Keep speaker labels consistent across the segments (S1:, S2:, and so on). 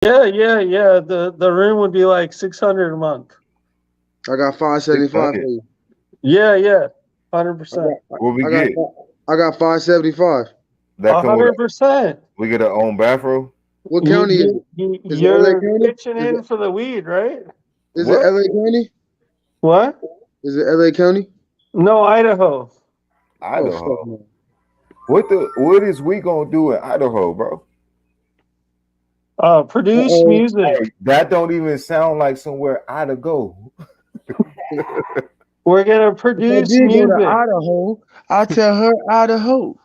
S1: Yeah. The room would be like 600 a month.
S2: I got 575 for
S3: 600.
S2: you.
S1: Yeah,
S2: I
S1: 100%.
S2: got
S3: What we
S2: I got
S3: get?
S2: I got 575.
S3: That
S1: A
S3: come with
S1: hundred percent.
S3: we get our own bathroom.
S2: What county is it? Is it LA
S1: You're
S2: County?
S1: pitching in for the weed, right?
S2: Is it
S3: What?
S2: LA County?
S1: What?
S2: Is it LA County?
S1: No, Idaho.
S2: Oh fuck
S3: Idaho.
S2: no.
S3: What is we gonna do in Idaho, bro?
S1: Produce
S2: Uh-oh.
S1: music.
S3: That don't even sound like somewhere I'd go.
S1: We're gonna
S2: If I
S1: produce
S2: did go to
S1: music.
S2: Idaho, I'll tell her Idaho.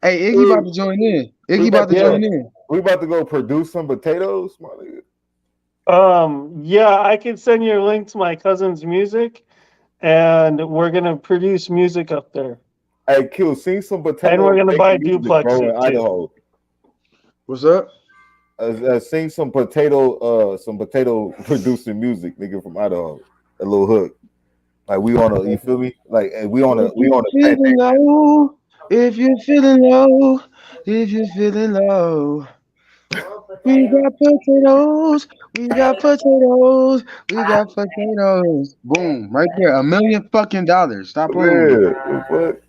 S2: Hey, Iggy about to join in.
S3: We
S2: Iggy
S3: about
S2: about
S3: to
S2: to
S1: Yeah.
S3: go.
S2: join in.
S3: We about to go produce some potatoes, my nigga.
S1: Yeah, I can send you a link to my cousin's music, and we're gonna produce music up there.
S3: Hey, Q, sing some
S1: And we're
S3: potato
S1: gonna buy
S3: making music, bro, in
S1: duplexes too.
S3: Idaho.
S2: What's up?
S3: Sing some potato producing music, nigga, from Idaho. A little hook, like we on a, you feel me? Like
S2: If
S3: we
S2: you're
S3: on a
S2: feeling low, if you're feeling low, if you're feeling low, we got potatoes, we got potatoes, we got potatoes. Boom, right there, $1 million fucking. Stop playing with me.
S3: yeah. What?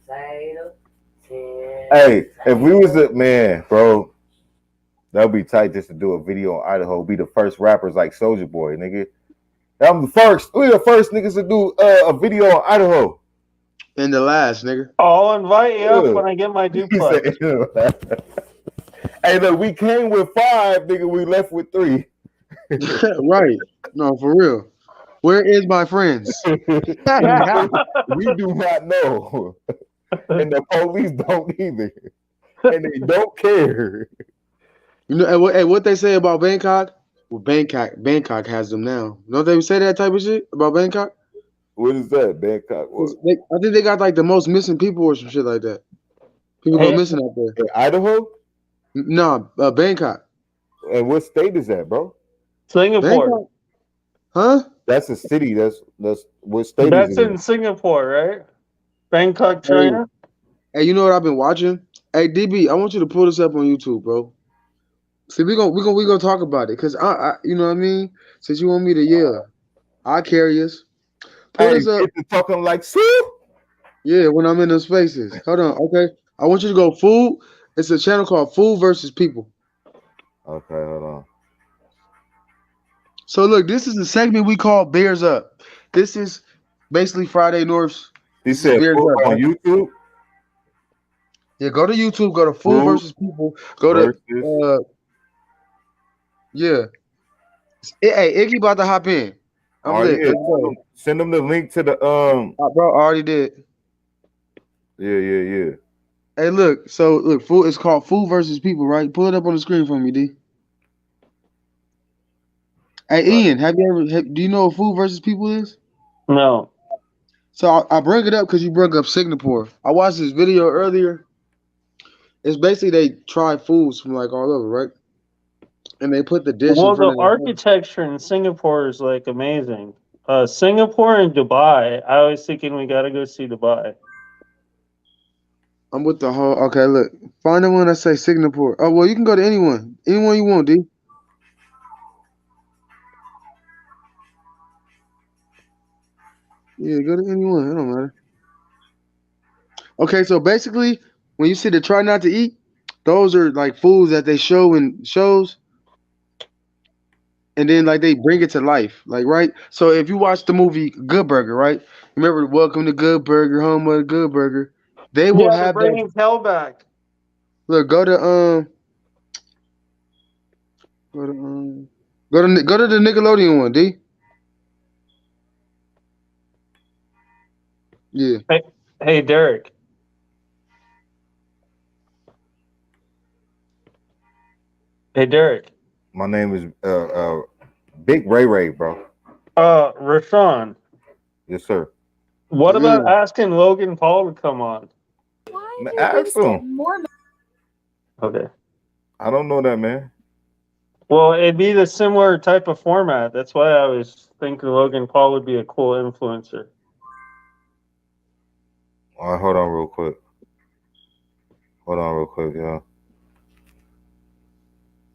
S3: Hey, if we was a man, bro, that'd be tight just to do a video in Idaho. Be the first rappers like Soldier Boy, nigga. I'm the first. We the first niggas to do a video in Idaho.
S2: And the last nigga.
S1: I'll invite you up
S3: Yeah.
S1: when I get my
S3: He
S1: duplex.
S3: said, hey, look, we came with 5, nigga. We left with 3.
S2: Right? No, for real. Where is my friends?
S3: We do not know, and the police don't either, and they don't care.
S2: You know, what they say about Bangkok? Well, Bangkok has them now. Don't they say that type of shit about Bangkok?
S3: What is that, Bangkok?
S2: 'Cause
S3: What?
S2: I think they got like the most missing people or some shit like that. People go
S1: Hey,
S2: missing out there.
S3: In Idaho?
S2: No, Bangkok.
S3: And what state is that, bro?
S1: Singapore.
S2: Bangkok, huh?
S3: That's a city. That's what state is
S1: That's
S3: it in?
S1: in Singapore, right? Bangkok,
S2: Hey,
S1: China.
S2: hey, you know what I've been watching? Hey, DB, I want you to pull this up on YouTube, bro. See, we gonna talk about it, cause you know what I mean. Since you want me to, yeah, I carry us. Pull
S3: Hey,
S2: this up.
S3: get to talking like Sue.
S2: Yeah, when I'm in those spaces. Hold on, okay. I want you to go food. It's a channel called Food versus People.
S3: Okay, hold on.
S2: So look, this is a segment we call Bears Up. This is basically Friday North's.
S3: He
S2: This is
S3: said
S2: Bears
S3: food
S2: Up,
S3: on
S2: right?
S3: YouTube.
S2: Yeah, go to YouTube, go to Food
S3: Food
S2: versus People, go to
S3: versus.
S2: yeah. Hey, Iggy about to hop in. I'm
S3: Oh
S2: lit.
S3: yeah,
S2: Let's go.
S3: send them the link to the
S2: Bro, I already did.
S3: Yeah.
S2: Hey, look. So look, food. It's called Food versus People, right? Pull it up on the screen for me, D. Hey,
S3: Right.
S2: Ian, do you know what Food versus People is?
S1: No.
S2: So I bring it up because you brought up Singapore. I watched this video earlier. It's basically they try foods from like all over, right? And they put the dish in
S1: Well,
S2: front
S1: the
S2: of their face.
S1: architecture in Singapore is like amazing. Singapore and Dubai. I was thinking we gotta go see Dubai.
S2: I'm with the whole. Okay, look. Find the one that say Singapore. Oh well, you can go to anyone. Anyone you want, D. Yeah, go to anyone. It don't matter. Okay, so basically, when you see the try not to eat, those are like foods that they show in shows, and then like they bring it to life, like right. So if you watch the movie Good Burger, right? Remember, Welcome to Good Burger, home of the Good Burger. They will
S1: Yeah, they're
S2: have that.
S1: bringing Kel back.
S2: Look, go to go to the Nickelodeon one, D. Yeah.
S1: Hey, hey, Derek. Hey, Derek.
S3: My name is Big Ray Ray, bro.
S1: Rashawn.
S3: Yes, sir.
S1: What about
S2: Mm.
S1: asking Logan Paul to come on?
S3: Man, ask him.
S1: Okay.
S3: I don't know that, man.
S1: Well, it'd be the similar type of format. That's why I was thinking Logan Paul would be a cool influencer.
S3: All right, hold on real quick. Hold on real quick, y'all.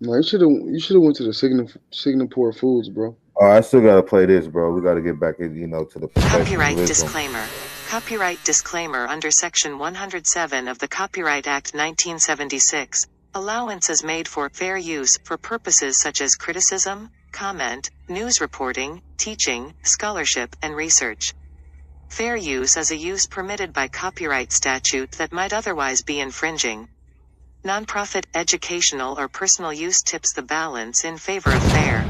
S2: No, you should have went to the Singapore Foods, bro.
S3: Oh, I still gotta play this, bro. We gotta get back, to the
S4: Copyright
S3: professionalism.
S4: disclaimer. Copyright disclaimer under Section 107 of the Copyright Act 1976. Allowance is made for fair use for purposes such as criticism, comment, news reporting, teaching, scholarship, and research. Fair use is a use permitted by copyright statute that might otherwise be infringing. Nonprofit, educational, or personal use tips the balance in favor of fair.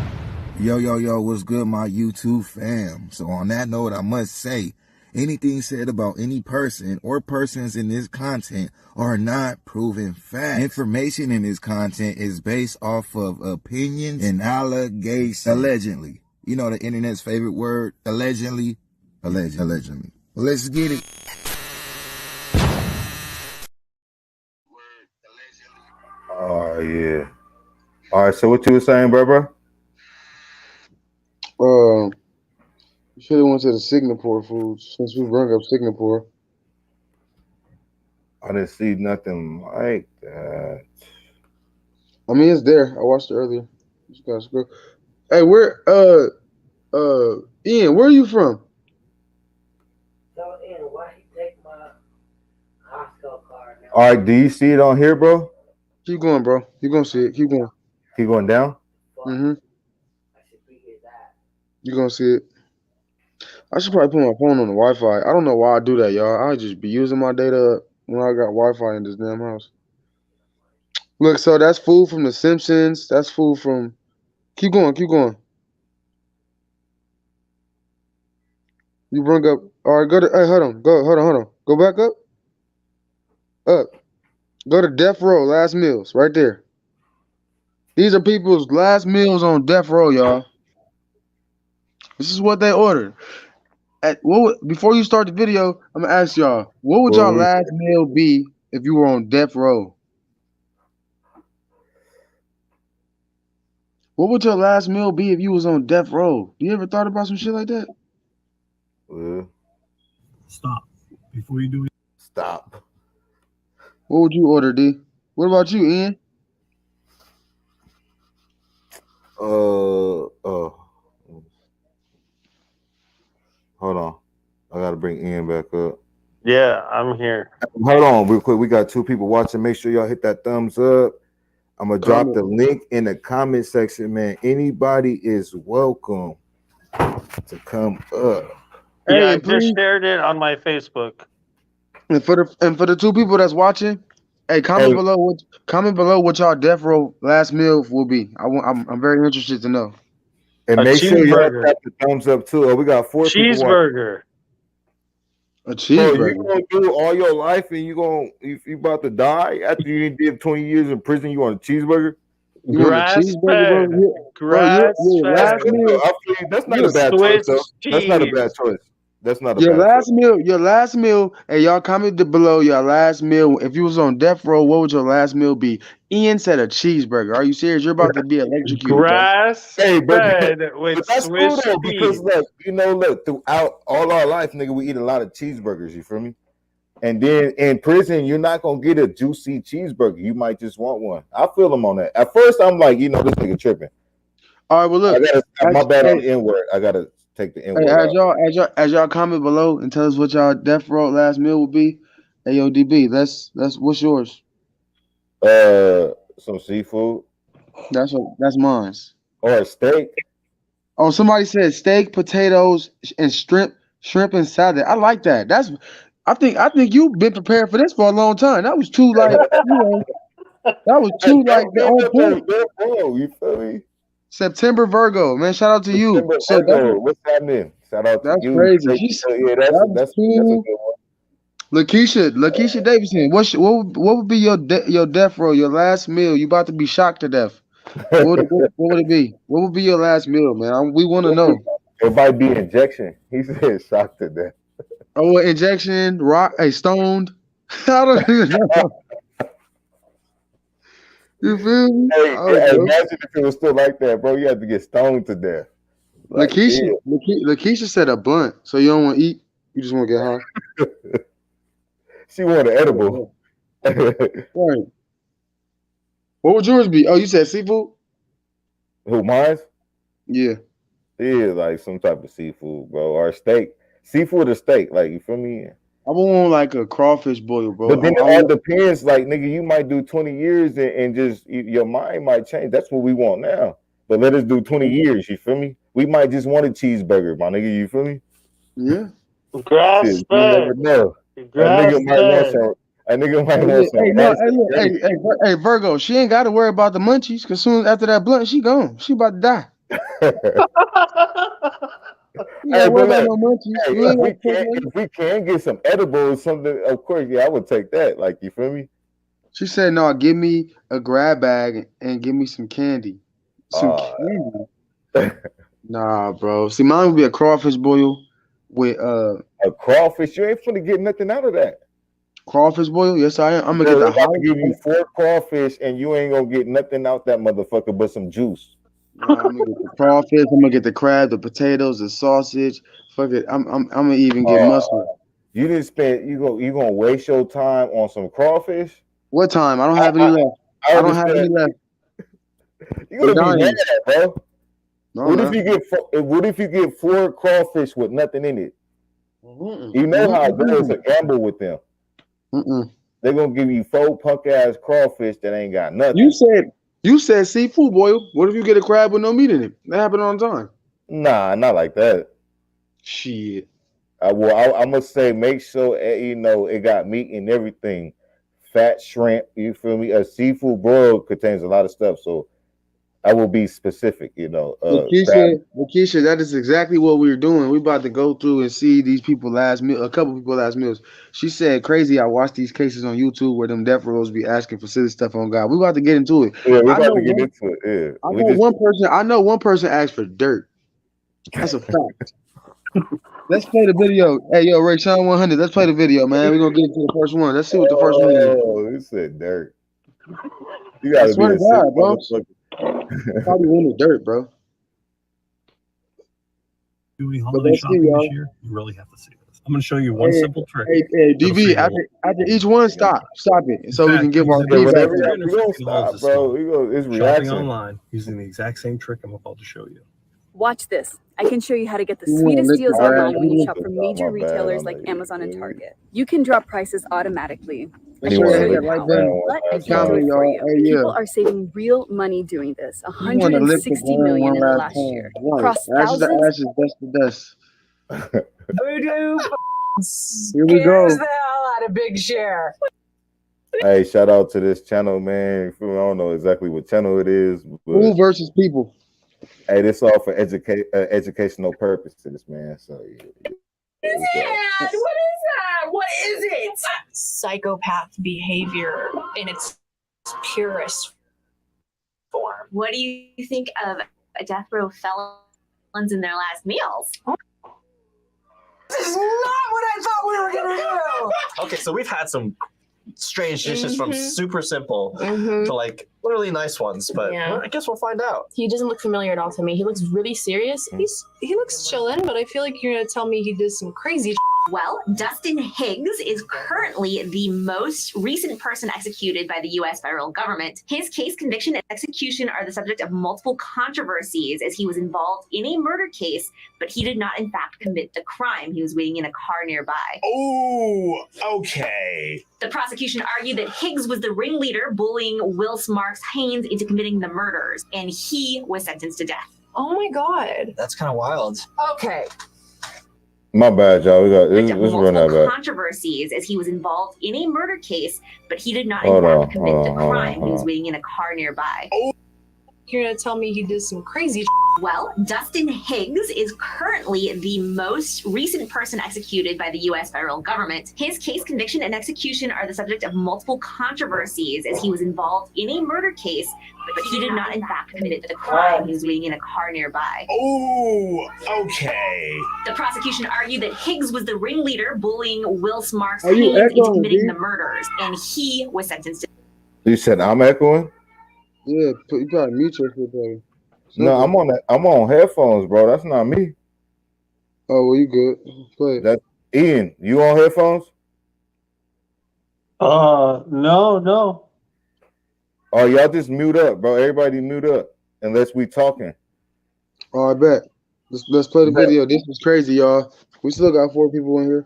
S5: Yo, what's good, my YouTube fam? So on that note, I must say, anything said about any person or persons in this content are not proven facts. Information in this content is based off of opinions and allegations. Allegedly. You know the internet's favorite word, allegedly. Allegedly. Well, let's get it.
S3: Oh yeah. All right. So what you were saying, bro?
S2: You should have went to the Singapore Foods since we brought up Singapore.
S3: I didn't see nothing like that.
S2: I mean, it's there. I watched it earlier. Just gotta scroll. Hey, Ian, where are you from?
S6: So, Ian, why he take my Costco card now?
S3: All right. Do you see it on here, bro?
S2: Keep going, bro. You're gonna see it. Keep going.
S3: Keep going down.
S2: Mm-hmm.
S6: I should be his ass.
S2: You're gonna see it. I should probably put my phone on the Wi-Fi. I don't know why I do that, y'all. I just be using my data when I got Wi-Fi in this damn house. Look, so that's food from The Simpsons. That's food from. Keep going. Keep going. You bring up. All right, go to. Hey, hold on. Hold on. Go back up. Up. Go to Death Row. Last meals, right there. These are people's last meals on Death Row, y'all. This is what they ordered. Before you start the video, I'm gonna ask y'all, what would y'all last meal be if you were on Death Row? What would your last meal be if you was on Death Row? You ever thought about some shit like that?
S7: Stop before you do it.
S3: Stop.
S2: What would you order, D? What about you, Ian?
S3: Hold on. I gotta bring Ian back up.
S1: Yeah, I'm here.
S3: Hold on, real quick. We got 2 people watching. Make sure y'all hit that thumbs up. I'm gonna drop the link in the comment section, man. Anybody is welcome to come up.
S1: Yeah,
S2: Hey,
S1: I just shared it on my Facebook.
S2: And for the 2 people that's watching, hey, comment below what y'all Death Row last meal will be. I'm very interested to know.
S3: And make sure y'all tap the thumbs up too. Oh, we got 4 people watching.
S1: Cheeseburger.
S2: A cheeseburger.
S3: Bro, you gonna do all your life and if you about to die after you did 20 years in prison, you want a cheeseburger?
S2: You want a cheeseburger, bro?
S1: Grass
S2: last meal.
S3: That's not a bad choice, though. That's not a bad choice. That's not a bad choice.
S2: Your last meal. Hey, y'all comment below your last meal. If you was on Death Row, what would your last meal be? Ian said a cheeseburger. Are you serious? You're about to be electrocuted.
S1: Grass
S3: fed
S1: with
S3: but that's
S1: Swiss
S3: cool though,
S1: cheese.
S3: because look, throughout all our life, nigga, we eat a lot of cheeseburgers. You feel me? And then in prison, you're not gonna get a juicy cheeseburger. You might just want one. I feel them on that. At first, I'm like, this nigga tripping.
S2: All right, well look,
S3: my bad on the N word. I gotta take the N word.
S2: As y'all comment below and tell us what y'all Death Row last meal will be. Hey, yo, DB, that's what's yours?
S3: Some seafood.
S2: That's mine.
S3: Or a steak.
S2: Oh, somebody said steak, potatoes, and shrimp and salad. I like that. I think you've been prepared for this for a long time. That was too that was too on point.
S3: You feel me?
S2: September Virgo, man. Shout out to you.
S3: What's happening? Shout out to you.
S2: That's crazy.
S3: That's a good one.
S2: Lakeisha Davidson. What would be your death row? Your last meal? You about to be shocked to death. What would it be? What would be your last meal, man? We want to know.
S3: It might be injection. He said shocked to death.
S2: Oh, injection, stoned. I don't even know. You feel me?
S3: Hey, imagine if it was still like that, bro. You had to get stoned to death.
S2: Lakeisha said a blunt, so you don't want to eat. You just want to get high.
S3: She wanted edible.
S2: Right. What would yours be? Oh, you said seafood?
S3: Who, mine?
S2: Yeah.
S3: Yeah, like some type of seafood, bro, or steak. Seafood or steak, like, you feel me?
S2: I want like a crawfish boil, bro.
S3: But then it all depends. Like, nigga, you might do 20 years and just your mind might change. That's what we want now. But let us do 20 years. You feel me? We might just want a cheeseburger, my nigga. You feel me?
S2: Yeah.
S1: Grass
S3: Shit, you never
S1: fed.
S3: know.
S1: Grass
S3: A nigga might want
S1: fed.
S3: some. A nigga might
S2: Hey,
S3: want some.
S2: hey, no,
S3: ass
S2: hey, look,
S3: steak.
S2: hey, Virgo, she ain't got to worry about the munchies because soon after that blunt, she gone. She about to die. You
S3: Hey,
S2: ain't worry
S3: but
S2: about
S3: look,
S2: no munchies.
S3: hey,
S2: You ain't got to take money.
S3: if we can get some edibles, something, of course, yeah, I would take that. Like, you feel me?
S2: She said, "No, give me a grab bag and give me some candy." Some
S3: Uh,
S2: candy? Nah, bro. See, mine would be a crawfish boil with
S3: a crawfish, you ain't finna get nothing out of that.
S2: crawfish boil. Yes, I am. I'm gonna
S3: Bro,
S2: get
S3: they
S2: the
S3: about to
S2: house.
S3: give you 4 crawfish and you ain't gonna get nothing out that motherfucker but some juice.
S2: Nah, I'm gonna get the crawfish. I'm gonna get the crab, the potatoes, the sausage. Fuck it. I'm gonna even get mustard.
S3: You didn't spend you gonna waste your time on some crawfish?
S2: What time? I don't have any left. I don't have any left.
S3: You're gonna be mad, bro.
S2: No,
S3: What if you get 4 crawfish with nothing in it?
S2: Mm-mm.
S3: You know how it goes a gamble with them.
S2: Mm-mm.
S3: They're gonna give you 4 punk ass crawfish that ain't got nothing.
S2: You said seafood boil. What if you get a crab with no meat in it? That happen all the time.
S3: Nah, not like that.
S2: Shit.
S3: I must say, make sure you know it got meat and everything. Fat shrimp, you feel me? A seafood broil contains a lot of stuff, so I will be specific, you know.
S2: Lakeisha, that is exactly what we're doing. We're about to go through and see these people last meal, a couple people last meals. She said, "Crazy." I watched these cases on YouTube where them death rows be asking for silly stuff on God. We're about to get into it.
S3: Yeah, we're about to get into it. Yeah,
S2: I know one person asked for dirt. That's a fact. Let's play the video. Hey, yo, Ray Sean 100. Let's play the video, man. We're gonna get into the first one. Let's see what the first one is.
S3: Oh, you said dirt. You gotta
S2: swear
S3: be a
S2: to God,
S3: sick
S2: bro.
S3: motherfucker.
S2: Probably win the dirt, bro.
S7: Doing holiday shopping this year, you really have to see this. I'm going to show you one simple trick.
S2: Hey, DV, after each one, stop it, so we can give our feedback.
S3: Stop, bro. It's
S7: shopping
S3: reaction.
S7: online using the exact same trick I'm about to show you.
S8: Watch this. I can show you how to get the sweetest deals online when you shop from major retailers like Amazon and Target. You can drop prices automatically. I can show you how, but I can't do it for you. People are saving real money doing this. 160 million in the last year. Across thousands.
S2: Ashes, dust to dust.
S9: Here we go. The hell out of Big Share.
S3: Hey, shout out to this channel, man. I don't know exactly what channel it is.
S2: Who versus people?
S3: Hey, this all for educational purposes, man. So
S9: What is that? What is it? Psychopath behavior in its purest form.
S10: What do you think of a death row felons in their last meals?
S9: This is not what I thought we were gonna do.
S11: Okay, so we've had some strange dishes from super simple to like really nice ones, but I guess we'll find out.
S12: He doesn't look familiar at all to me. He looks really serious. He looks chillin', but I feel like you're gonna tell me he did some crazy.
S10: Well, Dustin Higgs is currently the most recent person executed by the U.S. federal government. His case, conviction, and execution are the subject of multiple controversies as he was involved in a murder case, but he did not, in fact, commit the crime. He was waiting in a car nearby.
S11: Oh, okay.
S10: The prosecution argued that Higgs was the ringleader bullying Wills Marks Haynes into committing the murders, and he was sentenced to death.
S12: Oh my God.
S11: That's kind of wild.
S9: Okay.
S3: My bad, y'all. Let's run that back.
S10: Controversies as he was involved in a murder case, but he did not, in fact, commit the crime. He was waiting in a car nearby.
S12: You're gonna tell me he did some crazy.
S10: Well, Dustin Higgs is currently the most recent person executed by the U.S. federal government. His case, conviction, and execution are the subject of multiple controversies as he was involved in a murder case, but he did not, in fact, commit the crime. He was waiting in a car nearby.
S11: Oh, okay.
S10: The prosecution argued that Higgs was the ringleader bullying Wills Marks Haynes into committing the murders, and he was sentenced to.
S3: You said I'm echoing?
S2: Yeah, you gotta mute yourself, brother.
S3: No, I'm on headphones, bro. That's not me.
S2: Oh, well, you good. Play it.
S3: That's Ian. You on headphones?
S1: No.
S3: Oh, y'all just mute up, bro. Everybody mute up unless we talking.
S2: Oh, I bet. Let's play the video. This was crazy, y'all. We still got 4 people in here.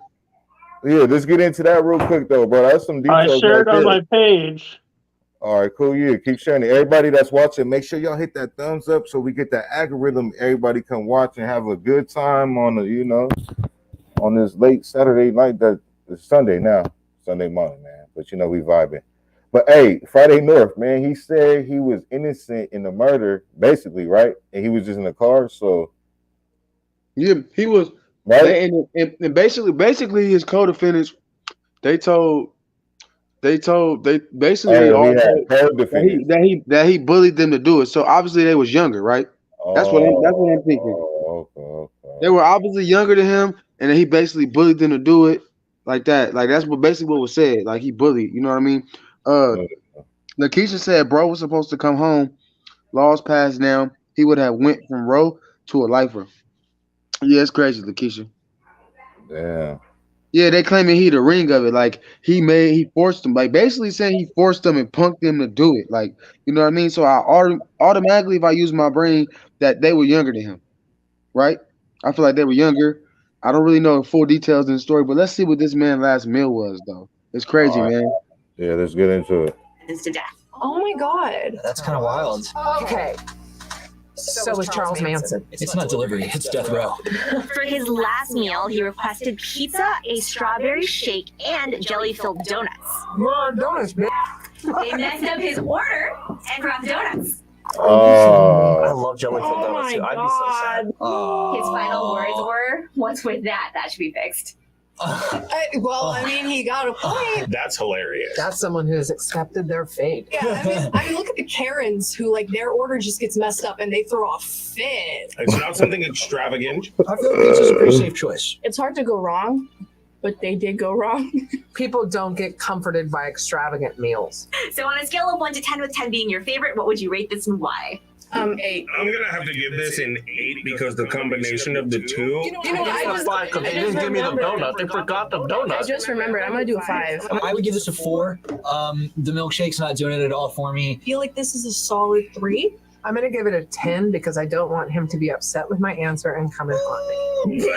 S3: Yeah, let's get into that real quick though, bro. That's some details.
S1: I shared on my page.
S3: All right, cool. Yeah, keep sharing it. Everybody that's watching, make sure y'all hit that thumbs up so we get that algorithm. Everybody come watch and have a good time on on this late Saturday night. That it's Sunday now, Sunday morning, man. But we vibing. But hey, Friday North, man, he said he was innocent in the murder, basically, right? And he was just in the car, so
S2: yeah, he was. Right? And basically his co-defendants, they basically all that he bullied them to do it. So obviously they was younger, right? That's what I'm thinking.
S3: Okay.
S2: They were obviously younger than him, and then he basically bullied them to do it like that. Like that's what was said. Like he bullied, you know what I mean? Lakeisha said bro was supposed to come home. Laws passed now. He would have went from row to a lifer. Yeah, it's crazy, Lakeisha.
S3: Damn.
S2: Yeah, they claiming he the ring of it. Like he forced them. Like basically saying he forced them and punked them to do it. Like, you know what I mean? So I automatically, if I use my brain, that they were younger than him, right? I feel like they were younger. I don't really know the full details in the story, but let's see what this man's last meal was, though. It's crazy, man.
S3: Yeah, let's get into it.
S10: To death.
S12: Oh my god.
S11: That's kind of wild.
S9: Okay. So was Charles Manson.
S13: It's not delivery, it's death row.
S10: For his last meal, he requested pizza, a strawberry shake, and jelly-filled donuts.
S9: More donuts, bitch.
S10: They messed up his order and brought donuts.
S3: Oh,
S11: I love jelly-filled donuts too. I'd be so sad.
S10: His final words were, "What's with that? That should be fixed."
S12: I mean, he got a point.
S13: That's hilarious.
S9: That's someone who has accepted their fate.
S12: Yeah, I mean, look at the Karens who, like, their order just gets messed up and they throw a fit.
S13: It's not something extravagant.
S11: I feel like pizza's a pretty safe choice.
S12: It's hard to go wrong, but they did go wrong.
S9: People don't get comforted by extravagant meals.
S10: So on a scale of 1 to 10, with 10 being your favorite, what would you rate this and why?
S12: 8.
S13: I'm gonna have to give this an 8 because the combination of the two.
S11: I they didn't give me the donut. They forgot the donut.
S12: I just remembered. I'm gonna do a 5.
S13: I would give this a 4. The milkshake's not doing it at all for me.
S12: I feel like this is a solid 3.
S9: I'm going to give it a 10 because I don't want him to be upset with my answer and come and haunt me.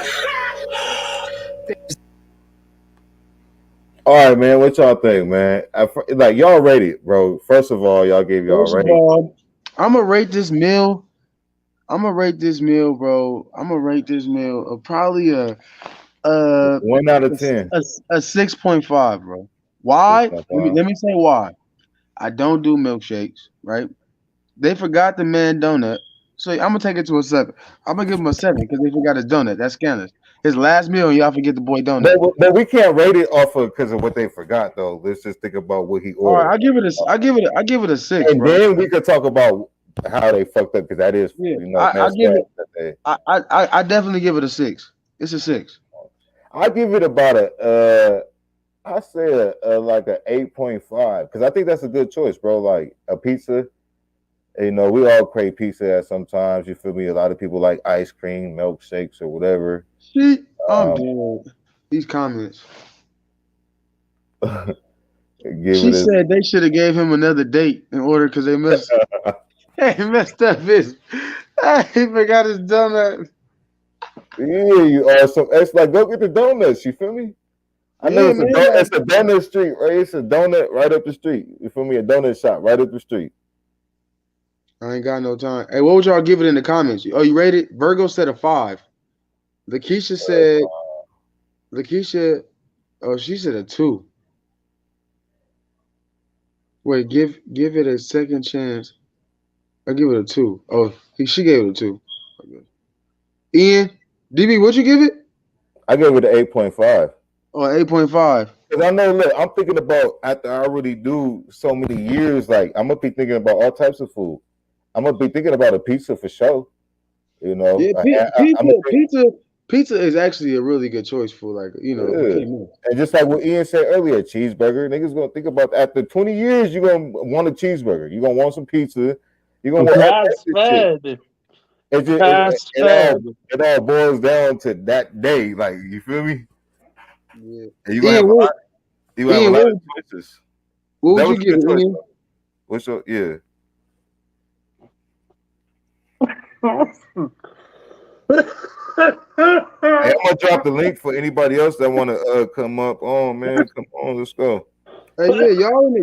S3: All right, man. What y'all think, man? Like y'all rated, bro. First of all, y'all gave y'all rating.
S2: I'm gonna rate this meal. bro. I'm gonna rate this meal of probably a
S3: 1 out of 10.
S2: A 6.5, bro. Why? Let me say why. I don't do milkshakes, right? They forgot the man donut, so I'm gonna take it to a 7. I'm gonna give him a 7 because they forgot his donut. That's scandalous. His last meal, y'all forget the boy donut.
S3: But we can't rate it off of because of what they forgot, though. Let's just think about what he ordered.
S2: All right, I give it a 6.
S3: And
S2: bro.
S3: then we could talk about how they fucked up because that is,
S2: I definitely give it a 6. It's a 6.
S3: I give it about I say like a 8.5 because I think that's a good choice, bro. Like a pizza. We all crave pizza at sometimes. You feel me? A lot of people like ice cream, milkshakes, or whatever.
S2: I'm dead. These comments. She said they should have gave him another date in order because they messed up his. He forgot his donut.
S3: Yeah, you awesome. It's like go get the donuts. You feel me? I know it's a donut street, right? It's a donut right up the street. You feel me? A donut shop right up the street.
S2: I ain't got no time. Hey, what would y'all give it in the comments? Oh, you rated? Virgo said a 5. Lakeisha said. She said a 2. Wait, give it a second chance. I give it a 2. Oh, she gave it a 2. Ian, DB, what'd you give it?
S3: I gave it an 8.5.
S2: Oh, 8.5.
S3: Because I know, look, I'm thinking about after I already do so many years, like I'm gonna be thinking about all types of food. I'm gonna be thinking about a pizza for sure.
S2: Yeah, pizza is actually a really good choice for
S3: And just like what Ian said earlier, cheeseburger. Niggas gonna think about after 20 years, you're gonna want a cheeseburger. You're gonna want some pizza. You're gonna want it all boils down to that day. Like, you feel me?
S2: Yeah.
S3: And you gonna have a lot of choices.
S2: What would you give it, Ian?
S3: What's your Hey, I'm gonna drop the link for anybody else that want to come up. Oh man, come on, let's go.
S2: Hey, yeah, y'all in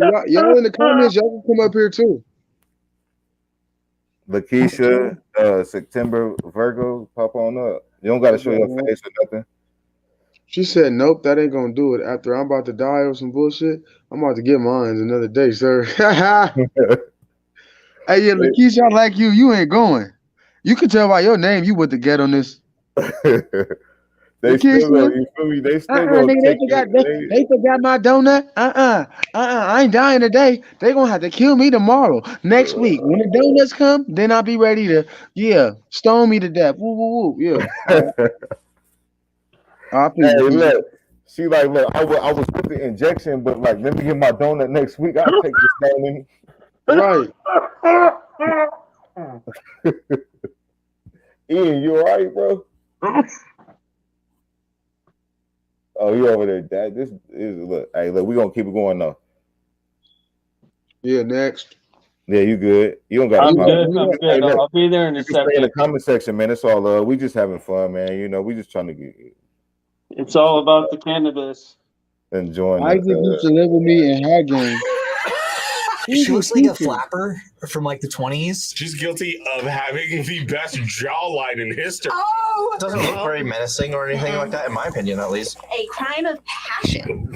S2: the comments, y'all can come up here too.
S3: Lakeisha, September Virgo, pop on up. You don't gotta show your face or nothing.
S2: She said, "Nope, that ain't gonna do it. After I'm about to die or some bullshit, I'm about to get mine another day, sir." Hey, yeah, Lakeisha, I like you. You ain't going. You can tell by your name you wouldn't get on this.
S3: They still go, you feel me? They still go.
S2: Nigga, they forgot my donut. I ain't dying today. They gonna have to kill me tomorrow. Next week, when the donuts come, then I'll be ready to, stone me to death. Woo, woo, woo. Yeah.
S3: Hey, look. She like, look, I was with the injection, but like, let me get my donut next week. I'll take the stoning.
S2: Right.
S3: Ian, you all right, bro? Oh, you over there, Dad? This is look. Hey, look, we gonna keep it going though.
S2: Yeah, next.
S3: Yeah, you good? You don't got.
S1: I'm good. Hey, look, I'll be there in a second.
S3: Stay in the comment section, man. It's all love. We just having fun, man. You know, we just trying to get.
S1: It's all about the cannabis.
S3: Enjoying.
S2: I just used to live with me in High Game.
S13: She looks like a flapper from like the 20s.
S14: She's guilty of having the best jawline in history.
S10: Oh!
S11: It doesn't look very menacing or anything like that, in my opinion, at least.
S10: A crime of passion.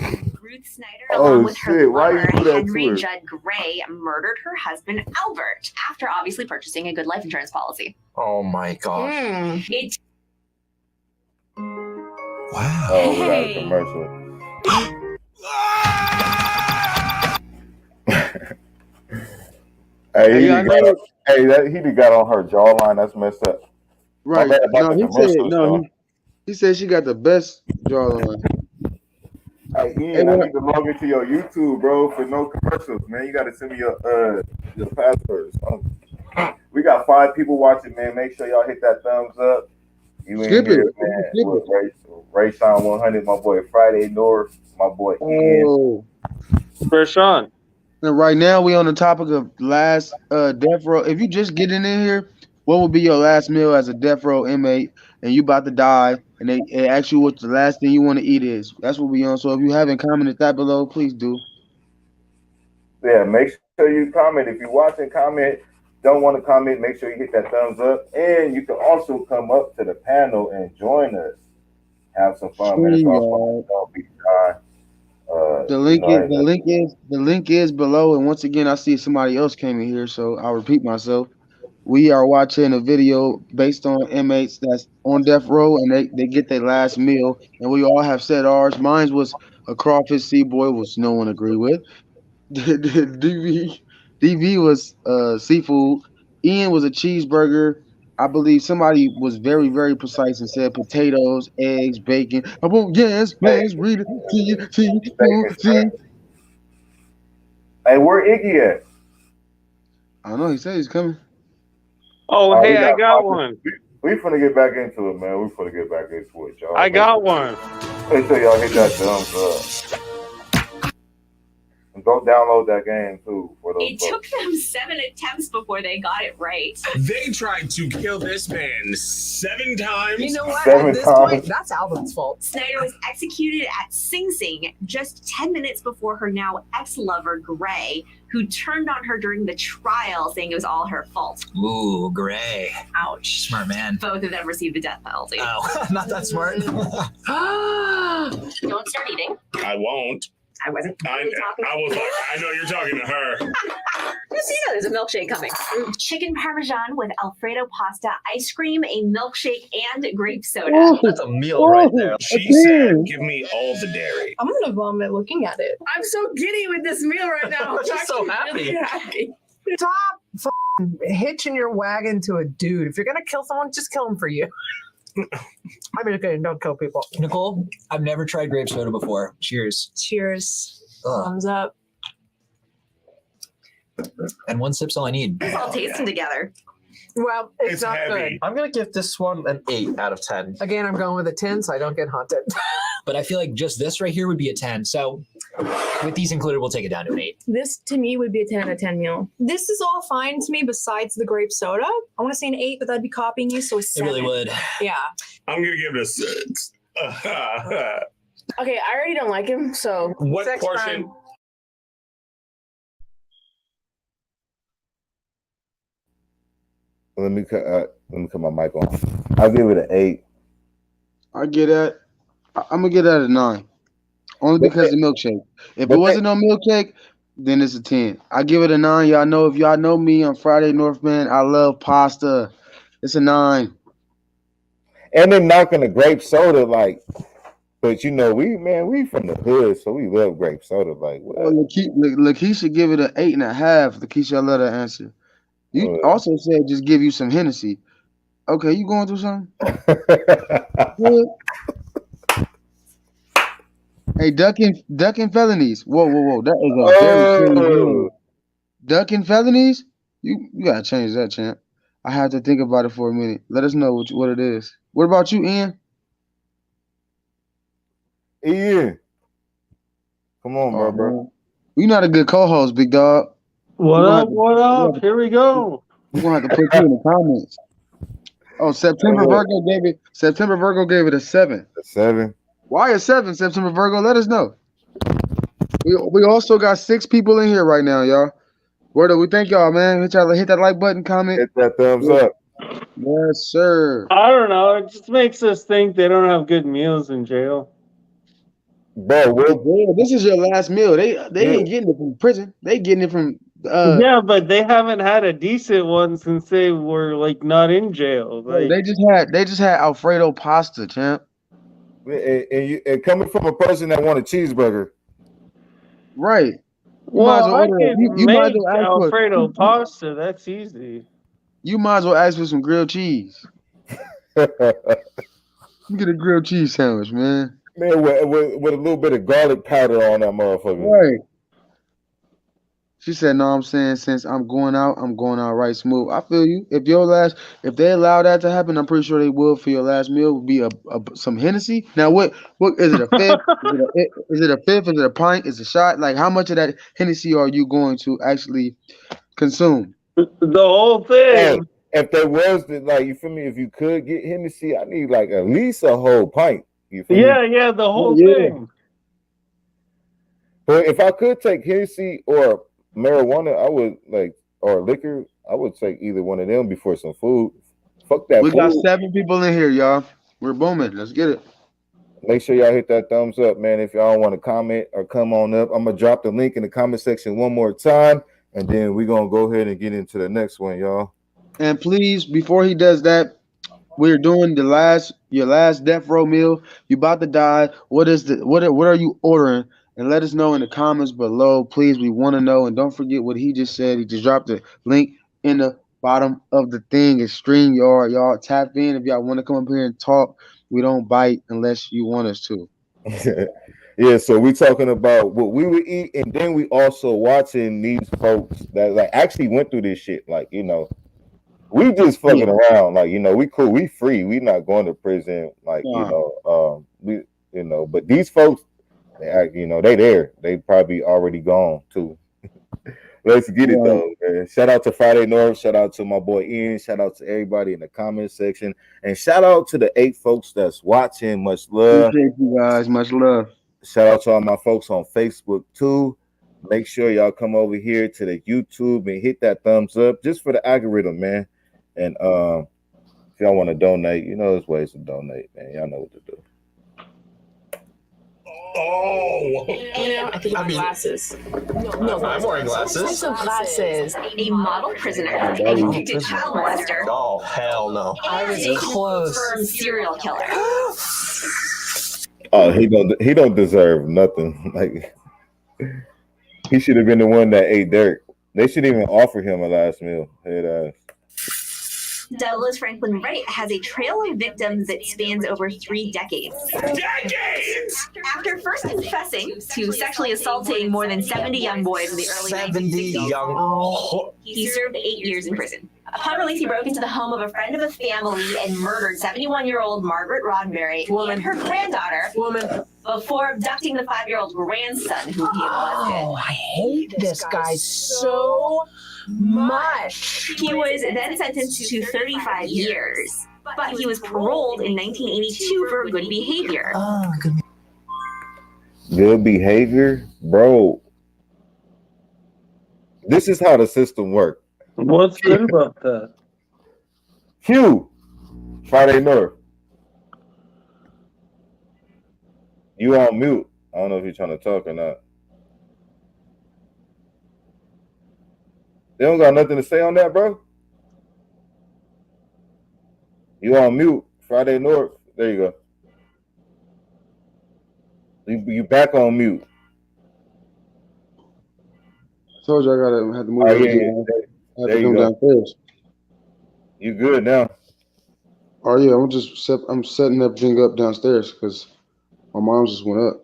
S10: Ruth Snyder, along with her lover, Henry Judd Gray, murdered her husband, Albert, after obviously purchasing a good life insurance policy.
S11: Oh my gosh.
S3: Wow. Oh, we got a commercial. Hey, he done got on her jawline. That's messed up.
S2: Right. He said she got the best jawline.
S3: Hey, Ian, I need to log into your YouTube, bro, for no commercials, man. You got to send me your passwords. We got 5 people watching, man. Make sure y'all hit that thumbs up. You in here, man. Ray Sean 100, my boy Friday North, my boy Ian.
S1: Sean.
S2: And right now we on the topic of last death row. If you just getting in here, what would be your last meal as a death row inmate and you about to die and they ask you what the last thing you want to eat is? That's what we on. So if you haven't commented that below, please do.
S3: Yeah, make sure you comment. If you're watching, comment. Don't want to comment, make sure you hit that thumbs up. And you can also come up to the panel and join us. Have some fun, man. It's all fun. Don't be shy.
S2: The link is below, and once again, I see somebody else came in here, so I'll repeat myself. We are watching a video based on inmates that's on death row, and they get their last meal, and we all have said ours. Mine was a crawfish seaboy, which no one agreed with. DV was seafood. Ian was a cheeseburger. I believe somebody was very, very precise and said potatoes, eggs, bacon. I won't read it to you.
S3: Hey, where Iggy at?
S2: I don't know. He said he's coming.
S1: Oh, hey, I got one.
S3: We finna get back into it, man. We finna get back into it, y'all.
S1: I got one.
S3: Make sure y'all hit that thumbs up. And go download that game too.
S10: It took them 7 attempts before they got it right.
S14: They tried to kill this man 7 times.
S9: You know what? At this point, that's Alvin's fault.
S10: Snyder was executed at Sing Sing just 10 minutes before her now ex-lover, Gray, who turned on her during the trial, saying it was all her fault.
S13: Ooh, Gray.
S10: Ouch.
S13: Smart man.
S10: Both of them received the death penalty.
S13: Oh, not that smart.
S10: Don't start eating.
S14: I won't.
S10: I wasn't really talking.
S14: I was like, I know you're talking to her.
S10: Just there's a milkshake coming. Chicken parmesan with Alfredo pasta, ice cream, a milkshake, and grape soda.
S11: That's a meal right there.
S14: She said, give me all the dairy.
S12: I'm gonna vomit looking at it.
S9: I'm so giddy with this meal right now.
S11: She's so happy.
S9: Really happy. Stop hitching your wagon to a dude. If you're gonna kill someone, just kill him for you. I mean, okay, don't kill people.
S13: Nicole, I've never tried grape soda before. Cheers.
S12: Cheers.
S13: Ugh.
S12: Thumbs up.
S13: And 1 sip's all I need.
S10: It's all tasting together.
S9: Well, it's not
S14: heavy.
S9: good.
S11: I'm going to give this one an 8 out of 10.
S9: Again, I'm going with a 10 so I don't get haunted.
S13: But I feel like just this right here would be a 10. So With these included, we'll take it down to an 8.
S12: This to me would be a 10 out of 10 meal. This is all fine to me besides the grape soda. I want to say an 8, but that'd be copying you, so a 7.
S13: It really would.
S12: Yeah.
S14: I'm gonna give it a 6.
S15: Okay, I already don't like him, so
S14: What
S15: sex
S14: portion?
S15: crime.
S3: Let me cut my mic on. I'll give it an 8.
S2: I'm gonna get that a 9. Only because of the milkshake. If it wasn't no milkshake, then it's a 10. I give it a 9. Y'all know, if y'all know me on Friday Northman, I love pasta. It's a 9.
S3: And then knocking the grape soda, like, but you know, we from the hood, so we love grape soda. Like, what?
S2: Oh, Lakeisha give it an 8.5. Lakeisha, I love that answer. You also said just give you some Hennessy. Okay, you going through something? Hey, ducking felonies. Whoa. That is a very serious. Ducking felonies? You gotta change that, champ. I have to think about it for a minute. Let us know what it is. What about you, Ian?
S3: Ian, come on, bro.
S2: Man. You're not a good co-host, big dog.
S1: What up? Here we go.
S2: We're gonna have to put you in the comments. Oh, September Virgo gave it a 7.
S3: A 7.
S2: Why a 7, September Virgo? Let us know. We also got 6 people in here right now, y'all. Word up, we thank y'all, man. Hit that like button, comment.
S3: Hit that thumbs up.
S2: Yes, sir.
S1: I don't know. It just makes us think they don't have good meals in jail.
S3: Bro,
S2: this is your last meal. They ain't getting it from prison. They getting it from
S1: yeah, but they haven't had a decent one since they were like not in jail. Like,
S2: they just had Alfredo pasta, champ.
S3: And coming from a person that want a cheeseburger,
S2: right?
S1: Well, I can make Alfredo pasta. That's easy.
S2: You might as well ask for some grilled cheese. You get a grilled cheese sandwich, man.
S3: Man, with a little bit of garlic powder on that motherfucker.
S2: Right. She said, "No, I'm saying since I'm going out right smooth." I feel you. If they allow that to happen, I'm pretty sure they will. For your last meal, would be some Hennessy. Now, what is it? A fifth? Is it a fifth? Is it a pint? Is it a shot? Like, how much of that Hennessy are you going to actually consume?
S1: The whole thing.
S3: If there was like, you feel me? If you could get Hennessy, I need like at least a whole pint. You feel me?
S1: Yeah, the whole thing.
S3: But if I could take Hennessy or marijuana, I would or liquor, I would take either one of them before some food. Fuck that.
S2: We got 7 people in here, y'all. We're booming. Let's get it.
S3: Make sure y'all hit that thumbs up, man. If y'all want to comment or come on up, I'm gonna drop the link in the comment section one more time, and then we're gonna go ahead and get into the next one, y'all.
S2: And please, before he does that, we're doing your last death row meal. You about to die. What are you ordering? And let us know in the comments below, please. We want to know. And don't forget what he just said. He just dropped the link in the bottom of the thing. It's StreamYard. Y'all tap in if y'all want to come up here and talk. We don't bite unless you want us to.
S3: Yeah, so we talking about what we would eat, and then we also watching these folks that like actually went through this shit. Like, you know, we just fucking around. Like, you know, we cool, we free. We not going to prison. Like, but these folks, they there. They probably already gone too. Let's get it though, man. Shout out to Friday North. Shout out to my boy Ian. Shout out to everybody in the comment section, and shout out to the 8 folks that's watching. Much love.
S2: Appreciate you guys. Much love.
S3: Shout out to all my folks on Facebook too. Make sure y'all come over here to the YouTube and hit that thumbs up just for the algorithm, man. And if y'all want to donate, you know there's ways to donate, man. Y'all know what to do.
S12: Oh, I think I'm glasses. No,
S11: I'm wearing glasses.
S12: Some glasses.
S10: A model prisoner, a convicted child molester,
S11: Oh, hell no.
S12: I was
S10: and a
S12: close.
S10: confirmed serial killer.
S3: Oh, he don't deserve nothing. Like, he should have been the one that ate dirt. They should even offer him a last meal. Head ass.
S10: Douglas Franklin Wright has a trail of victims that spans over 3 decades. After first confessing to sexually assaulting more than 70 young boys in the early
S11: 70
S10: 1960s,
S11: young.
S10: he served 8 years in prison. Upon release, he broke into the home of a friend of a family and murdered 71-year-old Margaret Roddenberry and her granddaughter before abducting the 5-year-old grandson who he molested.
S9: Oh, I hate this guy so much.
S10: He was then sentenced to 35 years, but he was paroled in 1982 for good behavior.
S9: Oh, good.
S3: Good behavior, bro. This is how the system works.
S1: What's good about that?
S3: Q, Friday North. You on mute. I don't know if you're trying to talk or not. They don't got nothing to say on that, bro. You on mute, Friday North. There you go. You back on mute.
S2: I told you I had to move
S3: There you go.
S2: downstairs.
S3: You good now?
S2: Oh yeah, I'm setting everything up downstairs because my mom just went up.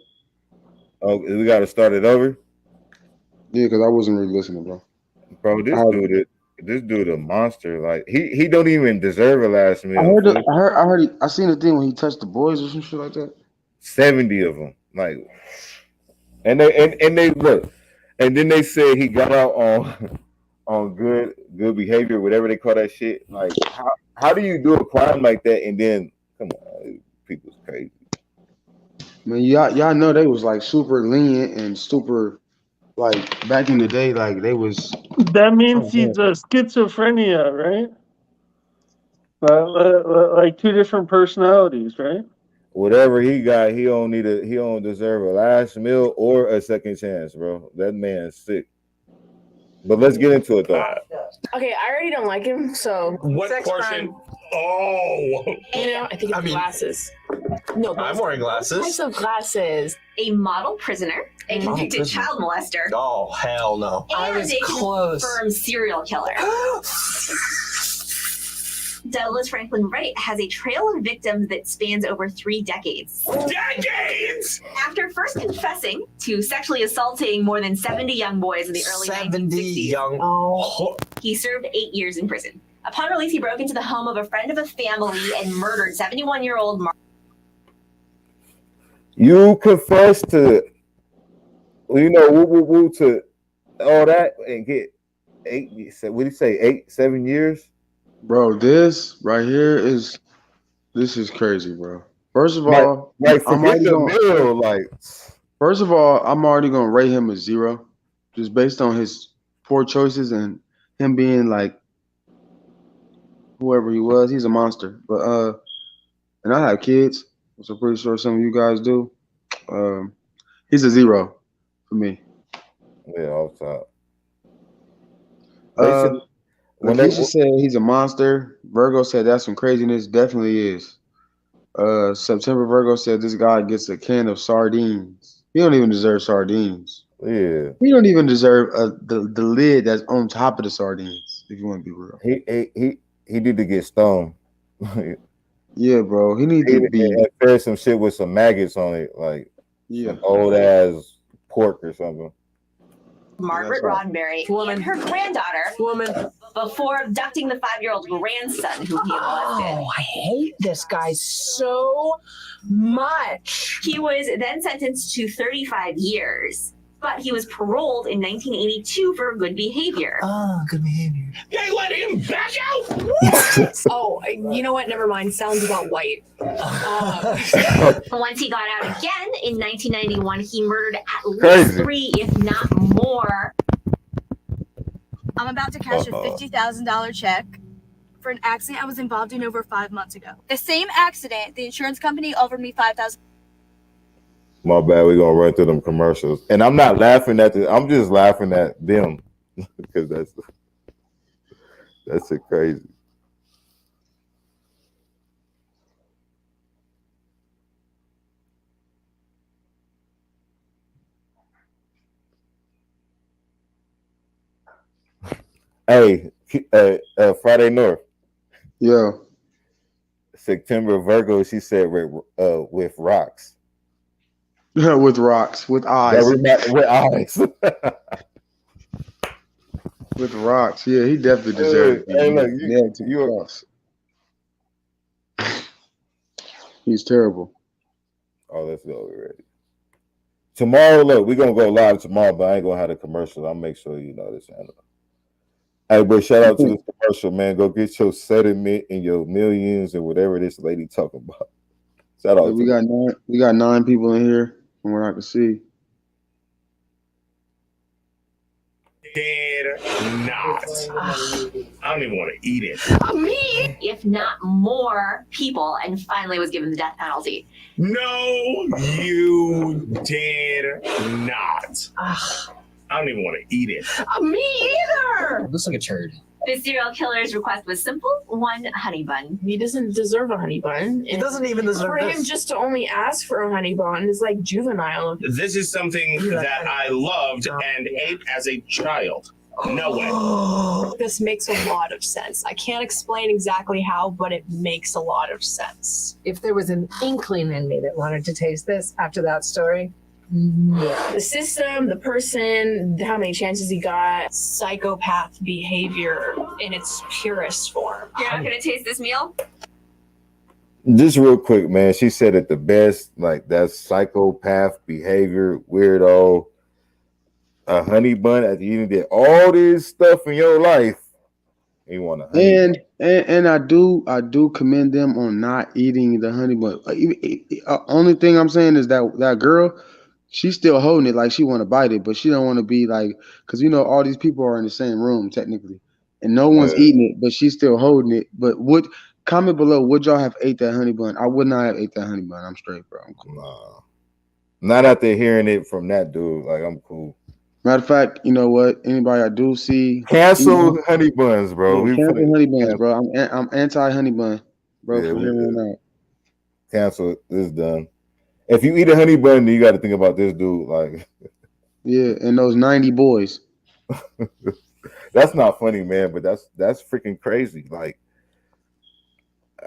S3: Oh, we got to start it over.
S2: Yeah, because I wasn't really listening, bro.
S3: Bro, this dude a monster. Like he don't even deserve a last meal.
S2: I seen the thing when he touched the boys or some shit like that.
S3: 70 of them, like, and they look, and then they said he got out on good behavior, whatever they call that shit. Like, how do you do a crime like that and then come on, people's crazy.
S2: Man, y'all know they was like super lenient and super, like back in the day, like they was.
S1: That means he's a schizophrenia, right? Like two different personalities, right?
S3: Whatever he got, he don't deserve a last meal or a second chance, bro. That man's sick. But let's get into it though.
S15: Okay, I already don't like him, so
S14: What
S15: sex
S14: portion?
S15: crime.
S14: Oh,
S15: You know, I think it's glasses. No,
S11: I'm wearing glasses.
S15: Types of glasses.
S10: A model prisoner, a convicted child molester,
S11: Oh, hell no.
S15: I
S10: and
S15: was
S10: a
S15: close.
S10: confirmed serial killer. Douglas Franklin Wright has a trail of victims that spans over 3 decades.
S14: decades!
S10: After first confessing to sexually assaulting more than 70 young boys in the early 1960s,
S11: young.
S10: he served 8 years in prison. Upon release, he broke into the home of a friend of a family and murdered 71-year-old
S3: You confess to, woo to all that and get 8. What do you say? 7 years?
S2: Bro, this right here is crazy, bro. First of all, I'm already gonna rate him a 0, just based on his poor choices and him being like whoever he was. He's a monster. But and I have kids, which I'm pretty sure some of you guys do. He's a 0 for me.
S3: Yeah, off top.
S2: Lakeisha said he's a monster. Virgo said that's some craziness. Definitely is. September Virgo said this guy gets a can of sardines. He don't even deserve sardines.
S3: Yeah.
S2: He don't even deserve the lid that's on top of the sardines. If you want to be real.
S3: He need to get stoned.
S2: Yeah, bro. He needs to be
S3: there's some shit with some maggots on it, like some old ass pork or something.
S10: Margaret Roddenberry and her granddaughter before abducting the 5-year-old grandson who he molested.
S9: Oh, I hate this guy so much.
S10: He was then sentenced to 35 years, but he was paroled in 1982 for good behavior.
S9: Oh, good behavior.
S14: They let him back out?
S12: Oh, you know what? Never mind. Sounds about white.
S10: Once he got out again in 1991, he murdered at least 3, if not more.
S8: I'm about to cash a $50,000 check for an accident I was involved in over 5 months ago. The same accident, the insurance company offered me $5,000.
S3: My bad, we're gonna run through them commercials. And I'm not laughing at I'm just laughing at them because that's it crazy. Hey, Friday North.
S2: Yeah.
S3: September Virgo, she said with rocks.
S2: With rocks, with eyes.
S3: With eyes.
S2: With rocks, yeah, he definitely deserved
S3: Hey, look,
S2: nailed to the cross. He's terrible.
S3: Oh, let's go. We're ready. Tomorrow, look, we're gonna go live tomorrow, but I ain't gonna have the commercial. I'll make sure you know this. Hey, but shout out to this commercial, man. Go get your settlement and your millions and whatever this lady talking about. Shout out.
S2: We got 9 people in here from what I can see.
S14: Did not. I don't even want to eat it.
S10: Me, if not more people, and finally was given the death penalty.
S14: No, you did not. I don't even want to eat it.
S10: Me either.
S13: Looks like a turd.
S10: The serial killer's request was simple: 1 honey bun.
S15: He doesn't deserve a honey bun.
S11: He doesn't even deserve
S15: For him just to only ask for a honey bun is like juvenile.
S14: This is something that I loved and ate as a child. No way.
S12: This makes a lot of sense. I can't explain exactly how, but it makes a lot of sense.
S9: If there was an inkling in me that wanted to taste this after that story,
S15: The system, the person, how many chances he got.
S12: Psychopath behavior in its purest form.
S10: You're not gonna taste this meal?
S3: Just real quick, man. She said it the best. Like that's psychopath behavior, weirdo. A honey bun at the end of the day. All this stuff in your life. You want a honey bun.
S2: And I do commend them on not eating the honey bun. Only thing I'm saying is that girl, she's still holding it like she want to bite it, but she don't want to be like, because you know all these people are in the same room technically, and no one's eating it, but she's still holding it. But comment below, would y'all have ate that honey bun? I would not have ate that honey bun. I'm straight, bro. I'm cool.
S3: Nah. Not after hearing it from that dude. Like I'm cool.
S2: Matter of fact, you know what? Anybody I do see
S3: cancel honey buns, bro.
S2: Yeah, cancel honey buns, bro. I'm anti honey bun, bro.
S3: Yeah,
S2: from here on out.
S3: Cancel it. This is done. If you eat a honey bun, then you got to think about this dude. Like,
S2: yeah, and those 90 boys.
S3: That's not funny, man. But that's freaking crazy. Like,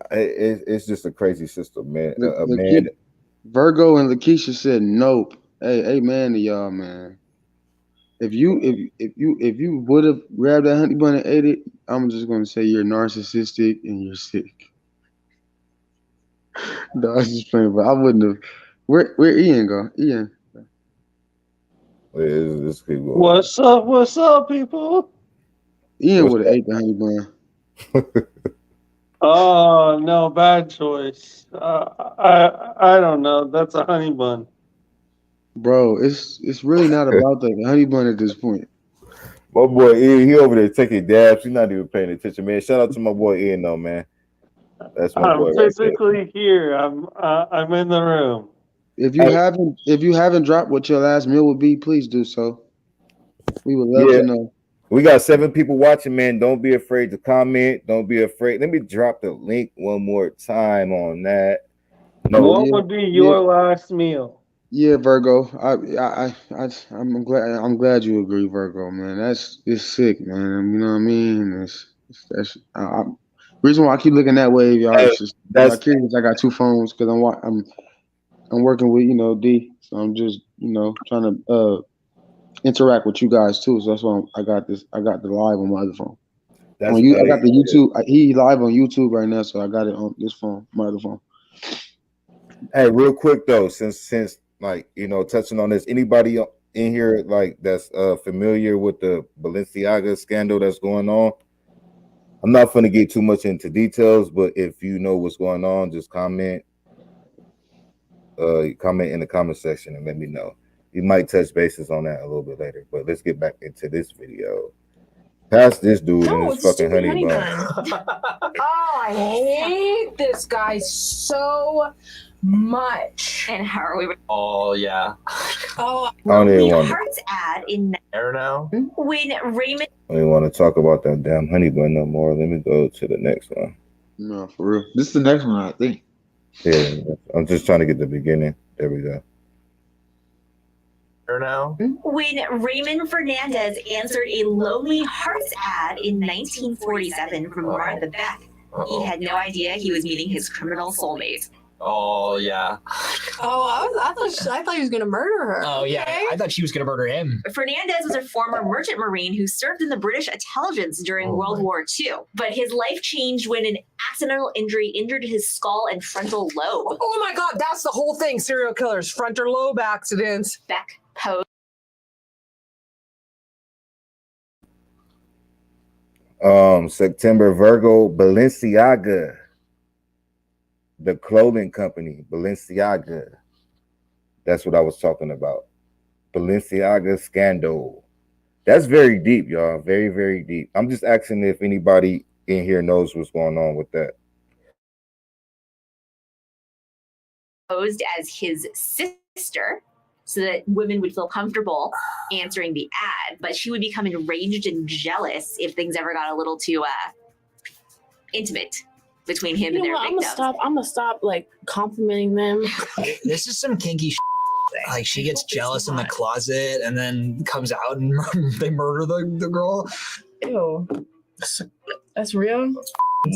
S3: it's just a crazy system, man. Man.
S2: Virgo and Lakeisha said nope. Hey, amen to y'all, man. If you would have grabbed that honey bun and ate it, I'm just gonna say you're narcissistic and you're sick. No, I was just playing, but I wouldn't have. Where Ian go? Ian.
S3: Let's keep going.
S1: What's up, people?
S2: Ian would have ate the honey bun.
S1: Oh no, bad choice. I don't know. That's a honey bun.
S2: Bro, it's really not about the honey bun at this point.
S3: My boy Ian, he over there taking dabs. He's not even paying attention, man. Shout out to my boy Ian, though, man. That's my boy.
S1: I'm physically here. I'm in the room.
S2: If you haven't dropped what your last meal would be, please do so. We would love to know.
S3: We got 7 people watching, man. Don't be afraid to comment. Don't be afraid. Let me drop the link one more time on that.
S1: What would be your last meal?
S2: Yeah, Virgo. I'm glad you agree, Virgo, man. It's sick, man. You know what I mean? Reason why I keep looking that way, y'all. It's just I'm curious. I got 2 phones because I'm working with D, so I'm just trying to interact with you guys too. So that's why I got the live on my other phone. I got the YouTube. He live on YouTube right now, so I got it on this phone, my other phone.
S3: Hey, real quick though, since like touching on this, anybody in here like that's familiar with the Balenciaga scandal that's going on? I'm not going to get too much into details, but if you know what's going on, just comment in the comment section and let me know. You might touch bases on that a little bit later, but let's get back into this video. Pass this dude and his fucking honey bun.
S15: Oh, I hate this guy so much.
S10: And how are we?
S11: Oh yeah.
S10: Oh,
S3: I don't even want
S10: Hearts ad in
S11: air now.
S10: When Raymond.
S3: I don't even want to talk about that damn honey bun no more. Let me go to the next one.
S2: No, for real. This is the next one, I think.
S3: Yeah, I'm just trying to get the beginning. There we go.
S11: Now.
S10: When Raymond Fernandez answered a Lonely Hearts ad in 1947 from Martha Beck, he had no idea he was meeting his criminal soulmate.
S13: Oh yeah.
S12: Oh, I thought he was gonna murder her.
S13: Oh yeah.
S12: Okay.
S13: I thought she was gonna murder him.
S10: Fernandez was a former merchant marine who served in the British intelligence during World War II. But his life changed when an accidental injury injured his skull and frontal lobe.
S9: Oh my God, that's the whole thing. Serial killers, frontal lobe accidents.
S10: Beck posed.
S3: September, Virgo, Balenciaga. The clothing company, Balenciaga. That's what I was talking about. Balenciaga scandal. That's very deep, y'all. Very, very deep. I'm just asking if anybody in here knows what's going on with that.
S10: Posed as his sister so that women would feel comfortable answering the ad, but she would become enraged and jealous if things ever got a little too intimate between him and their victims.
S15: I'm gonna stop like complimenting them.
S13: This is some kinky shit. Like she gets jealous in the closet and then comes out and they murder the girl.
S15: Ew. That's real?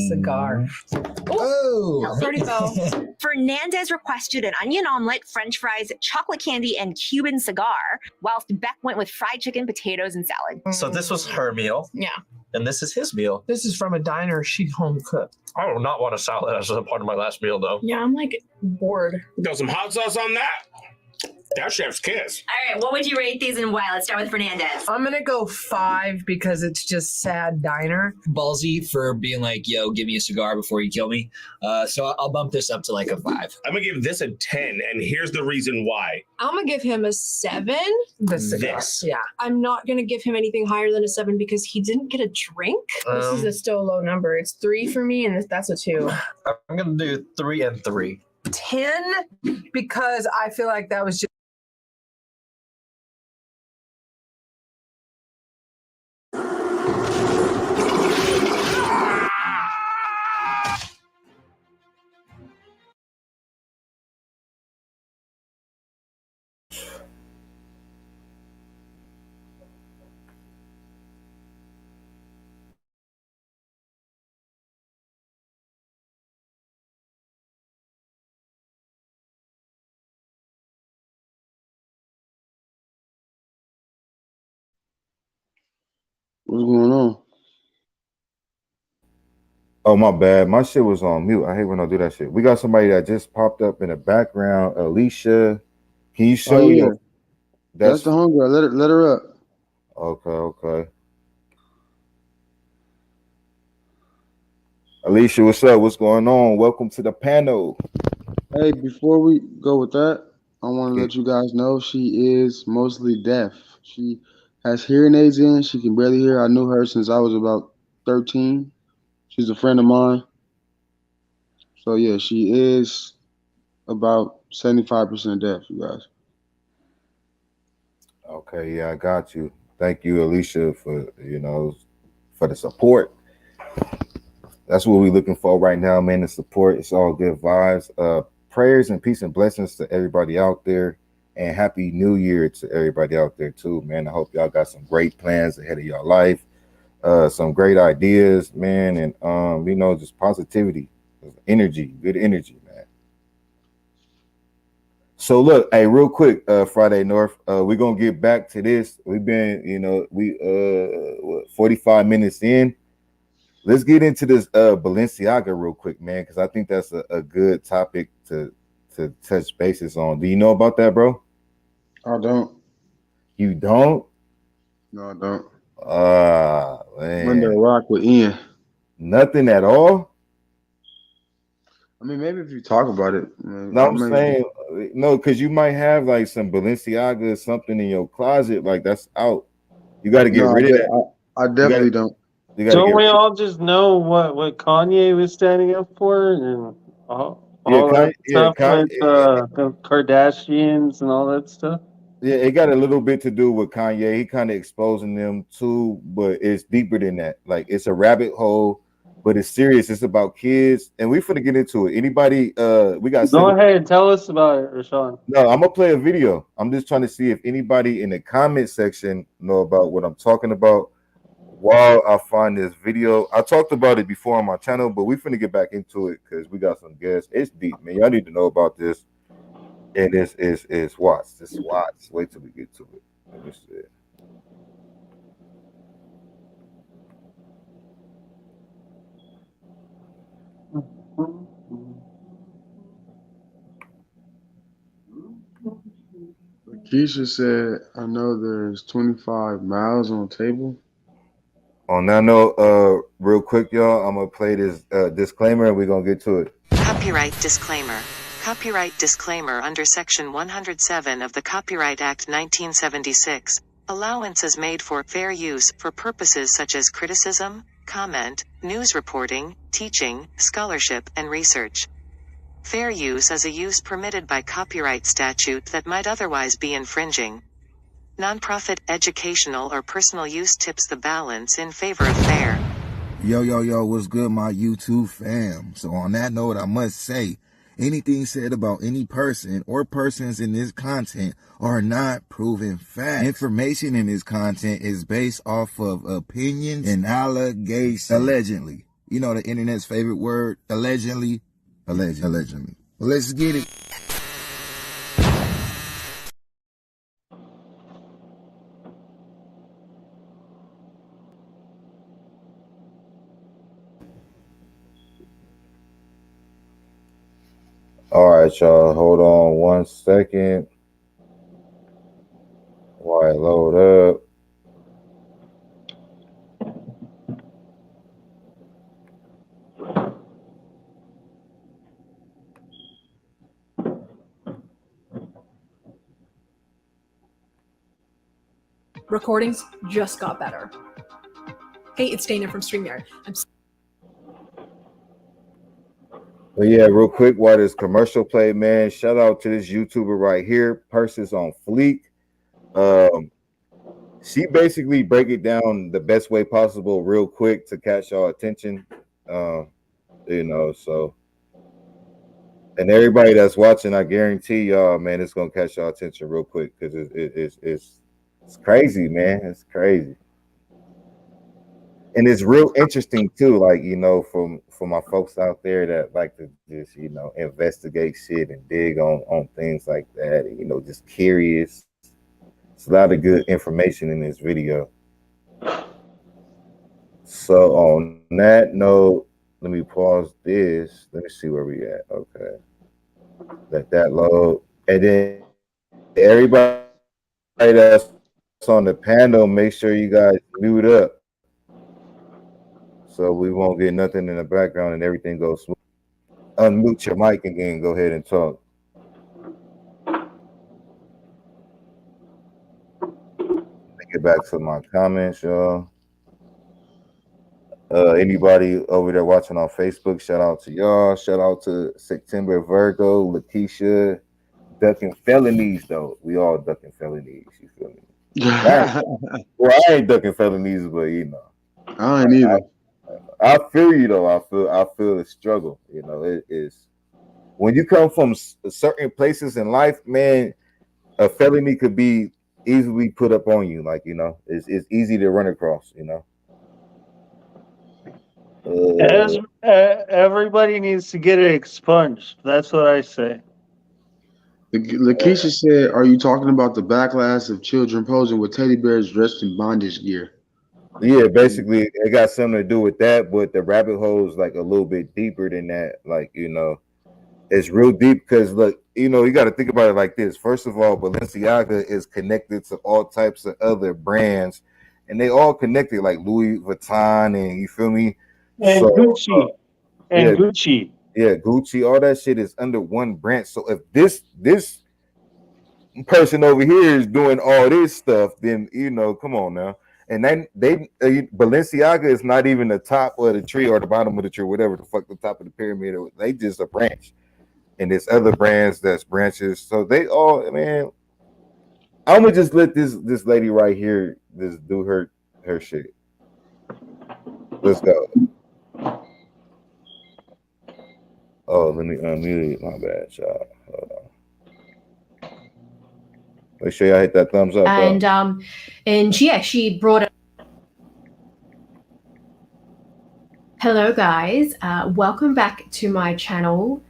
S9: Cigar.
S13: Oh,
S15: Pretty fell.
S10: Fernandez requested an onion omelet, french fries, chocolate candy, and Cuban cigar, whilst Beck went with fried chicken, potatoes, and salad.
S11: So this was her meal.
S15: Yeah.
S11: And this is his meal.
S9: This is from a diner she home cooked.
S14: I do not want a salad as a part of my last meal, though.
S15: Yeah, I'm like bored.
S14: Got some hot sauce on that? That chef's kiss.
S10: All right, what would you rate these and why? Let's start with Fernandez.
S9: I'm gonna go 5 because it's just sad diner.
S13: Ballsy for being like, yo, give me a cigar before you kill me. So I'll bump this up to like a 5.
S14: I'm gonna give this a 10, and here's the reason why.
S12: I'm gonna give him a 7.
S9: The cigar.
S14: This.
S9: Yeah.
S12: I'm not gonna give him anything higher than a 7 because he didn't get a drink.
S15: This is a still low number. It's 3 for me, and that's a 2.
S11: I'm gonna do 3 and 3.
S9: 10 because I feel like that was just
S2: What's going on?
S3: Oh, my bad. My shit was on mute. I hate when I do that shit. We got somebody that just popped up in the background. Alicia, can you show your...
S2: That's the homegirl. Let her up.
S3: Okay. Alicia, what's up? What's going on? Welcome to the panel.
S2: Hey, before we go with that, I want to let you guys know she is mostly deaf. She has hearing aids in. She can barely hear. I knew her since I was about 13. She's a friend of mine. So, yeah, she is about 75% deaf, you guys.
S3: Okay, yeah, I got you. Thank you, Alicia, for for the support. That's what we're looking for right now, man. The support. It's all good vibes. Prayers and peace and blessings to everybody out there, and happy New Year to everybody out there too, man. I hope y'all got some great plans ahead of your life, some great ideas, man, and just positivity, energy, good energy, man. So look, hey, real quick, Friday North, we're gonna get back to this. We've been, 45 minutes in. Let's get into this Balenciaga real quick, man, because I think that's a good topic to touch bases on. Do you know about that, bro?
S2: I don't.
S3: You don't?
S2: No, I don't.
S3: Man.
S2: Under a rock with Ian.
S3: Nothing at all?
S2: I mean, maybe if you talk about it.
S3: No, I'm saying, no, because you might have like some Balenciaga or something in your closet, like that's out. You got to get rid of that.
S2: I definitely don't.
S1: Don't we all just know what Kanye was standing up for and all that stuff with the Kardashians and all that stuff?
S3: Yeah, it got a little bit to do with Kanye. He kind of exposing them too, but it's deeper than that. Like it's a rabbit hole, but it's serious. It's about kids, and we're finna get into it. Anybody? We got.
S1: Go ahead and tell us about it, Rashawn.
S3: No, I'm gonna play a video. I'm just trying to see if anybody in the comment section know about what I'm talking about. while I find this video, I talked about it before on my channel, but we finna get back into it because we got some guests. It's deep, man. Y'all need to know about this. And this is Watts. This is Watts. Wait till we get to it. Let me see.
S2: Keisha said, I know there's 25 miles on the table.
S3: On that note, real quick, y'all, I'm going to play this disclaimer and we're going to get to it.
S4: Copyright disclaimer. Copyright disclaimer under Section 107 of the Copyright Act 1976. Allowances made for fair use for purposes such as criticism, comment, news reporting, teaching, scholarship, and research. Fair use is a use permitted by copyright statute that might otherwise be infringing. Nonprofit, educational, or personal use tips the balance in favor of fair.
S5: Yo, what's good, my YouTube fam? So on that note, I must say, anything said about any person or persons in this content are not proven facts. Information in this content is based off of opinions and allegations. Allegedly. You know the internet's favorite word, allegedly. Allegedly. Well, let's get it.
S3: All right, y'all. Hold on 1 second while I load up.
S12: Recordings just got better. Hey, it's Dana from StreamYard.
S3: But yeah, real quick, while this commercial play, man, shout out to this YouTuber right here, Purses on Fleek. She basically break it down the best way possible real quick to catch y'all attention. You know, so, and everybody that's watching, I guarantee y'all, man, it's gonna catch y'all attention real quick because it's crazy, man. It's crazy. And it's real interesting too, like, you know, for my folks out there that like to just, you know, investigate shit and dig on things like that, and, you know, just curious. It's a lot of good information in this video. So on that note, let me pause this. Let me see where we at. Okay. Let that load. And then everybody that's on the panel, make sure you guys mute up, so we won't get nothing in the background and everything goes smooth. Unmute your mic and then go ahead and talk. Let me get back to my comments, y'all. Anybody over there watching on Facebook, shout out to y'all. Shout out to September Virgo, Lakeisha. Ducking felonies, though. We all ducking felonies. You feel me? Well, I ain't ducking felonies, but you know.
S2: I ain't either.
S3: I feel you though. I feel the struggle. You know, it is when you come from certain places in life, man. A felony could be easily put up on you. Like, you know, it's easy to run across. You know.
S1: Everybody needs to get it expunged. That's what I say.
S2: Lakeisha said, are you talking about the backlash of children posing with teddy bears dressed in bondage gear?
S3: Yeah, basically, it got something to do with that, but the rabbit hole is like a little bit deeper than that. Like, you know, it's real deep because, look, you know, you got to think about it like this. First of all, Balenciaga is connected to all types of other brands, and they all connected, like Louis Vuitton, and you feel me?
S1: And Gucci. And Gucci.
S3: Yeah, Gucci, all that shit is under one brand. So if this person over here is doing all this stuff, then, you know, come on now. And then Balenciaga is not even the top of the tree or the bottom of the tree, whatever the fuck the top of the pyramid. They just a branch, and there's other brands that's branches. So they all, man. I'm gonna just let this lady right here just do her shit. Let's go. Oh, let me unmute it. My bad, y'all. Hold on. Make sure y'all hit that thumbs up.
S16: And she brought it. Hello guys, welcome back to my channel.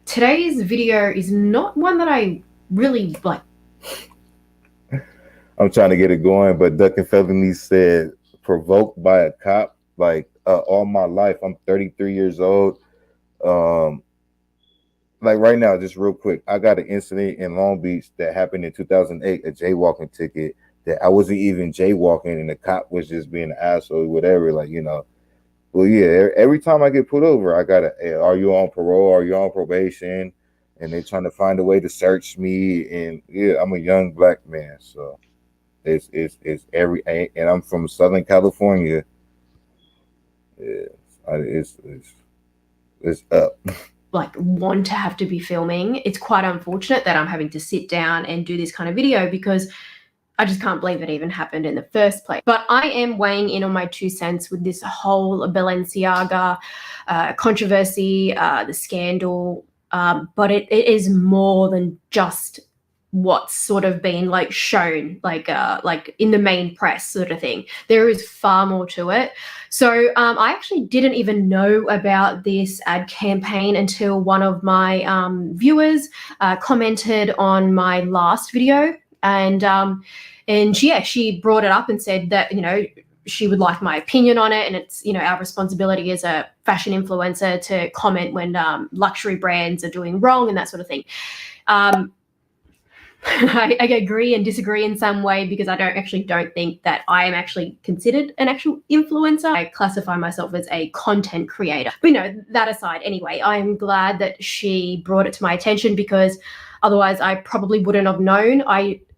S16: Today's video is not one that I really like.
S3: I'm trying to get it going, but Duck and Felony said provoked by a cop. Like all my life, I'm 33 years old. Like right now, just real quick, I got an incident in Long Beach that happened in 2008, a jaywalking ticket that I wasn't even jaywalking, and the cop was just being an asshole, whatever. Like, you know. Well, yeah, every time I get pulled over, I gotta, hey, are you on parole? Are you on probation? And they're trying to find a way to search me. And yeah, I'm a young black man, so it's every, and I'm from Southern California. Yeah, it's up.
S16: Like want to have to be filming. It's quite unfortunate that I'm having to sit down and do this kind of video because I just can't believe it even happened in the first place. But I am weighing in on my 2 cents with this whole Balenciaga controversy, the scandal. But it is more than just what's sort of been like shown, like in the main press sort of thing. There is far more to it. So I actually didn't even know about this ad campaign until one of my viewers commented on my last video. And yeah, she brought it up and said that, you know, she would like my opinion on it. And it's, you know, our responsibility as a fashion influencer to comment when luxury brands are doing wrong and that sort of thing. I agree and disagree in some way because I don't think that I am actually considered an actual influencer. I classify myself as a content creator. But, you know, that aside, anyway, I'm glad that she brought it to my attention because otherwise I probably wouldn't have known.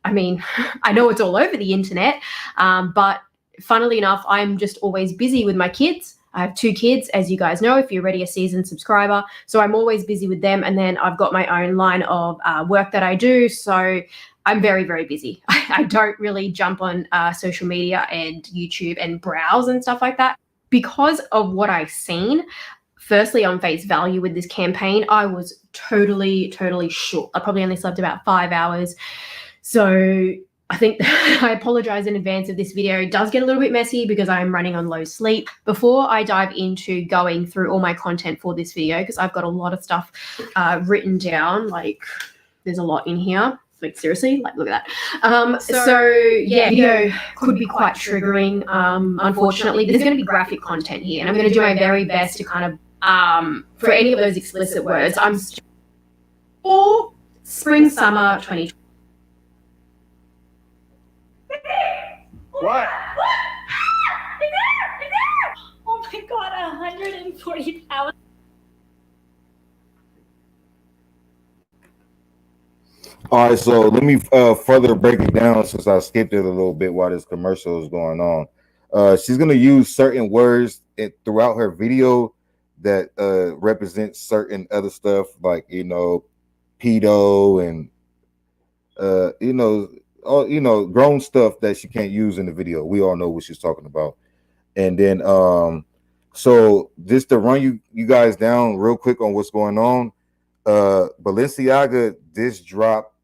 S16: I mean, I know it's all over the internet, but funnily enough, I'm just always busy with my kids. I have 2 kids, as you guys know, if you're already a seasoned subscriber. So I'm always busy with them. And then I've got my own line of work that I do. So I'm very, very busy. I don't really jump on social media and YouTube and browse and stuff like that. Because of what I've seen, firstly, on face value with this campaign, I was totally shook. I probably only slept about 5 hours. So I think I apologize in advance if this video does get a little bit messy because I'm running on low sleep. Before I dive into going through all my content for this video, because I've got a lot of stuff written down, like there's a lot in here. Like seriously, like look at that. So yeah, video could be quite triggering. Unfortunately, there's going to be graphic content here, and I'm going to do my very best to kind of for any of those explicit words. I'm for spring summer 2020.
S14: What?
S15: Oh my god, 140,000.
S3: All right, so let me further break it down since I skipped it a little bit while this commercial is going on. She's going to use certain words throughout her video that represent certain other stuff like, you know, pedo and, you know, grown stuff that she can't use in the video. We all know what she's talking about. And then, so just to run you guys down real quick on what's going on, Balenciaga, this dropped,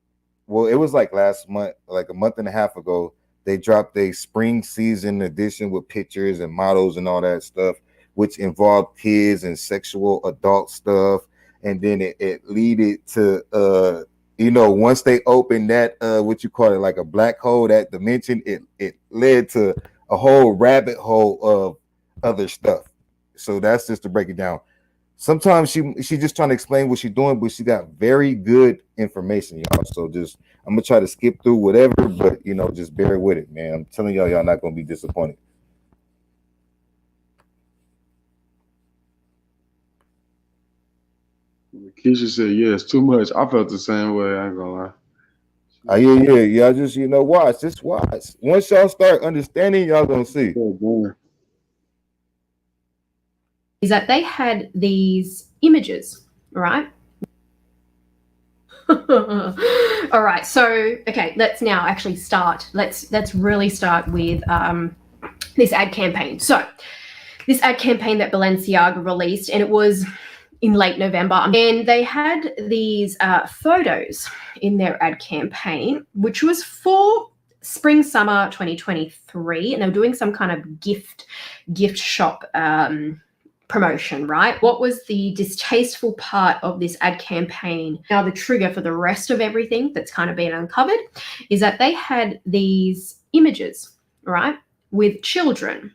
S3: well, it was like last month, like a month and a half ago, they dropped a spring season edition with pictures and models and all that stuff, which involved kids and sexual adult stuff. And then it leaded to, you know, once they opened that, what you call it, like a black hole, that dimension, it led to a whole rabbit hole of other stuff. So that's just to break it down. Sometimes she's just trying to explain what she's doing, but she got very good information, y'all. So just, I'm gonna try to skip through whatever, but you know, just bear with it, man. I'm telling y'all not gonna be disappointed.
S2: Keisha said, yeah, it's too much. I felt the same way. I ain't gonna lie.
S3: Yeah. Just, you know, watch. Just watch. Once y'all start understanding, y'all gonna see.
S16: Is that they had these images, right? All right. So, okay, let's now actually start. Let's really start with this ad campaign. So, this ad campaign that Balenciaga released, and it was in late November, and they had these photos in their ad campaign, which was for spring summer 2023, and they were doing some kind of gift shop promotion, right? What was the distasteful part of this ad campaign? Now, the trigger for the rest of everything that's kind of been uncovered is that they had these images, right, with children.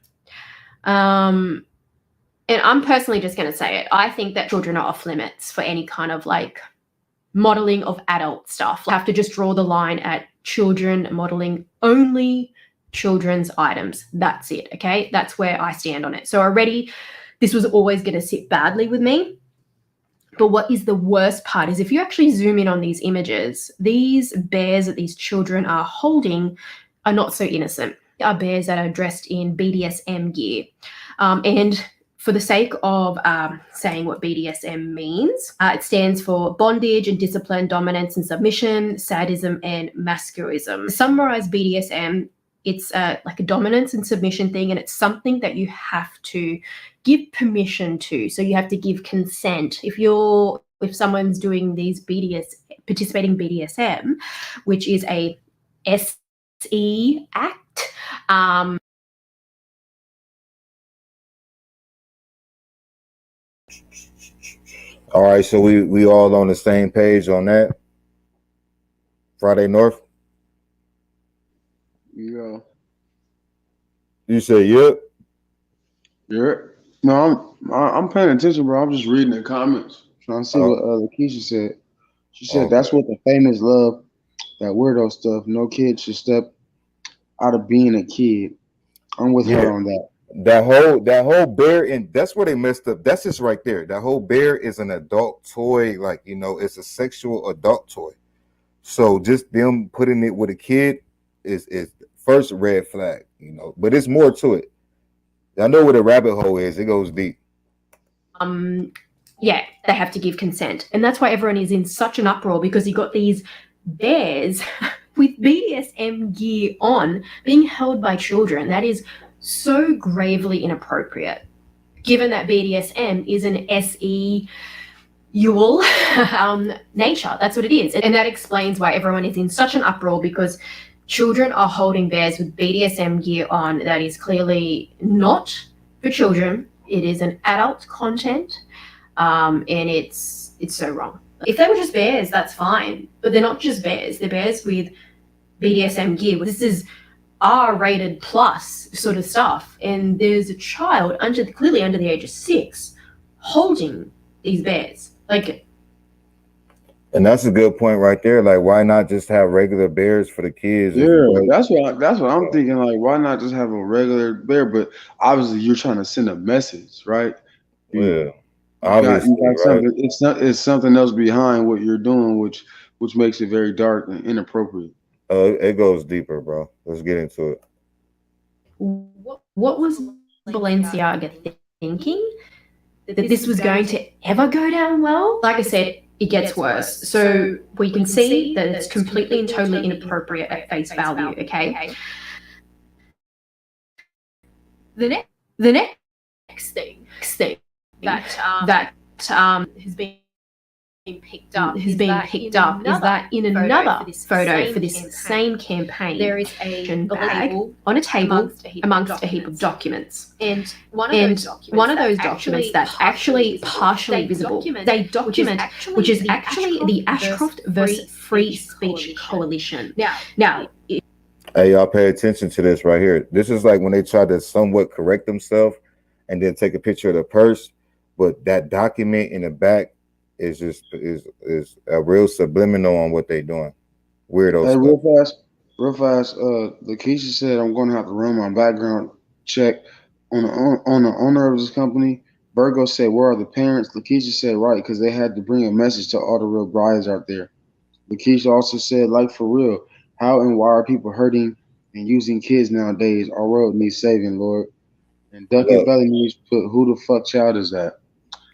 S16: And I'm personally just going to say it. I think that children are off limits for any kind of like modeling of adult stuff. You have to just draw the line at children modeling only children's items. That's it, okay? That's where I stand on it. So already this was always going to sit badly with me. But what is the worst part is if you actually zoom in on these images, these bears that these children are holding are not so innocent. They are bears that are dressed in BDSM gear. And for the sake of saying what BDSM means, it stands for bondage and discipline, dominance and submission, sadism and masochism. To summarize BDSM, it's like a dominance and submission thing, and it's something that you have to give permission to. So you have to give consent. If someone's doing these participating BDSM, which is a SE act,
S3: all right, so we all on the same page on that. Friday North.
S2: Yeah.
S3: You say yep.
S2: Yeah. No, I'm paying attention, bro. I'm just reading the comments, trying to see what Lakeisha said. She said that's what the famous love, that weirdo stuff. No kid should step out of being a kid. I'm with her on that.
S3: That whole bear, and that's where they messed up. That's just right there. That whole bear is an adult toy, like, you know, it's a sexual adult toy. So just them putting it with a kid is first red flag, you know. But it's more to it. I know what a rabbit hole is. It goes deep.
S16: Yeah, they have to give consent, and that's why everyone is in such an uproar, because you got these bears with BDSM gear on being held by children. That is so gravely inappropriate, given that BDSM is an SE nature. That's what it is. And that explains why everyone is in such an uproar, because children are holding bears with BDSM gear on that is clearly not for children. It is an adult content, and it's so wrong. If they were just bears, that's fine, but they're not just bears. They're bears with BDSM gear. This is R-rated plus sort of stuff, and there's a child clearly under the age of 6 holding these bears. Like,
S3: and that's a good point right there. Like, why not just have regular bears for the kids?
S2: Yeah, that's what I'm thinking. Like, why not just have a regular bear? But obviously, you're trying to send a message, right?
S3: Yeah,
S2: obviously, you got something. It's something else behind what you're doing, which makes it very dark and inappropriate.
S3: It goes deeper, bro. Let's get into it.
S16: What was Balenciaga thinking? That this was going to ever go down well? Like I said, it gets worse. So we can see that it's completely and totally inappropriate at face value, okay? The next thing that has been picked up is that in another photo for this same campaign, there is a bag on a table amongst a heap of documents, and one of those documents that's actually partially visible, a document which is actually the Ashcroft versus Free Speech Coalition. Now,
S3: hey, y'all pay attention to this right here. This is like when they try to somewhat correct themselves and then take a picture of the purse, but that document in the back is a real subliminal on what they're doing. Weirdo
S2: hey,
S3: stuff.
S2: Real fast. Lakeisha said I'm going to have to run my background check on the owner of this company. Virgo said, "Where are the parents?" Lakeisha said, "Right, because they had to bring a message to all the real brides out there." Lakeisha also said, "Like for real, how and why are people hurting and using kids nowadays? Our world needs saving, Lord." And Duncan Belly needs put, "Who the fuck child is that?"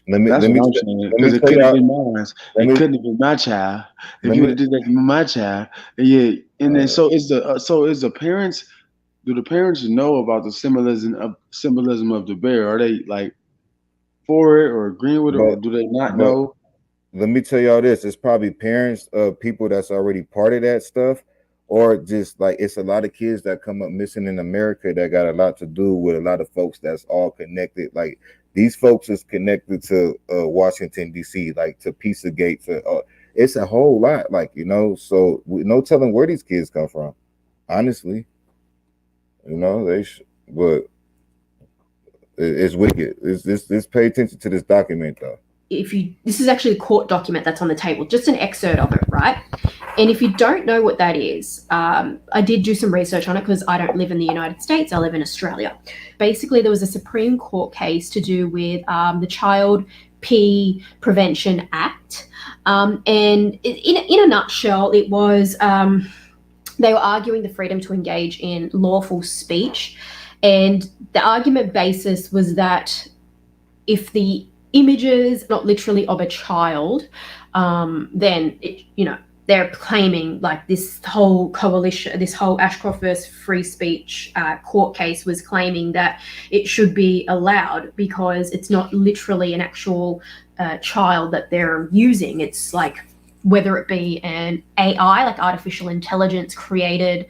S2: That's what I'm saying. Because it couldn't have been mine. It couldn't have been my child. If you would have did that to my child, yeah. And then so is the parents. Do the parents know about the symbolism of the bear? Are they like for it or agreeing with it, or do they not know?
S3: Let me tell y'all this: it's probably parents of people that's already part of that stuff, or just like it's a lot of kids that come up missing in America that got a lot to do with a lot of folks that's all connected, like These folks is connected to Washington D.C., like to Pizzagate. It's a whole lot, like, you know. So no telling where these kids come from. Honestly, you know, but it's wicked. This pay attention to this document though.
S16: This is actually a court document that's on the table, just an excerpt of it, right? And if you don't know what that is, I did do some research on it because I don't live in the United States, I live in Australia. Basically, there was a Supreme Court case to do with the Child P Prevention Act. And in a nutshell, it was they were arguing the freedom to engage in lawful speech. And the argument basis was that if the images, not literally of a child, then they're claiming like this whole coalition, this whole Ashcroft versus Free Speech court case was claiming that it should be allowed because it's not literally an actual child that they're using. It's like whether it be an AI, like artificial intelligence created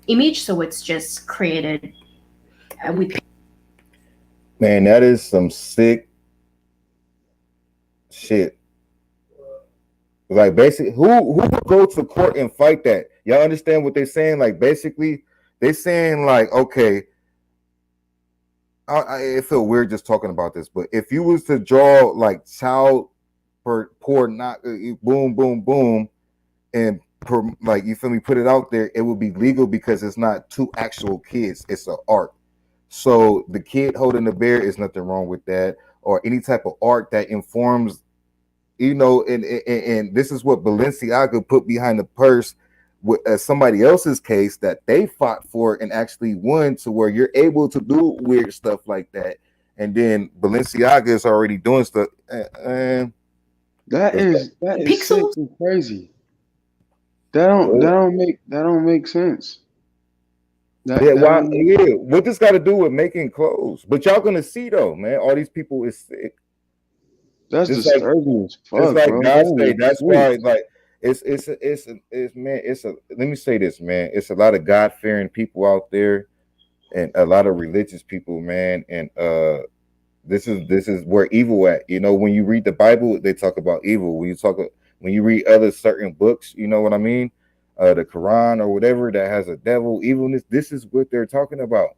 S16: image, so it's just created with.
S3: Man, that is some sick shit. Like, basically, who would go to court and fight that? Y'all understand what they're saying? Like, basically, they're saying like, okay, I feel weird just talking about this, but if you was to draw like child porn, not boom, boom, boom, and like, you feel me, put it out there, it would be legal because it's not two actual kids, it's an art. So the kid holding the bear is nothing wrong with that, or any type of art that informs, you know, and this is what Balenciaga put behind the purse with somebody else's case that they fought for and actually won, to where you're able to do weird stuff like that. And then Balenciaga is already doing stuff.
S2: That is sick and crazy. That don't make sense.
S3: What this got to do with making clothes? But y'all gonna see though, man, all these people is sick.
S2: That's disturbing as fuck,
S3: it's like
S2: bro.
S3: God say, that's why, like, it's man, let me say this, man, it's a lot of God-fearing people out there and a lot of religious people, man, and this is where evil at. You know, when you read the Bible, they talk about evil. When you read other certain books, you know what I mean, the Quran or whatever that has a devil, evilness, this is what they're talking about.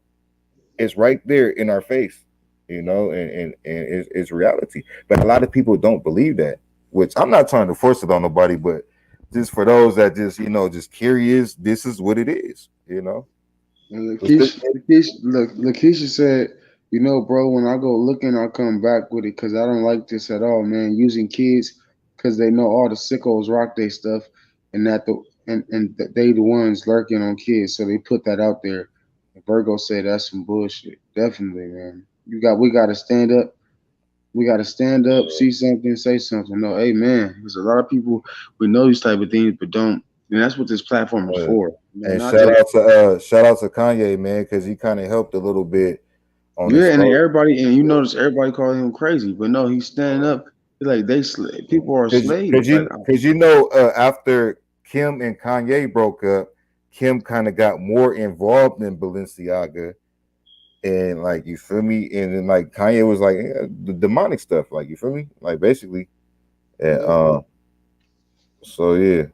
S3: It's right there in our face, you know, and it's reality. But a lot of people don't believe that, which I'm not trying to force it on nobody, but just for those that just, you know, just curious, this is what it is, you know.
S2: Lakeisha said, you know, bro, when I go looking, I'll come back with it because I don't like this at all, man. Using kids because they know all the sickos rock their stuff, and they the ones lurking on kids, so they put that out there. And Virgo said that's some bullshit. Definitely, man. We got to stand up. We got to stand up, see something, say something. No, hey, man, there's a lot of people we know these type of things, but don't. And that's what this platform is for. Man,
S3: and shout out to Kanye, man, because he kind of helped a little bit on this.
S2: And everybody, and you notice everybody calling him crazy, but no, he's standing up. Like people are slaves.
S3: Because you know, after Kim and Kanye broke up, Kim kind of got more involved in Balenciaga, and like, you feel me, and then like Kanye was like, the demonic stuff, like, you feel me, like, basically, and so yeah.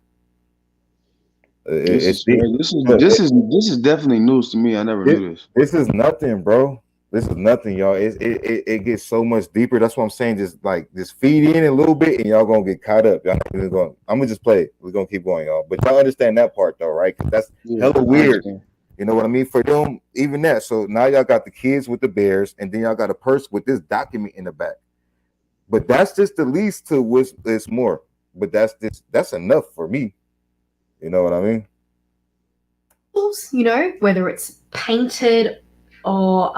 S2: This is definitely news to me. I never knew this.
S3: This is nothing, bro. This is nothing, y'all. It gets so much deeper. That's what I'm saying. Just feed in a little bit, and y'all gonna get caught up. I'm gonna just play it. We're gonna keep going, y'all. But y'all understand that part though, right? Because that's hella weird. You know what I mean? For them, even that. So now y'all got the kids with the bears, and then y'all got a purse with this document in the back. But that's just the least to what's more. But that's enough for me. You know what I mean?
S16: You know, whether it's painted or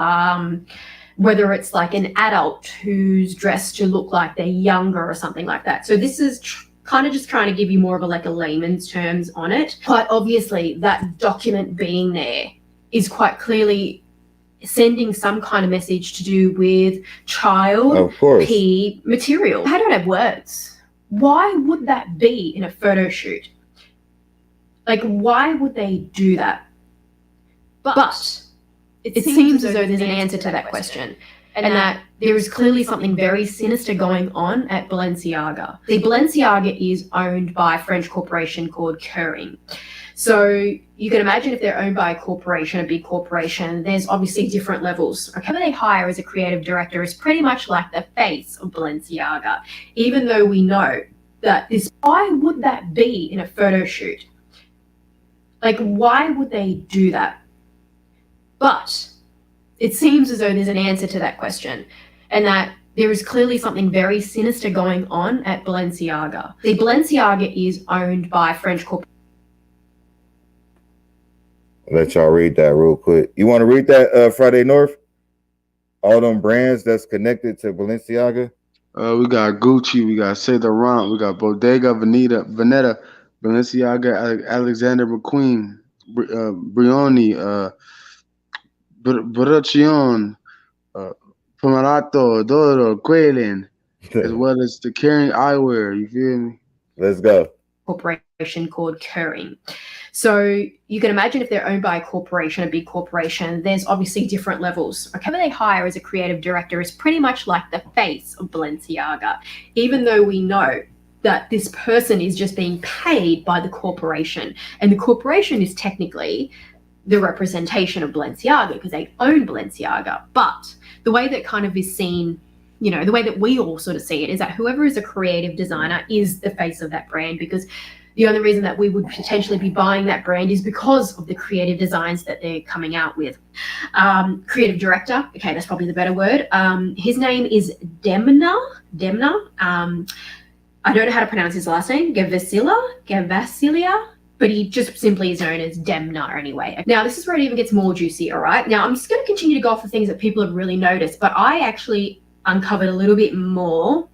S16: whether it's like an adult who's dressed to look like they're younger or something like that. So this is kind of just trying to give you more of a layman's terms on it. But obviously that document being there is quite clearly sending some kind of message to do with child P material. I don't have words. Why would that be in a photo shoot? Like, why would they do that? But it seems as though there's an answer to that question. and that there is clearly something very sinister going on at Balenciaga. The Balenciaga is owned by a French corporation called Kering. So you can imagine if they're owned by a corporation, a big corporation, there's obviously different levels. Okay, who they hire as a creative director is pretty much like the face of Balenciaga, even though we know that this, why would that be in a photo shoot? Like, why would they do that? But it seems as though there's an answer to that question, and that there is clearly something very sinister going on at Balenciaga. The Balenciaga is owned by a French corporation.
S3: Let y'all read that real quick. You want to read that, Friday North? All them brands that's connected to Balenciaga?
S2: We got Gucci, we got Saint Laurent, we got Bodega Veneta, Balenciaga, Alexander McQueen, Brioni, Braccion, Pomerato, Doro, Quaylen, as well as the Kering Eyewear. You feel me?
S3: Let's go.
S16: Corporation called Kering. So you can imagine if they're owned by a corporation, a big corporation, there's obviously different levels. Okay, who they hire as a creative director is pretty much like the face of Balenciaga, even though we know that this person is just being paid by the corporation, and the corporation is technically the representation of Balenciaga because they own Balenciaga. But the way that kind of is seen, you know, the way that we all sort of see it is that whoever is a creative designer is the face of that brand, because the only reason that we would potentially be buying that brand is because of the creative designs that they're coming out with. Creative director, okay, that's probably the better word. His name is Demna. I don't know how to pronounce his last name, Gavasilia, but he just simply is known as Demna anyway. Now, this is where it even gets more juicy, all right? Now, I'm just going to continue to go off the things that people have really noticed, but I actually uncovered a little bit more.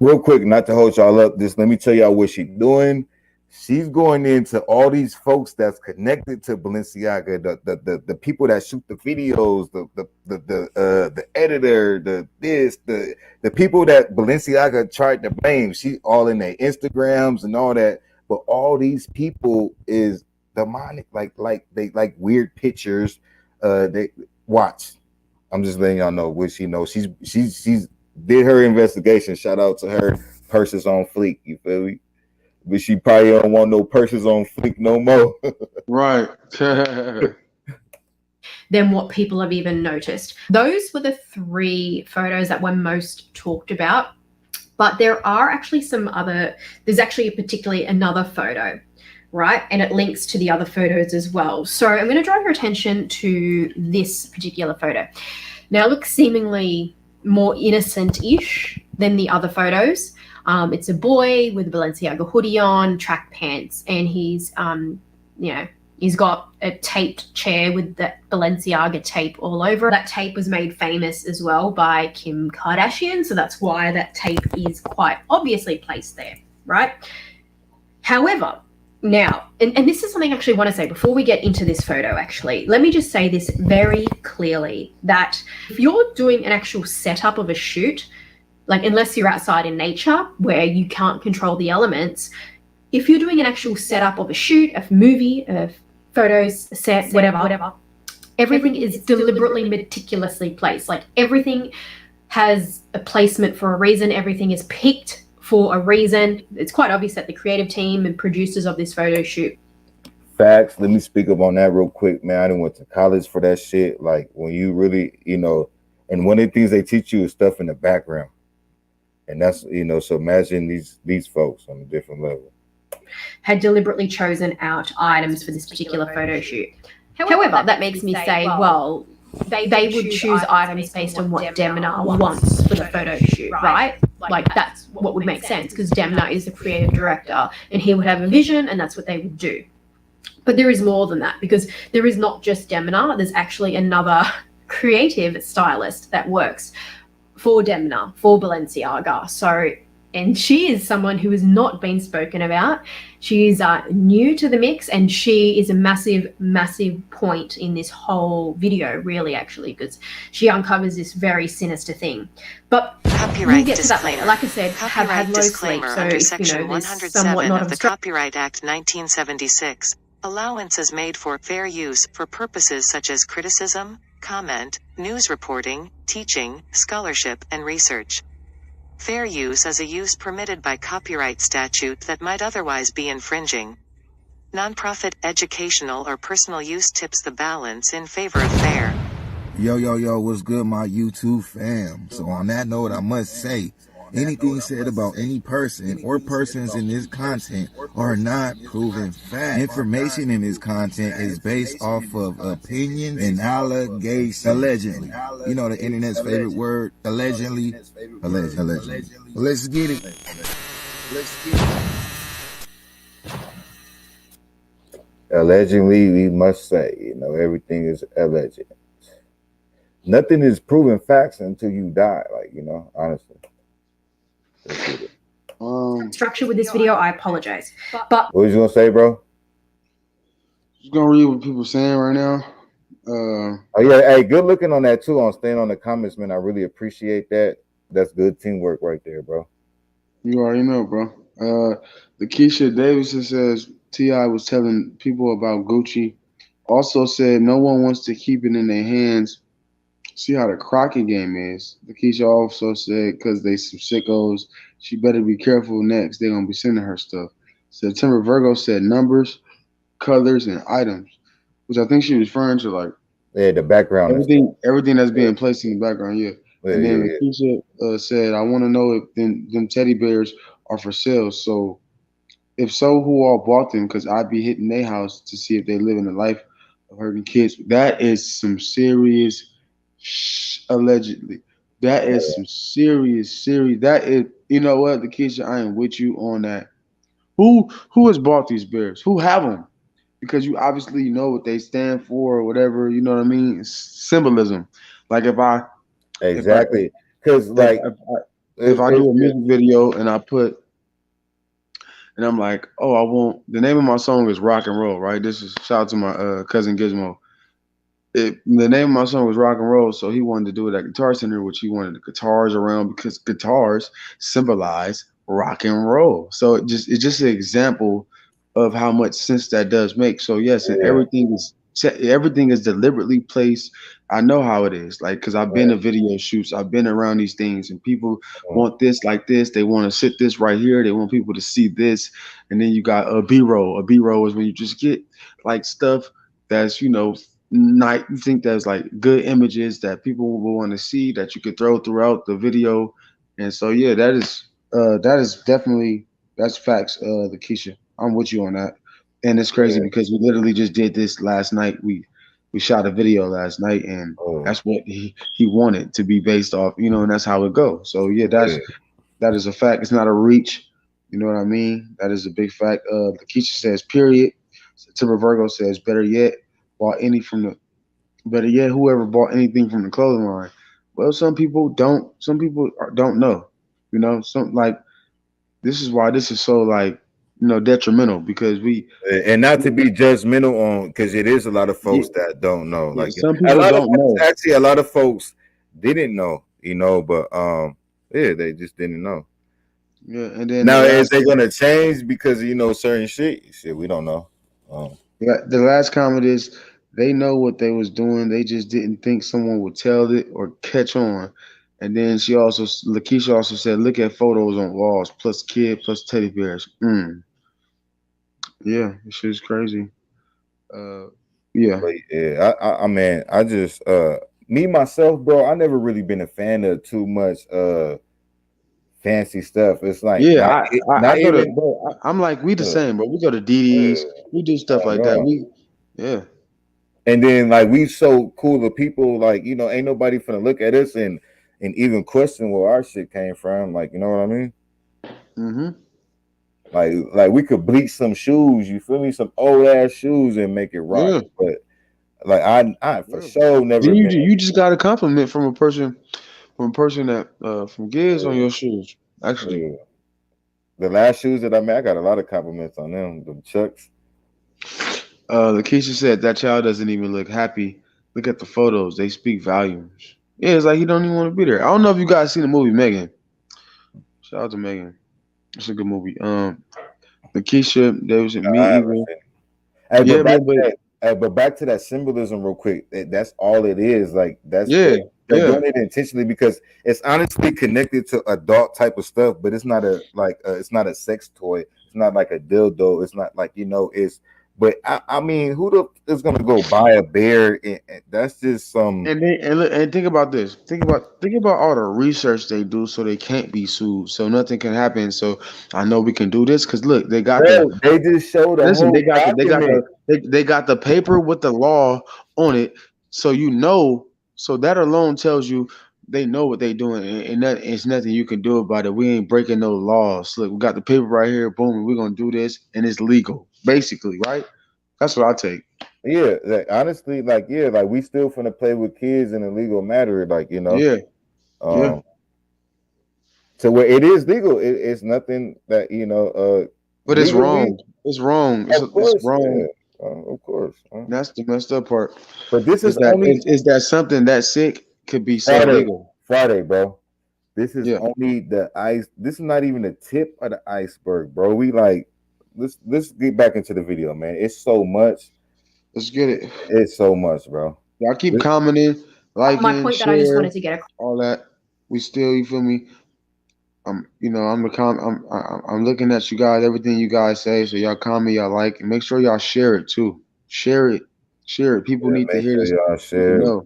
S3: Real quick, not to hold y'all up, just let me tell y'all what she's doing. She's going into all these folks that's connected to Balenciaga, the people that shoot the videos, the editor, the people that Balenciaga tried to blame. She all in their Instagrams and all that, but all these people is demonic, like they like weird pictures. They watch. I'm just letting y'all know what she knows. She's did her investigation. Shout out to her. Purses on fleek. You feel me? But she probably don't want no purses on fleek no more.
S2: Right.
S16: Than what people have even noticed. Those were the 3 photos that were most talked about. But there are actually some other, there's actually particularly another photo, right? And it links to the other photos as well. So I'm going to draw your attention to this particular photo. Now, it looks seemingly more innocent-ish than the other photos. It's a boy with a Balenciaga hoodie on, track pants, and he's, he's got a taped chair with the Balenciaga tape all over. That tape was made famous as well by Kim Kardashian, so that's why that tape is quite obviously placed there, right? However, now, and this is something I actually want to say before we get into this photo, actually, let me just say this very clearly, that if you're doing an actual setup of a shoot, like unless you're outside in nature where you can't control the elements, if you're doing an actual setup of a shoot, a movie, photos, a set, whatever, everything is deliberately, meticulously placed. Like everything has a placement for a reason. Everything is picked for a reason. It's quite obvious that the creative team and producers of this photo shoot.
S3: Facts. Let me speak up on that real quick, man. I didn't went to college for that shit. Like when you really, and one of the things they teach you is stuff in the background. And that's, so imagine these folks on a different level.
S16: Had deliberately chosen out items for this particular photo shoot. However, that makes me say, well, they would choose items based on what Demna wants for the photo shoot, right? Like that's what would make sense, because Demna is the creative director and he would have a vision and that's what they would do. But there is more than that, because there is not just Demna, there's actually another creative stylist that works for Demna, for Balenciaga. So, and she is someone who has not been spoken about. She is new to the mix, and she is a massive, massive point in this whole video, really, actually, because she uncovers this very sinister thing. But
S4: Copyright
S16: we'll get to that
S4: disclaimer.
S16: later. Like I said, have had no sleep,
S4: Disclaimer
S16: so
S4: under
S16: if,
S4: Section
S16: there's
S4: 107
S16: somewhat not
S4: of the
S16: obstru-
S4: Copyright Act 1976. Allowances made for fair use for purposes such as criticism, comment, news reporting, teaching, scholarship, and research. Fair use is a use permitted by copyright statute that might otherwise be infringing. Nonprofit, educational, or personal use tips the balance in favor of fair.
S5: Yo, what's good, my YouTube fam? So on that note, I must say, anything said about any person or persons in this content are not proven fact. Information in this content is based off of opinions and allegations. Allegedly. You know the internet's favorite word, allegedly. Allegedly. Well, let's get it.
S3: Allegedly, we must say, everything is alleged. Nothing is proven facts until you die, honestly.
S16: Structure with this video, I apologize. But
S3: what was you gonna say, bro?
S2: Just gonna read what people are saying right now.
S3: Oh yeah, hey, good looking on that too. On staying on the comments, man. I really appreciate that. That's good teamwork right there, bro.
S2: You already know, bro. Lakeisha Davidson says T.I. was telling people about Gucci. Also said no one wants to keep it in their hands. See how the Crockett game is. Lakeisha also said because they some sickos, she better be careful next. They're gonna be sending her stuff. September Virgo said numbers, colors, and items, which I think she was referring to
S3: the background.
S2: Everything that's being placed in the background, and then Lakeisha said, I want to know if them teddy bears are for sale. So if so, who all bought them? Because I'd be hitting their house to see if they live in the life of hurting kids. That is some serious. Allegedly, that is some serious. That is, you know what, Lakeisha, I am with you on that. Who has bought these bears? Who have them? Because you obviously know what they stand for or whatever. You know what I mean? It's symbolism. Like if I
S3: exactly because
S2: if I do a music video and I put and I'm like, oh, I want the name of my song is Rock and Roll, right? This is shout out to my cousin Gizmo. The name of my song was Rock and Roll, so he wanted to do it at Guitar Center, which he wanted the guitars around because guitars symbolize rock and roll. So it's just an example of how much sense that does make. So yes, and everything is deliberately placed. I know how it is, because I've been to video shoots, I've been around these things, and people want this like this. They want to sit this right here. They want people to see this, and then you got a B-roll. A B-roll is when you just get stuff that's you think there's good images that people will want to see that you could throw throughout the video. And so that is definitely, that's facts, Lakeisha. I'm with you on that. And it's crazy because we literally just did this last night. We shot a video last night, and that's what he wanted to be based off, and that's how it goes. So that is a fact. It's not a reach. You know what I mean? That is a big fact. Lakeisha says period. September Virgo says better yet, whoever bought anything from the clothing line. Well, some people don't know, this is why this is so detrimental, because
S3: and not to be judgmental on, because it is a lot of folks that don't know.
S2: Some people don't know.
S3: Actually, a lot of folks didn't know, but they just didn't know.
S2: Yeah, and then
S3: now is they gonna change because certain shit? We don't know.
S2: The last comment is they know what they was doing. They just didn't think someone would tell it or catch on. And then Lakeisha also said, look at photos on walls, plus kid, plus teddy bears. Yeah, this shit's crazy. Yeah.
S3: But I mean, I just me myself, bro, I never really been a fan of too much fancy stuff. It's like
S2: I go to, bro, I'm like, we the same, bro. We go to DD's, we do stuff like that.
S3: And then we so cool to people, ain't nobody finna look at us and even question where our shit came from. You know what I mean?
S2: Mm-hmm.
S3: Like we could bleach some shoes, you feel me? Some old ass shoes and make it rock. But I for sure never.
S2: You just got a compliment from a person that from Giz on your shoes. Actually,
S3: the last shoes that I made, I got a lot of compliments on them. The Chucks.
S2: Lakeisha said that child doesn't even look happy. Look at the photos; they speak volumes. Yeah, it's like he don't even want to be there. I don't know if you guys seen the movie Megan. Shout out to Megan. It's a good movie. Lakeisha, there was me either.
S3: But back to that symbolism real quick. That's all it is. Like they're doing it intentionally because it's honestly connected to adult type of stuff, but it's not it's not a sex toy. It's not like a dildo. It's not like it's. But I mean, who is gonna go buy a bear? And that's just some.
S2: And think about this. Think about all the research they do, so they can't be sued, so nothing can happen. So I know we can do this because look, they got
S3: they just showed a whole document.
S2: They got the paper with the law on it, so so that alone tells you they know what they're doing, and that it's nothing you can do about it. We ain't breaking no laws. Look, we got the paper right here. Boom, and we're gonna do this, and it's legal, basically, right? That's what I take.
S3: Yeah, like, honestly, like we still finna play with kids in a legal matter, like
S2: Yeah.
S3: So where it is legal, it's nothing that
S2: but it's wrong. It's wrong. It's wrong.
S3: Yeah. Of course.
S2: That's the messed up part.
S3: But this is
S2: that something that sick could be so legal.
S3: Friday, bro. This is only the ice. This is not even the tip of the iceberg, bro. We like let's get back into the video, man. It's so much.
S2: Let's get it.
S3: It's so much, bro.
S2: Y'all keep commenting, liking,
S16: my point
S2: share,
S16: that I just wanted to get across.
S2: All that. We still, you feel me? I'm looking at you guys, everything you guys say. So y'all comment, y'all like, and make sure y'all share it too. Share it. People need to hear this.
S3: Y'all share.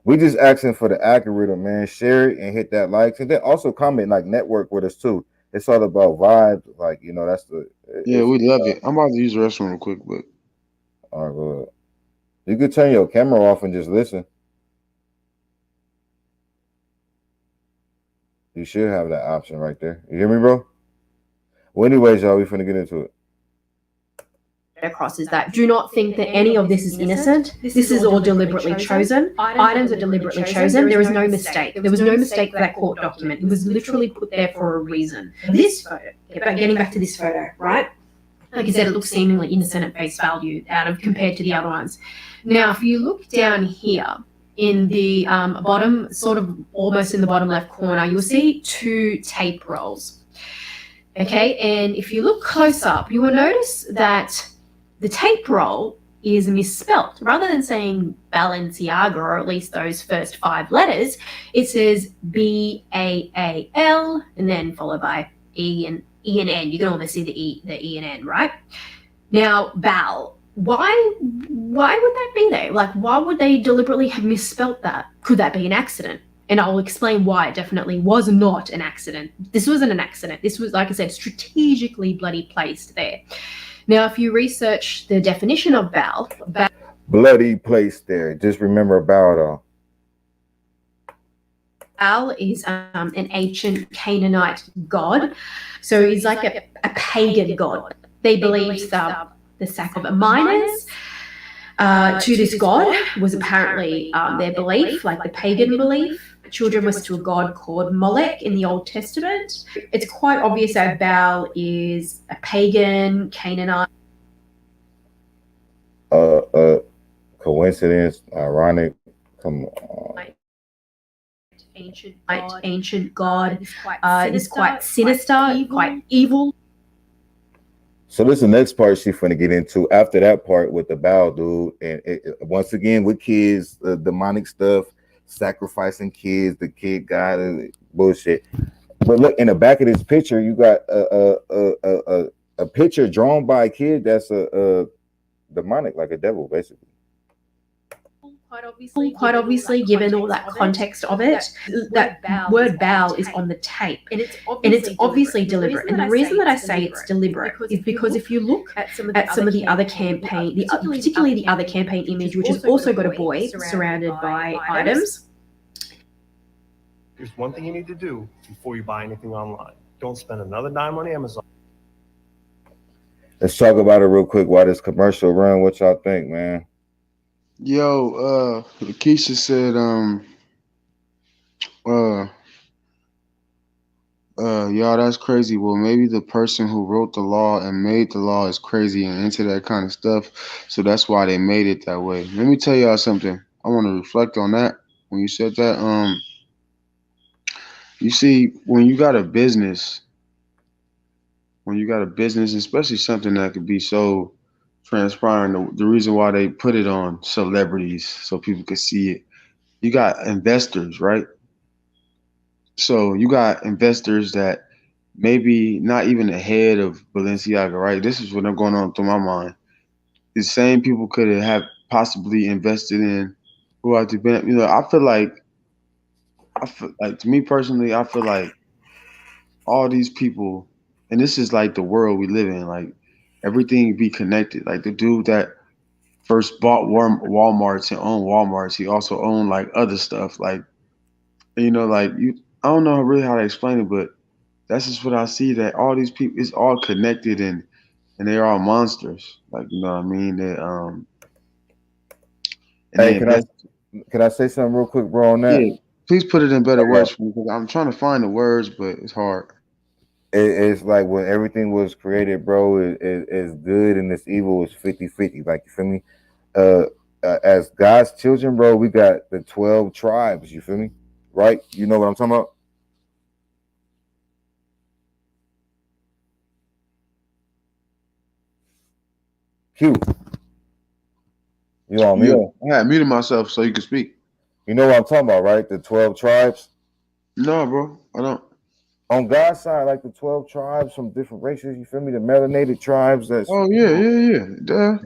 S3: We just asking for the algorithm, man. Share it and hit that like, and then also comment, like network with us too. It's all about vibes, like that's the.
S2: Yeah, we love it. I'm about to use the restroom real quick, but.
S3: All right, good. You could turn your camera off and just listen. You should have that option right there. You hear me, bro? Well, anyways, y'all, we finna get into it.
S16: Across is that do not think that any of this is innocent. This is all deliberately chosen. Items are deliberately chosen. There is no mistake. There was no mistake for that court document. It was literally put there for a reason. This photo, getting back to this photo, right? Like I said, it looks seemingly innocent at face value compared to the other ones. Now, if you look down here in the bottom, sort of almost in the bottom left corner, you'll see 2 tape rolls. Okay, and if you look close up, you will notice that the tape roll is misspelt. Rather than saying Balenciaga, or at least those first 5 letters, it says BAAL and then followed by E and N. You can almost see the E and N, right? Now, Bal, why would that be there? Like, why would they deliberately have misspelt that? Could that be an accident? And I'll explain why it definitely was not an accident. This wasn't an accident. This was, like I said, strategically bloody placed there. Now, if you research the definition of Baal,
S3: bloody placed there. Just remember Baal.
S16: Baal is an ancient Canaanite god. So he's like a pagan god. They believed the sack of minors to this god was apparently their belief, like the pagan belief. Children was to a god called Molech in the Old Testament. It's quite obvious that Baal is a pagan Canaanite.
S3: Coincidence, ironic. Come on.
S16: Ancient god. Is quite sinister, quite evil.
S3: So this is the next part she's finna get into after that part with the Baal dude, and once again with kids, demonic stuff, sacrificing kids, the kid god, bullshit. But look, in the back of this picture, you got a picture drawn by a kid that's a demonic, like a devil, basically.
S16: Quite obviously, given all that context of it, that word Baal is on the tape, and it's obviously deliberate. And the reason that I say it's deliberate is because if you look at some of the other campaign, particularly the other campaign image, which has also got a boy surrounded by items.
S7: Here's one thing you need to do before you buy anything online: don't spend another dime on Amazon.
S3: Let's talk about it real quick while this commercial run. What y'all think, man?
S2: Yo, Keisha said, y'all, that's crazy. Well, maybe the person who wrote the law and made the law is crazy and into that kind of stuff. So that's why they made it that way. Let me tell y'all something. I want to reflect on that. When you said that, you see, when you got a business, especially something that could be so transpiring. The reason why they put it on celebrities so people could see it. You got investors, right? So you got investors that maybe not even the head of Balenciaga, right? This is what I'm going on through my mind. The same people could have possibly invested in who have been. I feel like to me personally, I feel like all these people, and this is like the world we live in. Like everything be connected. Like the dude that first bought Walmarts and owned Walmarts, he also owned like other stuff. Like like I don't know really how to explain it, but that's just what I see. That all these people, it's all connected and they're all monsters. Like you know what I mean?
S3: Hey, can I say something real quick, bro? On that,
S2: yeah. Please put it in better words for me because I'm trying to find the words, but it's hard.
S3: It's like when everything was created, bro. It's good and it's evil. It's 50-50. Like you feel me? As God's children, bro, we got the 12 tribes. You feel me? Right? You know what I'm talking about? Q. You on mute?
S2: Yeah, I had muted myself so you could speak.
S3: You know what I'm talking about, right? The 12 tribes?
S2: No, bro, I don't.
S3: On God's side, like the 12 tribes from different races, you feel me? The melanated tribes.
S2: Oh yeah. Duh.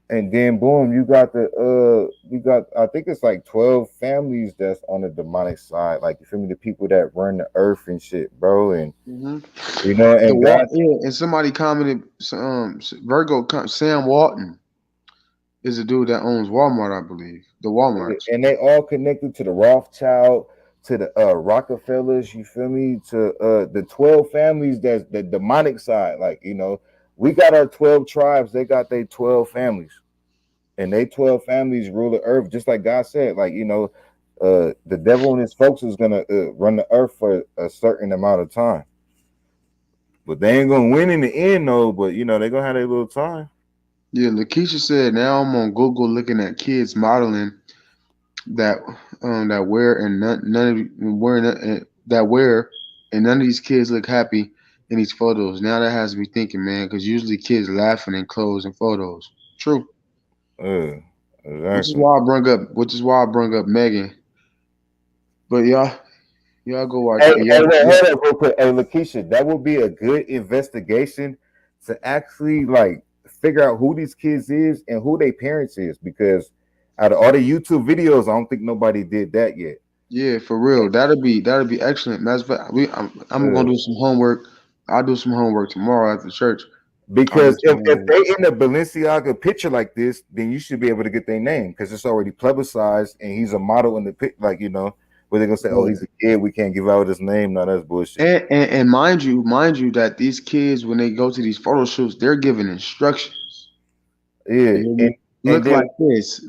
S3: And then boom, you got I think it's like 12 families that's on the demonic side. Like you feel me? The people that run the earth and shit, bro. And you know, and
S2: and somebody commented, Virgo Sam Walton is a dude that owns Walmart, I believe. The Walmart.
S3: And they all connected to the Rothschild, to the Rockefellers, you feel me? To the 12 families that's the demonic side. Like, we got our 12 tribes, they got their 12 families. And they 12 families rule the earth, just like God said. Like, the devil and his folks is gonna run the earth for a certain amount of time. But they ain't gonna win in the end, though. But they're gonna have their little time.
S2: Yeah, Lakeisha said now I'm on Google looking at kids modeling that wear and none of these kids look happy in these photos. Now that has me thinking, man, because usually kids laughing in clothes and photos. True.
S3: Exactly.
S2: Which is why I brought up Megan. But y'all go watch.
S3: Hey, hold up real quick. Hey, Lakeisha, that would be a good investigation to actually like figure out who these kids is and who their parents is, because out of all the YouTube videos, I don't think nobody did that yet.
S2: Yeah, for real. That'd be excellent. Matter of fact, I'm gonna do some homework. I'll do some homework tomorrow after church.
S3: Because if they in a Balenciaga picture like this, then you should be able to get their name because it's already publicized and he's a model in the pic. Like where they're gonna say, "Oh, he's a kid. We can't give out his name." No, that's bullshit.
S2: And mind you that these kids, when they go to these photo shoots, they're given instructions.
S3: Yeah,
S2: look like this.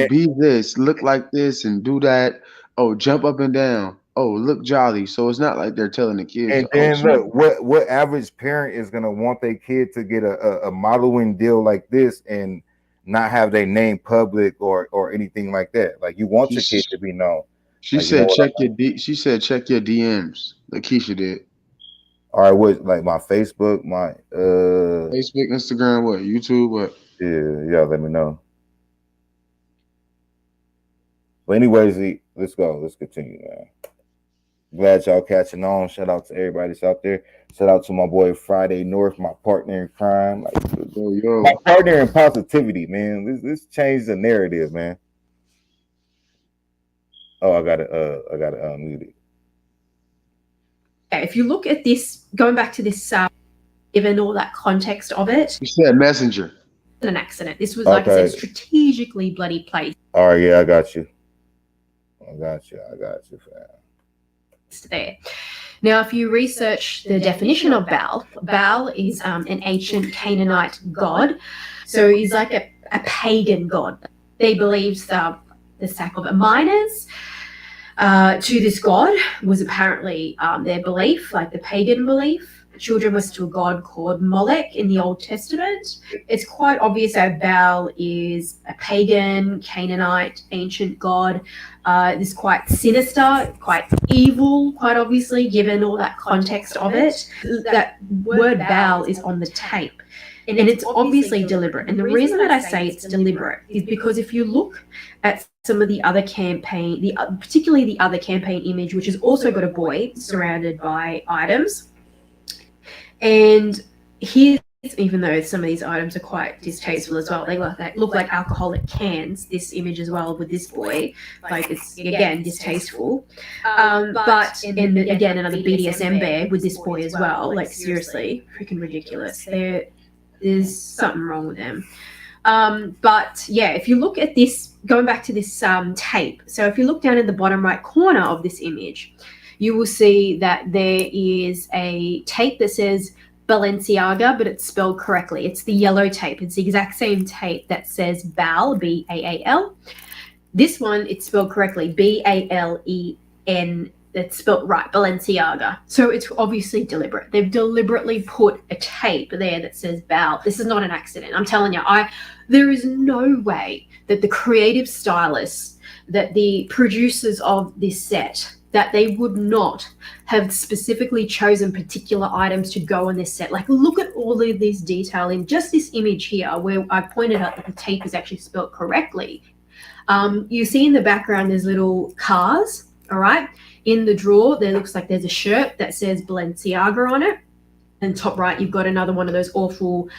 S2: Be this. Look like this, and do that. Oh, jump up and down. Oh, look jolly. So it's not like they're telling the kids.
S3: And then look, what average parent is gonna want their kid to get a modeling deal like this and not have their name public or anything like that? Like you want your kid to be known.
S2: She said check your DMs. Lakeisha did.
S3: All right, what like my Facebook, my
S2: Facebook, Instagram, what YouTube, what?
S3: Yeah, let me know. But anyways, let's go. Let's continue, man. Glad y'all catching on. Shout out to everybody that's out there. Shout out to my boy Friday North, my partner in crime. My partner in positivity, man. Let's change the narrative, man. Oh, I gotta unmute it.
S16: If you look at this, going back to this, given all that context of it,
S2: you said messenger.
S16: An accident. This was like I said, strategically bloody placed.
S3: All right, yeah, I got you. I got you, fam.
S16: There. Now, if you research the definition of Baal, Baal is an ancient Canaanite god. So he's like a pagan god. They believed the sack of minors to this god was apparently their belief, like the pagan belief. children was to a god called Molech in the Old Testament. It's quite obvious that Baal is a pagan, Canaanite, ancient god. This quite sinister, quite evil, quite obviously, given all that context of it. That word Baal is on the tape. And it's obviously deliberate. And the reason that I say it's deliberate is because if you look at some of the other campaign, particularly the other campaign image, which has also got a boy surrounded by items. And here's, even though some of these items are quite distasteful as well, they look like alcoholic cans, this image as well with this boy, like it's again distasteful. But again, another BDSM bear with this boy as well, like seriously, freaking ridiculous. There's something wrong with them. But yeah, if you look at this, going back to this tape, so if you look down in the bottom right corner of this image, you will see that there is a tape that says Balenciaga, but it's spelled correctly. It's the yellow tape. It's the exact same tape that says Baal, B-A-A-L. This one, it's spelled correctly, B-A-L-E-N. It's spelled right, Balenciaga. So it's obviously deliberate. They've deliberately put a tape there that says Baal. This is not an accident. I'm telling you, there is no way that the creative stylists, that the producers of this set, that they would not have specifically chosen particular items to go on this set. Like, look at all of this detail in just this image here where I pointed out that the tape is actually spelled correctly. You see in the background there's little cars, all right? In the drawer, there looks like there's a shirt that says Balenciaga on it. And top right, you've got another one of those awful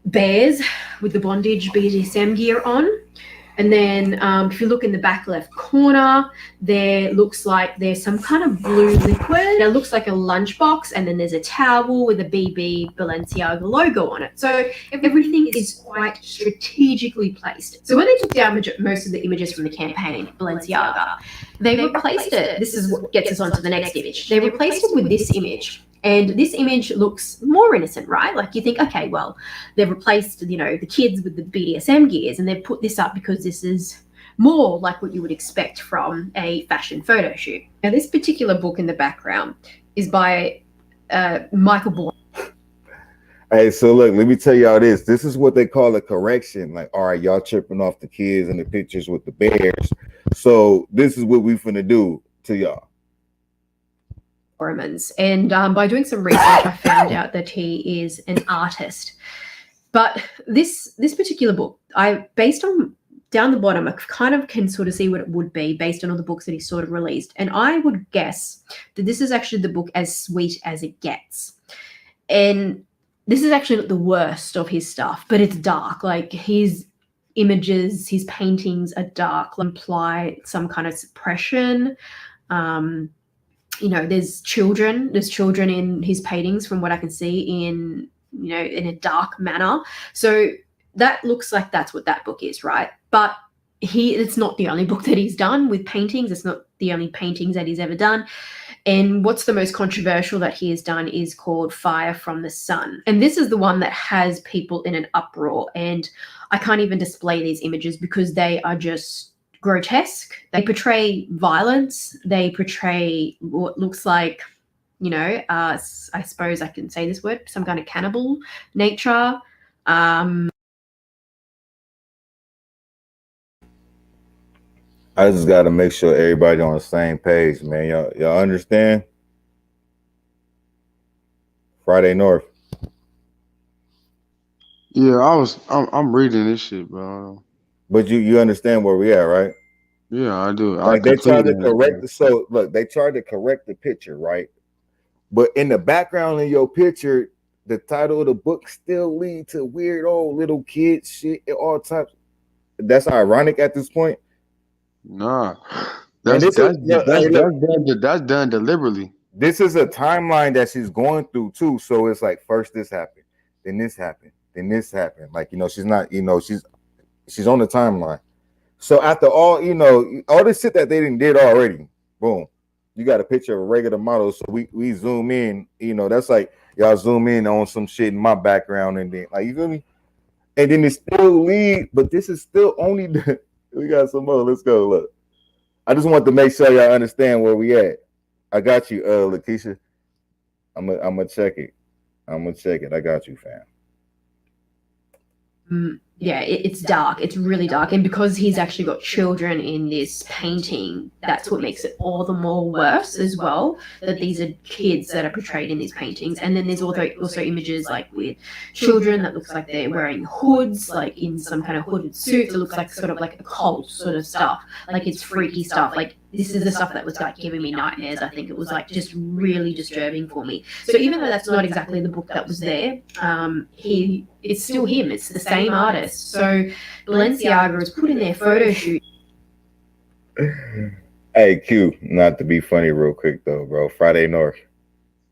S16: bears with the bondage BDSM gear on. And then if you look in the back left corner, there looks like there's some kind of blue liquid. It looks like a lunchbox, and then there's a towel with a BB Balenciaga logo on it. So everything is quite strategically placed. So when they took down most of the images from the campaign, Balenciaga, they replaced it. This is what gets us onto the next image. They replaced it with this image. And this image looks more innocent, right? Like you think, okay, well, they've replaced, the kids with the BDSM gears, and they've put this up because this is more like what you would expect from a fashion photo shoot. Now, this particular book in the background is by Michael Bourne.
S3: Hey, so look, let me tell y'all this. This is what they call a correction. Like, all right, y'all tripping off the kids and the pictures with the bears. So this is what we finna do to y'all.
S16: Romans, and by doing some research, I found out that he is an artist. But this particular book, based on down the bottom, I kind of can sort of see what it would be based on all the books that he sort of released, and I would guess that this is actually the book As Sweet as It Gets. And this is actually not the worst of his stuff, but it's dark. Like his images, his paintings are dark, imply some kind of suppression. There's children in his paintings from what I can see in a dark manner. So that looks like that's what that book is, right? But it's not the only book that he's done with paintings. It's not the only paintings that he's ever done. And what's the most controversial that he has done is called Fire from the Sun. And this is the one that has people in an uproar. And I can't even display these images because they are just grotesque. They portray violence. They portray what looks like, I suppose I can say this word, some kind of cannibal nature.
S3: I just got to make sure everybody on the same page, man. Y'all understand? Friday North.
S2: Yeah, I'm reading this shit, bro.
S3: But you understand where we at, right?
S2: Yeah, I do.
S3: Like they tried to correct they tried to correct the picture, right? But in the background in your picture, the title of the book still lead to weird old little kid shit, all types. That's ironic at this point.
S2: Nah, that's done deliberately.
S3: This is a timeline that she's going through too. So it's like first this happened, then this happened, then this happened. Like she's not, she's on the timeline. So after all, all this shit that they did already, boom, you got a picture of a regular model. So we zoom in, that's like y'all zoom in on some shit in my background, and then like you feel me, and then it still lead, but this is still only we got some more. Let's go. Look, I just want to make sure y'all understand where we at. I got you, Lakeisha. I'm gonna check it. I'm gonna check it. I got you, fam.
S16: Yeah, it's dark. It's really dark. And because he's actually got children in this painting, that's what makes it all the more worse as well, that these are kids that are portrayed in these paintings. And then there's also images like with children that looks like they're wearing hoods, like in some kind of hooded suits. It looks like sort of like occult sort of stuff. Like it's freaky stuff. Like this is the stuff that was like giving me nightmares. I think it was like just really disturbing for me. So even though that's not exactly the book that was there, it's still him. It's the same artist. So Balenciaga has put in their photo shoot.
S3: Hey, Q, not to be funny real quick though, bro. Friday North.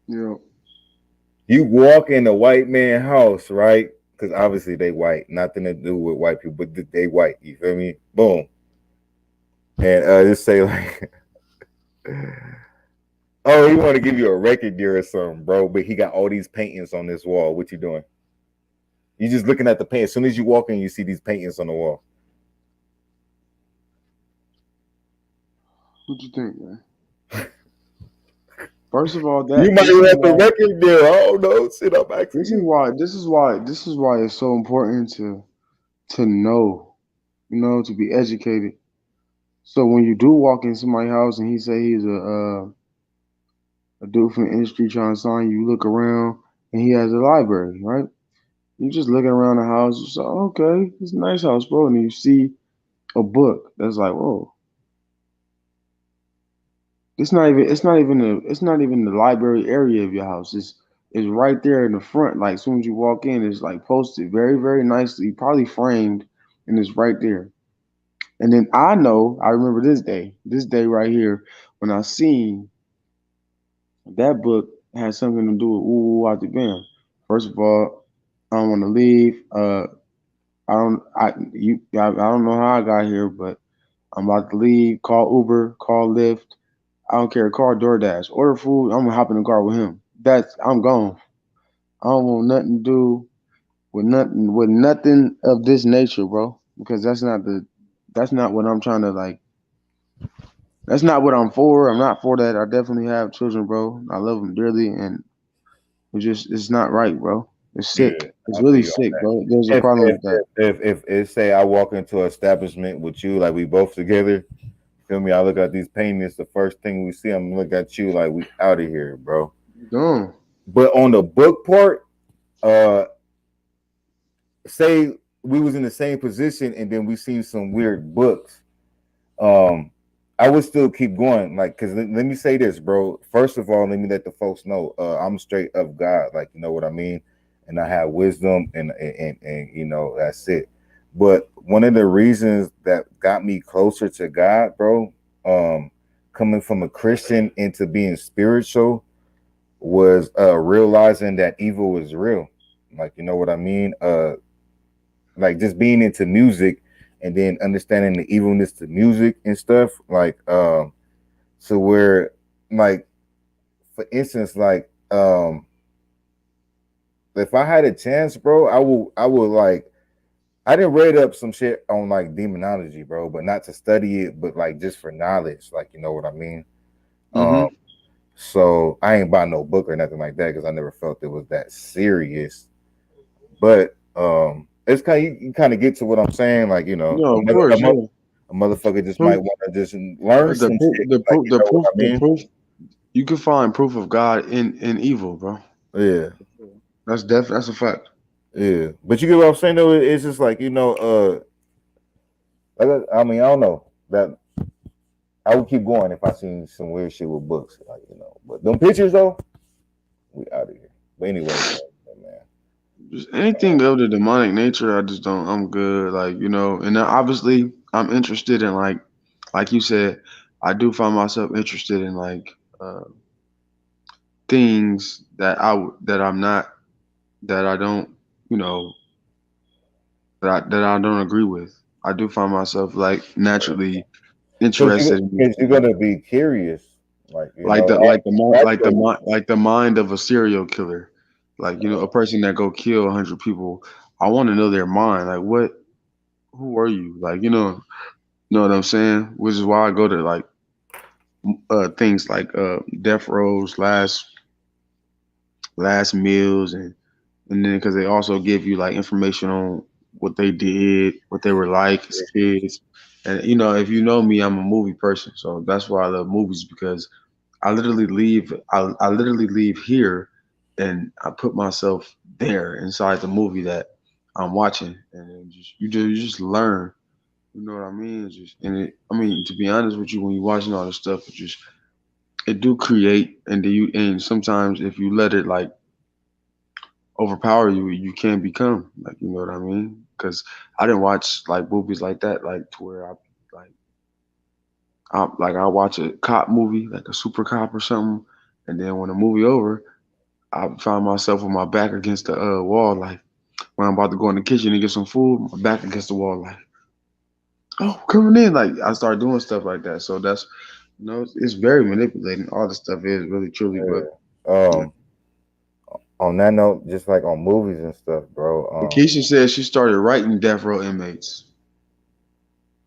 S2: Yeah.
S3: You walk in a white man house, right? Because obviously they white. Nothing to do with white people, but they white. You feel me? Boom. And just say like, oh, he want to give you a record deal or something, bro. But he got all these paintings on this wall. What you doing? You just looking at the paint. As soon as you walk in, you see these paintings on the wall.
S2: What you think, man? First of all,
S3: you might have the record deal. I don't know. Sit up.
S2: This is why it's so important to know, to be educated. So when you do walk in somebody's house and he say he's a dude from the industry trying to sign you, look around and he has a library, right? You just looking around the house, you say, okay, it's a nice house, bro. And you see a book that's like, whoa. It's not even the library area of your house. It's right there in the front. Like as soon as you walk in, it's like posted very, very nicely, probably framed, and it's right there. And then I remember this day right here, when I seen that book had something to do with Ooh Out the Band. First of all, I don't want to leave. I don't know how I got here, but I'm about to leave. Call Uber, call Lyft. I don't care. Call DoorDash. Order food. I'm gonna hop in the car with him. I'm gone. I don't want nothing to do with nothing of this nature, bro. Because that's not what I'm trying to like. That's not what I'm for. I'm not for that. I definitely have children, bro. I love them dearly, and it's not right, bro. It's sick.
S3: Yeah,
S2: it's really sick, bro. There's a problem with that.
S3: If say I walk into an establishment with you, like we both together, feel me? I look at these paintings. The first thing we see, I'm gonna look at you like we out of here, bro.
S2: Dumb.
S3: But on the book part, say we was in the same position and then we seen some weird books. I would still keep going, like, because let me say this, bro. First of all, let me let the folks know I'm straight of God, like, you know what I mean, and I have wisdom, and that's it. But one of the reasons that got me closer to God, bro, coming from a Christian into being spiritual, was realizing that evil is real, like, you know what I mean, like just being into music. And then understanding the evilness to music and stuff, like, so where, like, for instance, like, if I had a chance, bro, I would like, I didn't read up some shit on like demonology, bro, but not to study it, but like just for knowledge, like, you know what I mean?
S2: Mm-hmm.
S3: So I ain't buy no book or nothing like that because I never felt it was that serious. But it's kind of, you kind of get to what I'm saying, like, you know,
S2: no, of course,
S3: a motherfucker just might want to just learn some shit.
S2: The proof. You can find proof of God in evil, bro.
S3: Yeah,
S2: that's a fact.
S3: Yeah, but you get what I'm saying though. It's just like, you know, I mean, I don't know, that I would keep going if I seen some weird shit with books, like, you know. But them pictures though, we out of here. But anyway.
S2: Just anything of the demonic nature, I just don't. I'm good, like, you know. And obviously, I'm interested in like you said, I do find myself interested in like things that I don't, you know, that I don't agree with. I do find myself like naturally interested.
S3: Because you're gonna be curious, like, you know,
S2: the mind of a serial killer. Like, you know, a person that go kill 100 people, I want to know their mind. Like, who are you? Like, you know what I'm saying? Which is why I go to like things like death rows, last last meals, and then because they also give you like information on what they did, what they were like as kids. And if you know me, I'm a movie person, so that's why I love movies because I literally leave here and I put myself there inside the movie that I'm watching, and then you just learn. You know what I mean? It's just I mean, to be honest with you, when you're watching all this stuff, it do create, and sometimes if you let it like overpower you, you can become like, you know what I mean? Because I didn't watch like movies like that, like to where I watch a cop movie, like a super cop or something, and then when the movie over, I found myself with my back against the wall, like when I'm about to go in the kitchen and get some food, my back against the wall, like, oh, coming in, like I start doing stuff like that. So that's, it's very manipulating. All the stuff is really truly, but.
S3: On that note, just like on movies and stuff, bro.
S2: Keisha said she started writing death row inmates.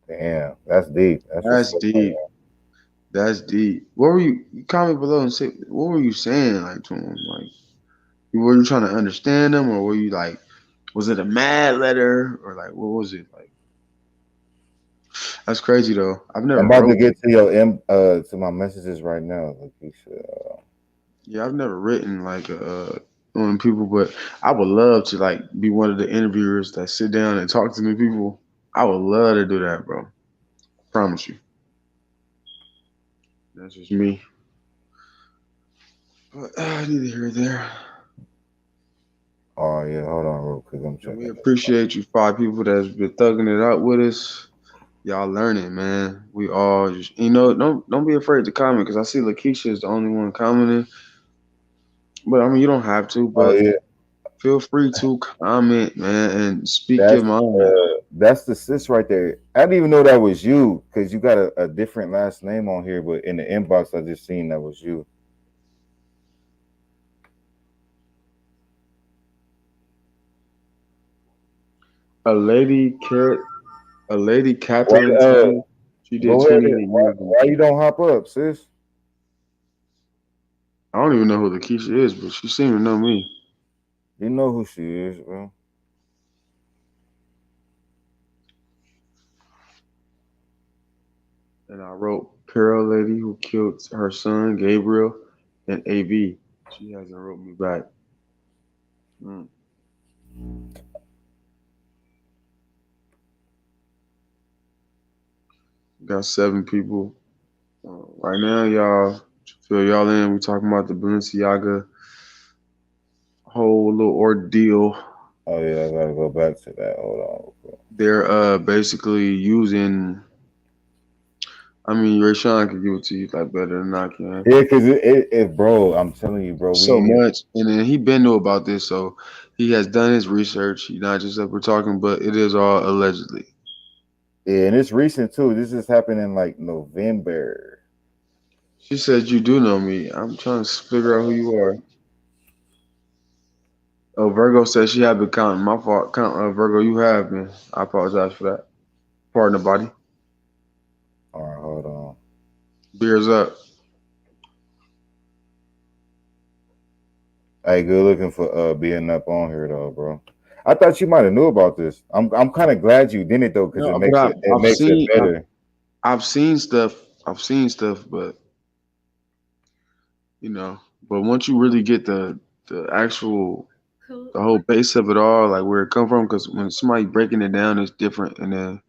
S3: Damn, that's deep.
S2: That's deep. That's deep. What were you? Comment below and say what were you saying like to him? Like, were you trying to understand them, or were you like, was it a mad letter, or like what was it like? That's crazy though.
S3: I'm about to get to your to my messages right now, Lakeisha.
S2: Yeah, I've never written like on people, but I would love to like be one of the interviewers that sit down and talk to the people. I would love to do that, bro. Promise you. That's just me. But neither here nor there.
S3: Oh yeah, hold on real quick. I'm checking.
S2: We appreciate you 5 people that's been thugging it out with us. Y'all learning, man. We all just don't be afraid to comment because I see Lakeisha is the only one commenting. But I mean, you don't have to. But feel free to comment, man, and speak your mind.
S3: That's the sis right there. I didn't even know that was you because you got a different last name on here, but in the inbox I just seen that was you.
S2: A lady Catherine. She did 28 years.
S3: Why you don't hop up, sis?
S2: I don't even know who Lakeisha is, but she seemed to know me.
S3: You know who she is, bro.
S2: And I wrote Pearl lady who killed her son, Gabriel, and AV. She hasn't wrote me back. Got 7 people. Right now, y'all, fill y'all in. We talking about the Balenciaga whole little ordeal.
S3: Oh yeah, I gotta go back to that. Hold on.
S2: They're basically using. I mean, Rayshawn can give it to you like better than I can.
S3: Yeah, because it, bro, I'm telling you, bro.
S2: So much, and then he been knew about this, so he has done his research. He's not just up for talking, but it is all allegedly.
S3: Yeah, and it's recent too. This just happened in like November.
S2: She said, "You do know me." I'm trying to figure out who you are. Oh, Virgo says she had been counting. My fault. Virgo, you have been. I apologize for that. Pardon the body.
S3: All right, hold on.
S2: Beers up.
S3: Hey, good looking for being up on here though, bro. I thought you might have knew about this. I'm kind of glad you didn't though, because it makes it better.
S2: I've seen stuff, but but once you really get the actual the whole base of it all, like where it come from, because when somebody breaking it down, it's different, and then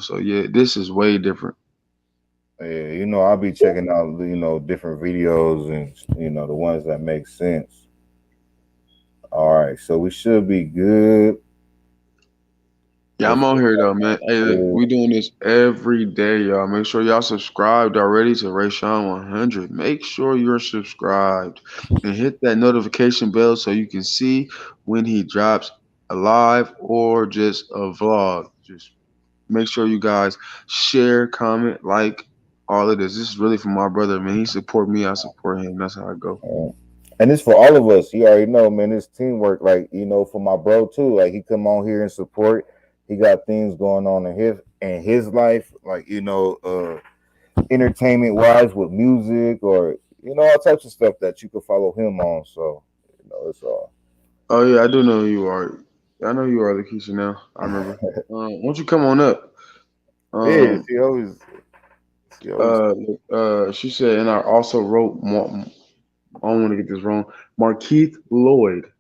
S2: so yeah, this is way different.
S3: Yeah, I'll be checking out different videos and the ones that make sense. All right, so we should be good.
S2: Yeah, I'm on here though, man. Hey, look, we doing this every day, y'all. Make sure y'all subscribed already to Rayshawn 100. Make sure you're subscribed and hit that notification bell so you can see when he drops a live or just a vlog. Just make sure you guys share, comment, like all of this. This is really for my brother, man. He support me, I support him. That's how I go.
S3: And it's for all of us. You already know, man. It's teamwork. Like for my bro too. Like he come on here and support. He got things going on in his life, like entertainment wise with music or you know, all types of stuff that you can follow him on. So, you know, it's all.
S2: Oh yeah, I do know who you are. I know you are Lakeisha now. I remember. Why don't you come on up?
S3: Yeah, she always.
S2: She said, and I also wrote. I don't want to get this wrong. Markeith Lloyd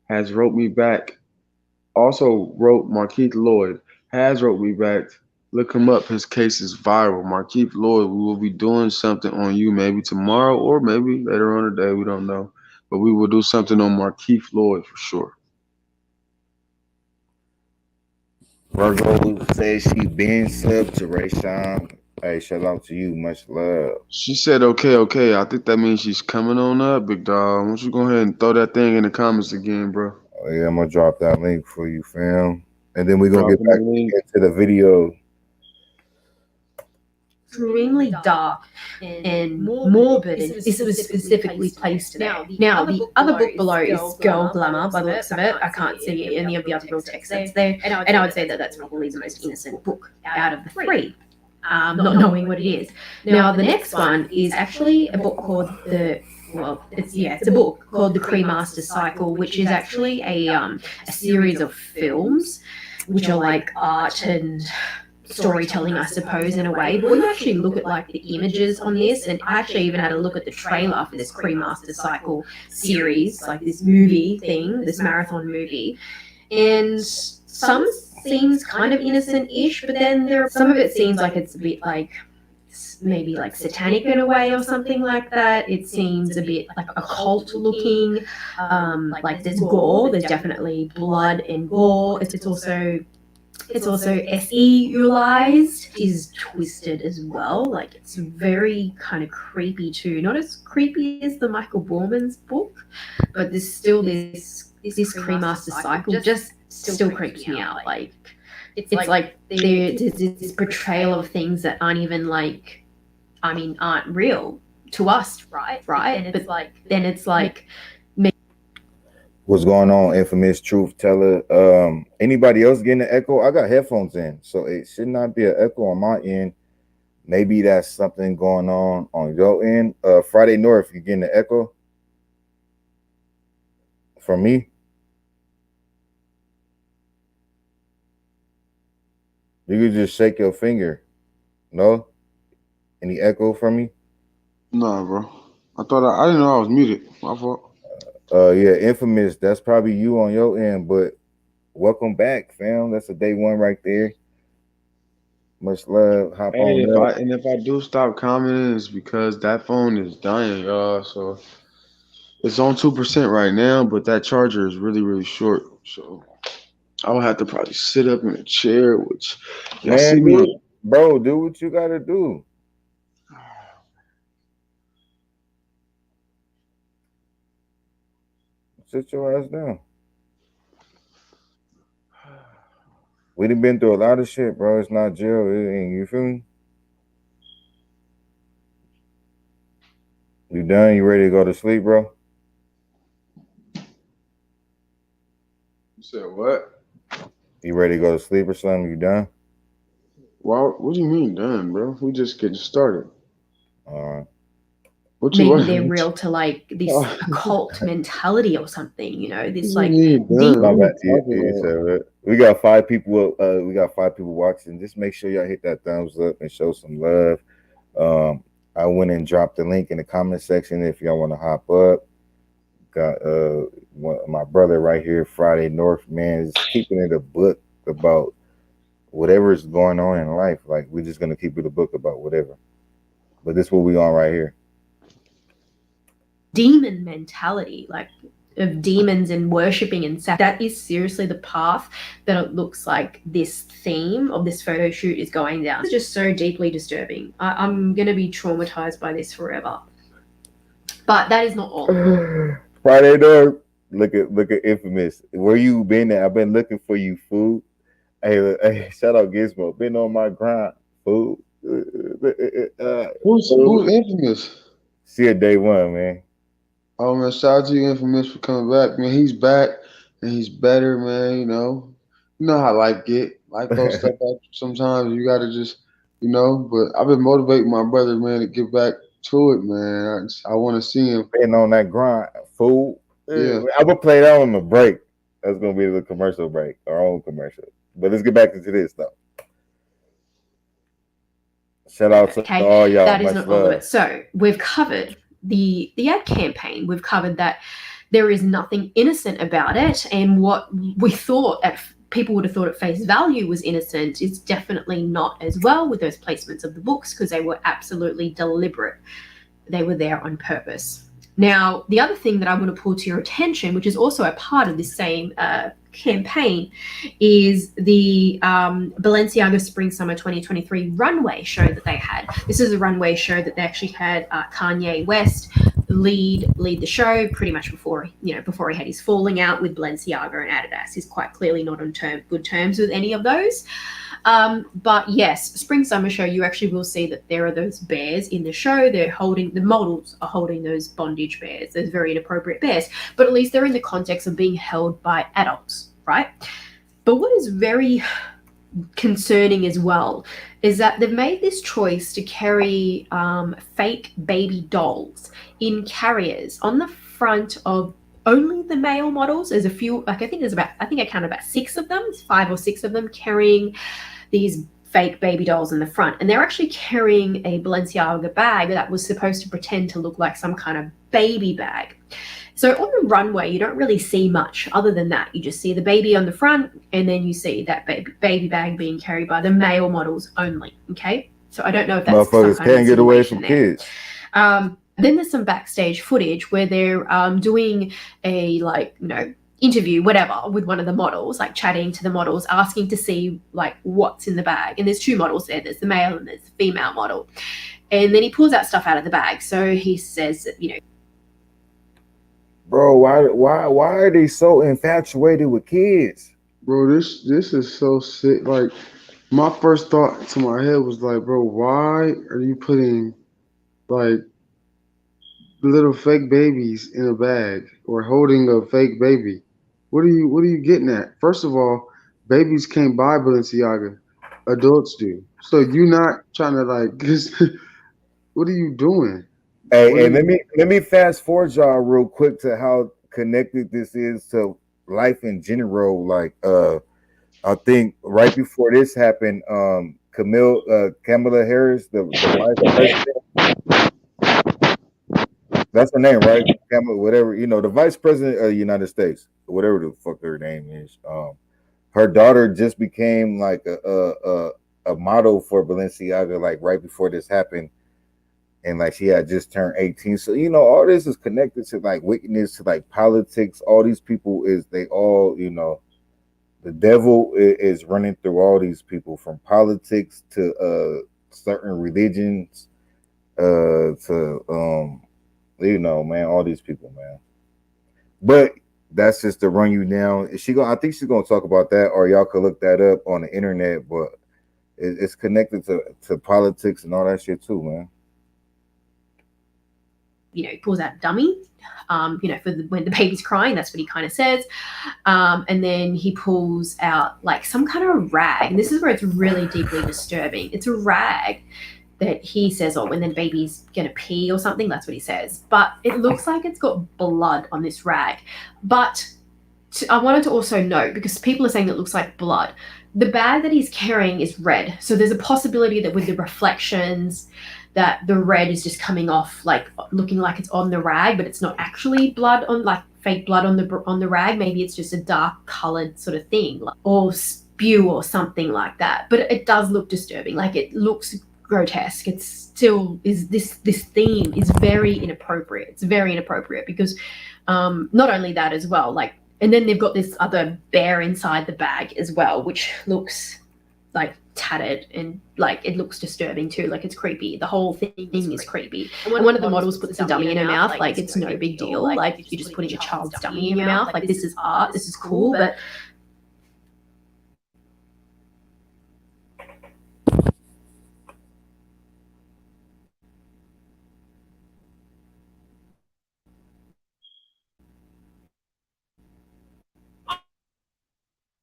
S2: has wrote me back. Also wrote Markeith Lloyd has wrote me back. Look him up. His case is viral. Markeith Lloyd, we will be doing something on you maybe tomorrow or maybe later on today. We don't know. But we will do something on Markeith Lloyd for sure.
S3: Virgo says she been sub to Rayshawn. Hey, shout out to you. Much love.
S2: She said, okay. I think that means she's coming on up, big dog. Why don't you go ahead and throw that thing in the comments again, bro?
S3: Oh, yeah, I'm going to drop that link for you, fam. And then we're going to get back into the video.
S16: Extremely dark and morbid, and this was specifically placed there. Now, the other book below is Girl Glamour, by the looks of it. I can't see any of the other real text that's there, and I would say that that's probably the most innocent book out of the three, not knowing what it is. Now, the next one is actually a book called it's a book called The Cremaster Cycle, which is actually a series of films, which are like art and storytelling, I suppose, in a way. But when you actually look at like the images on this, and I actually even had a look at the trailer for this Cremaster Cycle series, like this movie thing, this marathon movie, and some seems kind of innocent-ish, but then some of it seems like it's a bit like maybe like satanic in a way or something like that. It seems a bit like occult looking, like there's gore, there's definitely blood and gore. It's also SE-ualized, is twisted as well. Like it's very kind of creepy too. Not as creepy as the Michael Borman's book, but there's still this Cremaster Cycle just still creeps me out. Like it's like there's this portrayal of things that aren't even like, aren't real to us, right? But then it's like.
S3: What's going on, infamous truth teller? Anybody else getting an echo? I got headphones in, so it should not be an echo on my end. Maybe that's something going on your end. Friday North, you getting an echo from me? You could just shake your finger. No? Any echo from me?
S2: Nah, bro. I didn't know I was muted. My fault.
S3: Yeah, infamous. That's probably you on your end, but welcome back, fam. That's a day one right there. Much love. Hop on.
S2: If I do stop commenting, it's because that phone is dying, y'all. So it's on 2% right now, but that charger is really, really short. So I would have to probably sit up in a chair, which y'all see me.
S3: Bro, do what you gotta do. Sit your ass down. We done been through a lot of shit, bro. It's not jail. You feel me? You done? You ready to go to sleep, bro?
S2: You said what?
S3: You ready to go to sleep or something? You done?
S2: Well, what do you mean done, bro? We just getting started.
S3: All right.
S16: Maybe they're real to like this occult mentality or something, you know, this like
S3: we got 5 people watching. Just make sure y'all hit that thumbs up and show some love. I went and dropped the link in the comment section if y'all want to hop up. Got my brother right here, Friday North, man, is keeping it a book about whatever is going on in life. Like, we're just gonna keep it a book about whatever. But this is what we on right here.
S16: Demon mentality, like of demons and worshipping and stuff. That is seriously the path that it looks like this theme of this photo shoot is going down. It's just so deeply disturbing. I'm gonna be traumatized by this forever. But that is not all.
S3: Friday North, look at infamous. Where you been at? I've been looking for you, fool. Hey, shout out Gizmo. Been on my grind, fool.
S2: Who's infamous?
S3: See a day one, man.
S2: Oh man, shout out to you, infamous, for coming back, man. He's back and he's better, man. You know how life get. Life goes stuff out sometimes. You gotta just, But I've been motivating my brother, man, to get back to it, man. I want to see him.
S3: Been on that grind, fool.
S2: Yeah.
S3: I'm gonna play that on the break. That's gonna be the commercial break, our own commercial. But let's get back into this though. Shout out to all y'all.
S16: That is not all of it. So we've covered the ad campaign. We've covered that there is nothing innocent about it, and what we thought people would have thought at face value was innocent is definitely not as well with those placements of the books, because they were absolutely deliberate. They were there on purpose. Now, the other thing that I want to pull to your attention, which is also a part of this same campaign, is the Balenciaga Spring Summer 2023 runway show that they had. This is a runway show that they actually had Kanye West lead the show pretty much before he had his falling out with Balenciaga and Adidas. He's quite clearly not on good terms with any of those. But yes, Spring Summer show, you actually will see that there are those bears in the show. The models are holding those bondage bears, those very inappropriate bears, but at least they're in the context of being held by adults, right? But what is very concerning as well is that they've made this choice to carry fake baby dolls in carriers on the front of only the male models. There's a few, I think I counted about 6 of them, 5 or 6 of them carrying these fake baby dolls in the front, and they're actually carrying a Balenciaga bag that was supposed to pretend to look like some kind of baby bag. So on the runway, you don't really see much other than that. You just see the baby on the front, and then you see that baby bag being carried by the male models only. Okay, so I don't know if that's
S3: motherfuckers can't get away from kids.
S16: Then there's some backstage footage where they're doing a interview, whatever, with one of the models, like chatting to the models, asking to see like what's in the bag. And there's 2 models there. There's the male and there's the female model. And then he pulls that stuff out of the bag. So he says that,
S3: bro, why are they so infatuated with kids?
S2: Bro, this is so sick. Like, my first thought to my head was like, bro, why are you putting like little fake babies in a bag or holding a fake baby? What are you getting at? First of all, babies can't buy Balenciaga. Adults do. So you're not trying to like what are you doing?
S3: Hey, and let me fast forward y'all real quick to how connected this is to life in general. Like I think right before this happened, Kamala Harris, the vice president. That's her name, right? Kamala, whatever, the vice president of the United States, whatever the fuck her name is. Her daughter just became like a model for Balenciaga, like right before this happened, and like she had just turned 18. So all this is connected to like wickedness, to like politics. All these people they all the devil is running through all these people, from politics to certain religions, to man, all these people, man. But that's just to run you down. I think she's gonna talk about that, or y'all could look that up on the internet. But it's connected to politics and all that shit too, man.
S16: He pulls out dummy, when the baby's crying, that's what he kind of says. And then he pulls out like some kind of rag, and this is where it's really deeply disturbing. It's a rag that he says, when the baby's gonna pee or something, that's what he says. But it looks like it's got blood on this rag. But I wanted to also note, because people are saying it looks like blood, the bag that he's carrying is red. So there's a possibility that with the reflections, that the red is just coming off, like looking like it's on the rag, but it's not actually blood on, like fake blood on the rag. Maybe it's just a dark colored sort of thing, or spew or something like that. But it does look disturbing. Like, it looks grotesque. It still is. This theme is very inappropriate. It's very inappropriate because not only that as well, like, and then they've got this other bear inside the bag as well, which looks like tattered, and like it looks disturbing too. Like, it's creepy. The whole thing is creepy. And one of the models puts a dummy in her mouth, like it's no big deal. Like, you're just putting a child's dummy in your mouth. Like, this is art. This is cool, but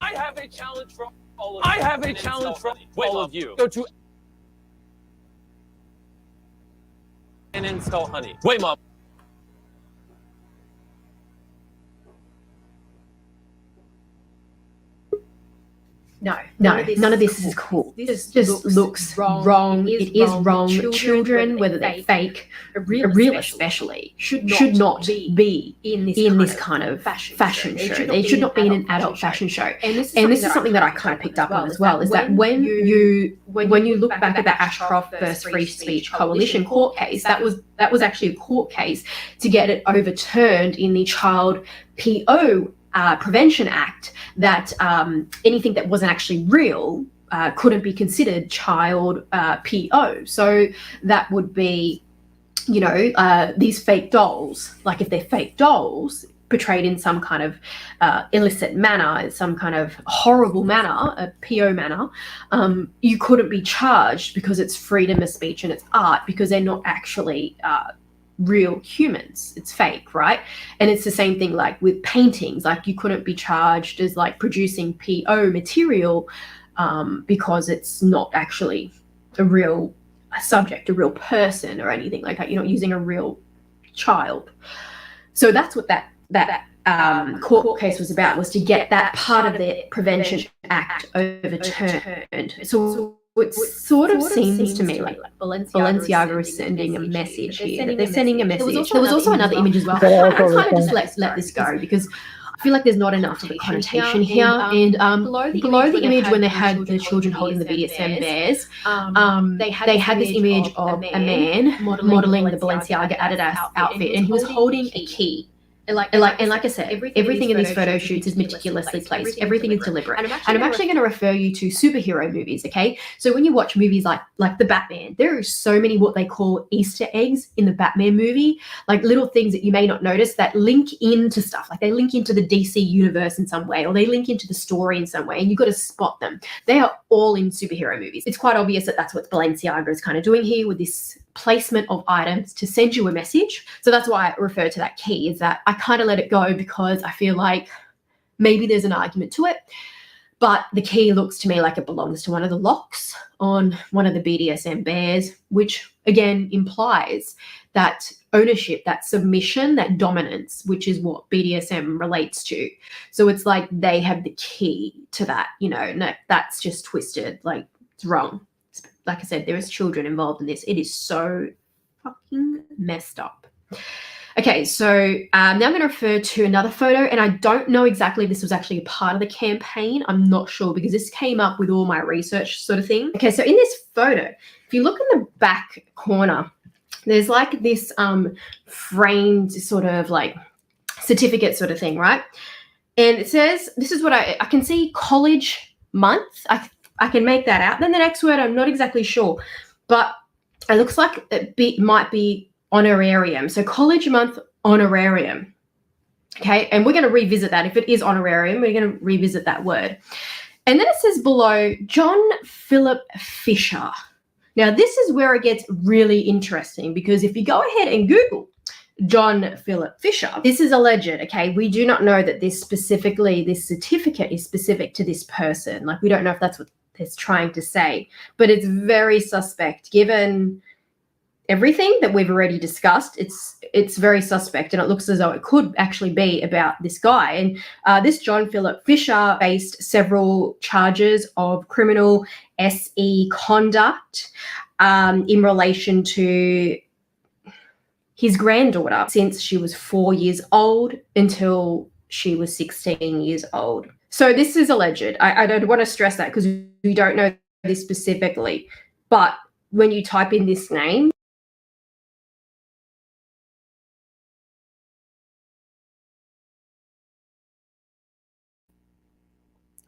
S17: I have a challenge for all of you. I have a challenge for all of you. Go to and install honey. Wait, Mom.
S16: No, none of this is cool. This just looks wrong. It is wrong. Children, whether they're fake, or real especially, should not be in this kind of fashion show. They should not be in an adult fashion show. And this is something that I kind of picked up on as well, is that when you look back at the Ashcroft versus Free Speech Coalition court case, that was actually a court case to get it overturned in the Child PO Prevention Act, that anything that wasn't actually real couldn't be considered child PO. So that would be, these fake dolls. Like if they're fake dolls portrayed in some kind of illicit manner, some kind of horrible manner, a PO manner, you couldn't be charged because it's freedom of speech and it's art, because they're not actually real humans. It's fake, right? And it's the same thing like with paintings. Like you couldn't be charged as like producing PO material because it's not actually a real subject, a real person or anything like that. You're not using a real child. So that's what that court case was about, was to get that part of the Prevention Act overturned. So it sort of seems to me like Balenciaga is sending a message here. They're sending a message. There was also another image as well. I kind of just let this go because I feel like there's not enough of a connotation here. And below the image when they had the children holding the BDSM bears, they had this image of a man modeling the Balenciaga Adidas outfit, and he was holding a key. And like I said, everything in these photo shoots is meticulously placed. Everything is deliberate. And I'm actually going to refer you to superhero movies, okay? So when you watch movies like the Batman, there are so many what they call Easter eggs in the Batman movie, like little things that you may not notice that link into stuff. Like they link into the DC universe in some way, or they link into the story in some way, and you've got to spot them. They are all in superhero movies. It's quite obvious that that's what Balenciaga is kind of doing here with this placement of items to send you a message. So that's why I refer to that key, is that I kind of let it go because I feel like maybe there's an argument to it, but the key looks to me like it belongs to one of the locks on one of the BDSM bears, which again implies that ownership, that submission, that dominance, which is what BDSM relates to. So it's like they have the key to that, no, that's just twisted. Like it's wrong. Like I said, there is children involved in this. It is so fucking messed up. Okay, so now I'm going to refer to another photo, and I don't know exactly if this was actually a part of the campaign. I'm not sure because this came up with all my research sort of thing. Okay, so in this photo, if you look in the back corner, there's like this framed sort of like certificate sort of thing, right? And it says, this is what I can see, college month. I can make that out. Then the next word, I'm not exactly sure, but it looks like it might be honorarium. So college month honorarium. Okay, and we're going to revisit that. If it is honorarium, we're going to revisit that word. And then it says below, John Philip Fisher. Now, this is where it gets really interesting, because if you go ahead and Google John Philip Fisher, this is alleged, okay? We do not know that this certificate is specific to this person. Like, we don't know if that's what it's trying to say, but it's very suspect given everything that we've already discussed. It's very suspect, and it looks as though it could actually be about this guy. And this John Philip Fisher faced several charges of criminal SE conduct in relation to his granddaughter since she was 4 years old until she was 16 years old. So this is alleged. I don't want to stress that because we don't know this specifically. But when you type in this name,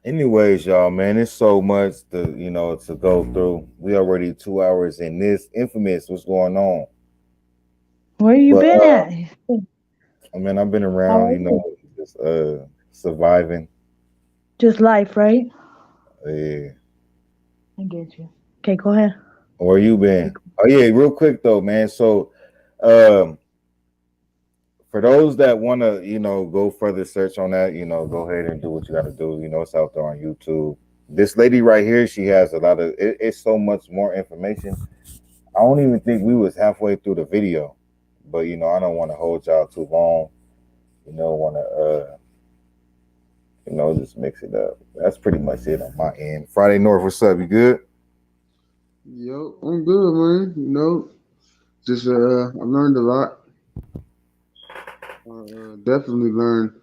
S3: anyways, y'all, man, it's so much to go through. We already 2 hours in this. Infamous, what's going on?
S18: Where you been at?
S3: I mean, I've been around, just surviving.
S18: Just life, right?
S3: Yeah.
S18: I get you. Okay, go ahead.
S3: Where you been? Oh yeah, real quick though, man. So for those that want to, go further search on that, go ahead and do what you got to do. It's out there on YouTube. This lady right here, she has a lot of, it's so much more information. I don't even think we was halfway through the video, but you know, I don't want to hold y'all too long. You know, want to you know, just mix it up. That's pretty much it on my end. Friday North, what's up? You good?
S2: Yo, I'm good, man. You know, just I learned a lot. Definitely learned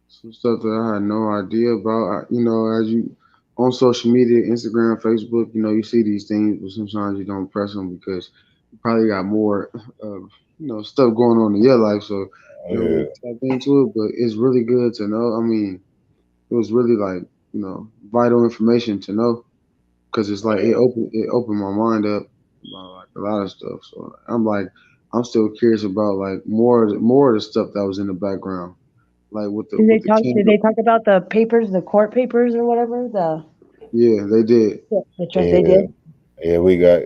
S2: some stuff that I had no idea about. You know, as you on social media, Instagram, Facebook, you know, you see these things, but sometimes you don't press them because you probably got more, you know, stuff going on in your life, so you don't really tap into it. But it's really good to know. I mean, it was really like, you know, vital information to know because it's like it opened my mind up about like a lot of stuff. So I'm still curious about like more of the stuff that was in the background, like with the
S18: Did they talk about the papers, the court papers or whatever?
S2: Yeah, they did.
S18: That's right, they did.
S3: Yeah, we got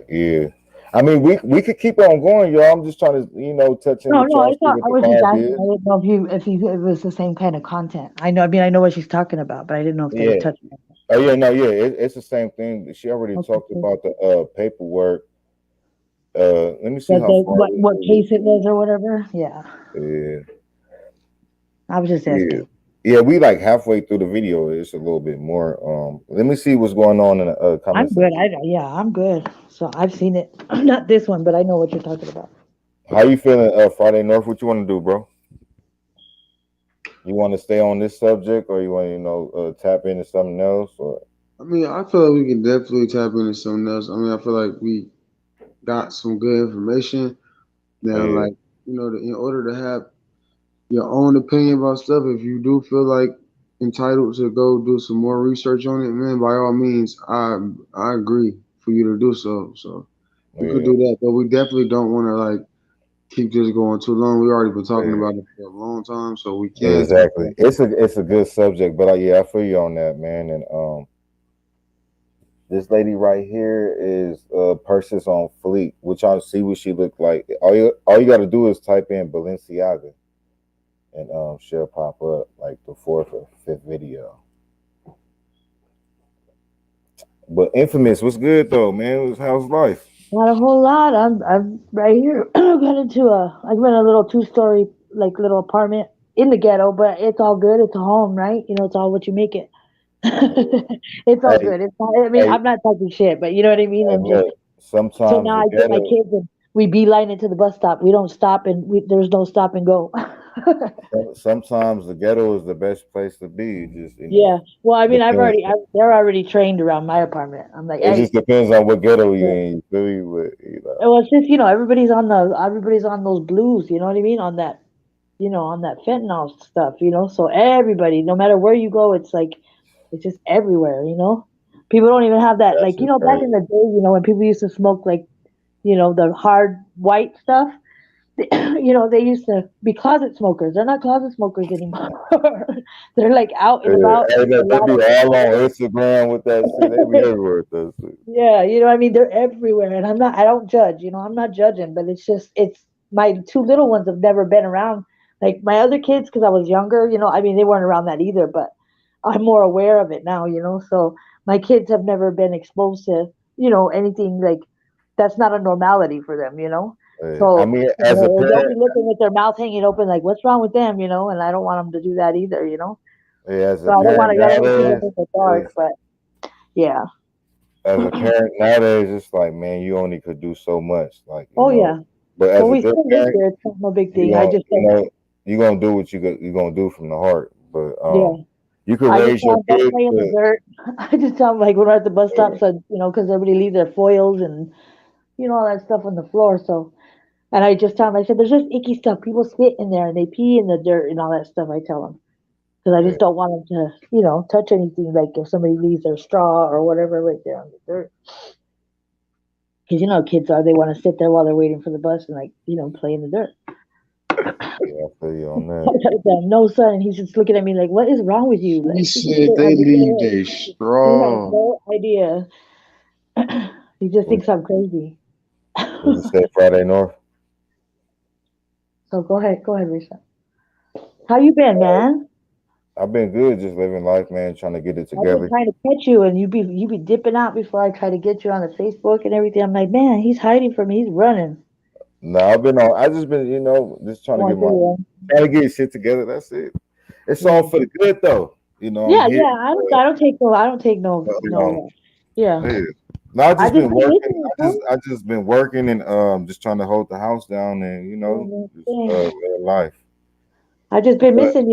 S3: I mean, we could keep on going, y'all. I'm just trying to, you know, touch in
S18: No,
S3: with
S18: no,
S3: y'all,
S18: I
S3: see
S18: thought
S3: what
S18: I
S3: the
S18: was just
S3: vibe
S18: asking.
S3: is.
S18: I didn't know if it was the same kind of content. I know. I mean, I know what she's talking about, but I didn't know if they were
S3: Yeah.
S18: touching it.
S3: Oh yeah, no, yeah, it's the same thing. She already talked about the paperwork. Let me see how far
S18: What case it was or whatever. Yeah,
S3: Yeah.
S18: I was just asking.
S3: Yeah, we like halfway through the video. It's a little bit more. Let me see what's going on in the
S18: I'm
S3: comments.
S18: good. I'm good. So I've seen it. Not this one, but I know what you're talking about.
S3: How you feeling, Friday North? What you want to do, bro? You want to stay on this subject, or you want to, you know, tap into something else? Or
S2: I mean, I feel like we can definitely tap into something else. I mean, I feel like we got some good information. Now, like, you know, in order to have your own opinion about stuff, if you do feel like entitled to go do some more research on it, man, by all means, I agree for you to do so. So we could do that, but we definitely don't want to like keep this going too long. We already been talking about it for a long time, so we can.
S3: exactly. It's a good subject, but yeah, I feel you on that, man. And this lady right here is purses on fleek. We're trying to see what she looked like. All you got to do is type in Balenciaga, and she'll pop up like the 4th or 5th video. But Infamous, what's good though, man? How's life?
S18: Not a whole lot. I'm right here. I got a little 2-story like little apartment in the ghetto, but it's all good. It's a home, right? You know, it's all what you make it. It's all good. It's not, I mean, I'm not talking shit, but you know what I mean. I'm just
S3: sometimes
S18: so now I get my kids and we beeline it to the bus stop. We don't stop and there's no stop and go.
S3: Sometimes the ghetto is the best place to be. Just
S18: Yeah. Well, I mean, they're already trained around my apartment. I'm like,
S3: it
S18: hey.
S3: just depends on what ghetto you're in. You feel me? But, you know.
S18: Well, it's just, you know, everybody's on those blues. You know what I mean? On that, you know, on that fentanyl stuff. You know, so everybody, no matter where you go, it's like it's just everywhere. You know, people don't even have that.
S3: That's
S18: like, you know, back in the day, you know, when people used to smoke like, you know, the hard white stuff. You know, they used to be closet smokers. They're not closet smokers anymore. They're like out and about.
S3: They be all on Instagram with that shit. They be everywhere with that shit.
S18: Yeah, you know, I mean, they're everywhere, and I don't judge. You know, I'm not judging, but it's my 2 little ones have never been around. Like my other kids, because I was younger. You know, I mean, they weren't around that either, but I'm more aware of it now. You know, so my kids have never been exposed to, you know, anything like that's not a normality for them. You know. So
S3: I mean, as a
S18: they'll
S3: parent,
S18: be looking with their mouth hanging open, like, "What's wrong with them?" You know, and I don't want them to do that either. You know,
S3: as
S18: so
S3: a
S18: I don't want
S3: parent
S18: to get them
S3: nowadays,
S18: in the dark. But yeah.
S3: as a parent nowadays, it's like, man, you only could do so much. Like, you
S18: Oh
S3: know,
S18: yeah.
S3: but as
S18: Well,
S3: a
S18: we
S3: good
S18: still live
S3: parent,
S18: there. It's not no big
S3: you
S18: thing. I just
S3: you're gonna do what you're gonna do from the heart. But
S18: yeah.
S3: you can
S18: I just
S3: raise your
S18: tell them don't
S3: kids.
S18: play in the dirt. I just tell them like when we're at the bus stop, so you know, because everybody leaves their foils and you know all that stuff on the floor. So, and I just tell them, I said, there's just icky stuff. People spit in there and they pee in the dirt and all that stuff. I tell them because I just don't want them to, you know, touch anything. Like if somebody leaves their straw or whatever right there on the dirt. Because you know how kids are, they want to sit there while they're waiting for the bus and like, you know, play in the dirt.
S3: Yeah, I feel you on
S18: I
S3: that.
S18: tell them, no, son, and he's just looking at me like, "What is wrong with you?"
S2: He
S18: Like,
S2: said they leave their
S18: he has
S2: straw.
S18: no idea. He just thinks I'm crazy.
S3: What you say, Friday North?
S18: So go ahead, Risha. How you been, man?
S3: I've been good, just living life, man, trying to get it
S18: I've been
S3: together.
S18: trying to catch you, and you be dipping out before I try to get you on the Facebook and everything. I'm like, man, he's hiding from me. He's running.
S3: No, I just been, just trying to
S18: Oh, I
S3: get
S18: feel you.
S3: trying to get shit together. That's it. It's
S18: Yeah.
S3: all for the good, though. I'm
S18: Yeah,
S3: here.
S18: yeah. I don't take no. Yeah.
S3: Yeah. No, I just
S18: I just
S3: been
S18: been
S3: working.
S18: missing you, bro.
S3: I just been working and just trying to hold the house down and just
S18: Yeah.
S3: live life.
S18: I just been
S3: But
S18: missing,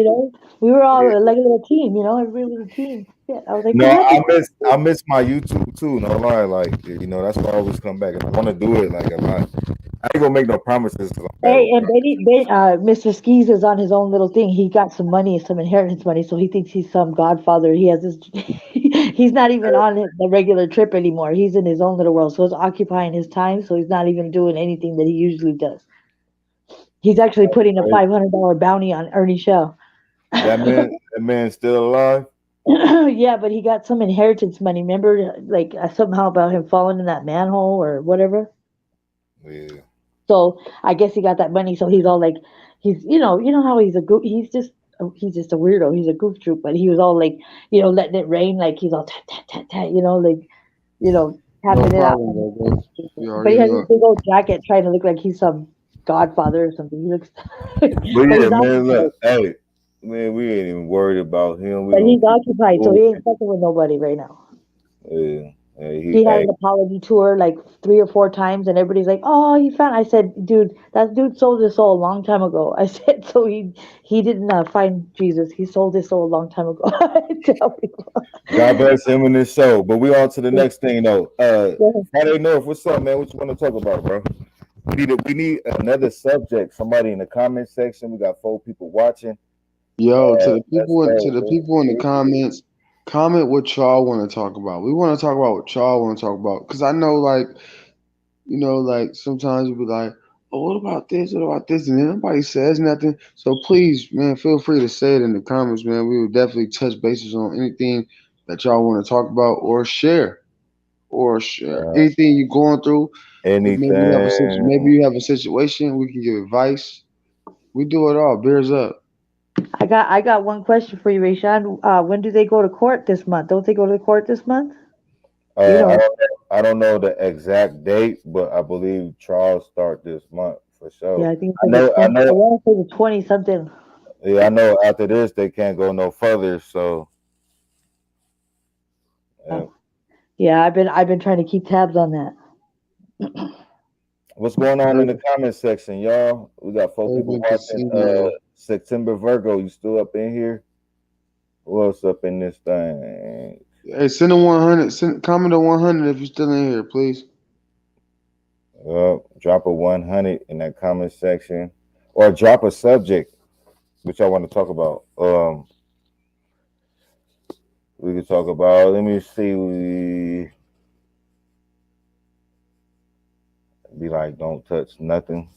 S18: We were all
S3: yeah.
S18: like a little team, Everybody was a team. Yeah. I was like,
S3: No,
S18: what happened?
S3: I miss my YouTube too. No lie, like that's why I always come back and I want to do it. Like I ain't gonna make no promises because I'm bad
S18: Hey,
S3: with
S18: and Mr. Skis is on his own little thing. He got some money, some inheritance money, so he thinks he's some godfather. He has this. He's not even on the regular trip anymore. He's in his own little world, so it's occupying his time. So he's not even doing anything that he usually does. He's actually putting a $500 bounty on Ernie Shell.
S3: that man's still alive.
S18: Yeah, but he got some inheritance money. Remember, like somehow about him falling in that manhole or whatever.
S3: Yeah.
S18: So I guess he got that money. So he's all like, you know how he's a goof. He's just a weirdo. He's a goof troop. But he was all like, letting it rain. Like he's all tat tat tat tat.
S2: No
S18: tapping it out.
S2: problem, bro. You
S18: But he
S2: already
S18: has
S2: know
S18: this
S2: it.
S18: big old jacket, trying to look like he's some godfather or something. He looks,
S3: But
S18: but
S3: yeah,
S18: he's
S3: man,
S18: occupied.
S3: look, hey, man, we ain't even worried about him. We
S18: But
S3: gonna
S18: he's
S3: keep
S18: occupied, so
S3: moving.
S18: he ain't fucking with nobody right now.
S3: Yeah,
S18: He had
S3: hey,
S18: an apology tour like 3 or 4 times, and everybody's like, "Oh, he found." I said, "Dude, that dude sold his soul a long time ago." I said, "So he didn't find Jesus. He sold his soul a long time ago." I tell people.
S3: God bless him in his soul. But we on to the next thing though.
S18: Yeah.
S3: Friday North, what's up, man? What you want to talk about, bro? We need another subject. Somebody in the comment section. We got 4 people watching.
S2: Yo, to the
S3: Let's
S2: people
S3: go.
S2: to the people in the comments, comment what y'all want to talk about. We want to talk about what y'all want to talk about. Cause I know like sometimes you'll be like, oh, what about this? What about this? And then nobody says nothing. So please, man, feel free to say it in the comments, man. We will definitely touch bases on anything that y'all want to talk about or share. Anything you're going through. Maybe you have a situation, we can give advice. We do it all. Beers up.
S18: I got one question for you, Rayshawn. When do they go to court this month? Don't they go to court this month?
S3: I don't know the exact date, but I believe trials start this month for sure.
S18: Yeah, I think it's like I want to say the 20 something.
S3: Yeah, I know. After this, they can't go no further. So,
S18: yeah, I've been trying to keep tabs on that.
S3: What's going on in the comment section, y'all? We got 4 people watching. September Virgo, you still up in here? Who else up in this thing?
S2: Hey, send a 100. Comment a 100 if you're still in here, please.
S3: Drop a 100 in that comment section, or drop a subject which I want to talk about. We can talk about. Let me see. Be like, don't touch nothing.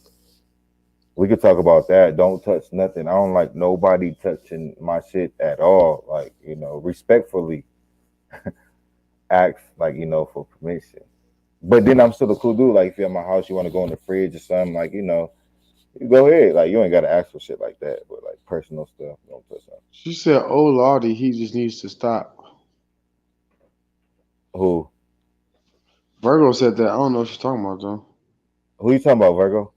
S3: We could talk about that. Don't touch nothing. I don't like nobody touching my shit at all. Like, respectfully ask, like, for permission. But then I'm still a cool dude. Like, if you're at my house, you want to go in the fridge or something, like, you go ahead. Like, you ain't got to ask for shit like that. But, like, personal stuff, don't touch that.
S2: She said, oh, Lordy, he just needs to stop.
S3: Who?
S2: Virgo said that. I don't know what she's talking about, though.
S3: Who you talking about, Virgo?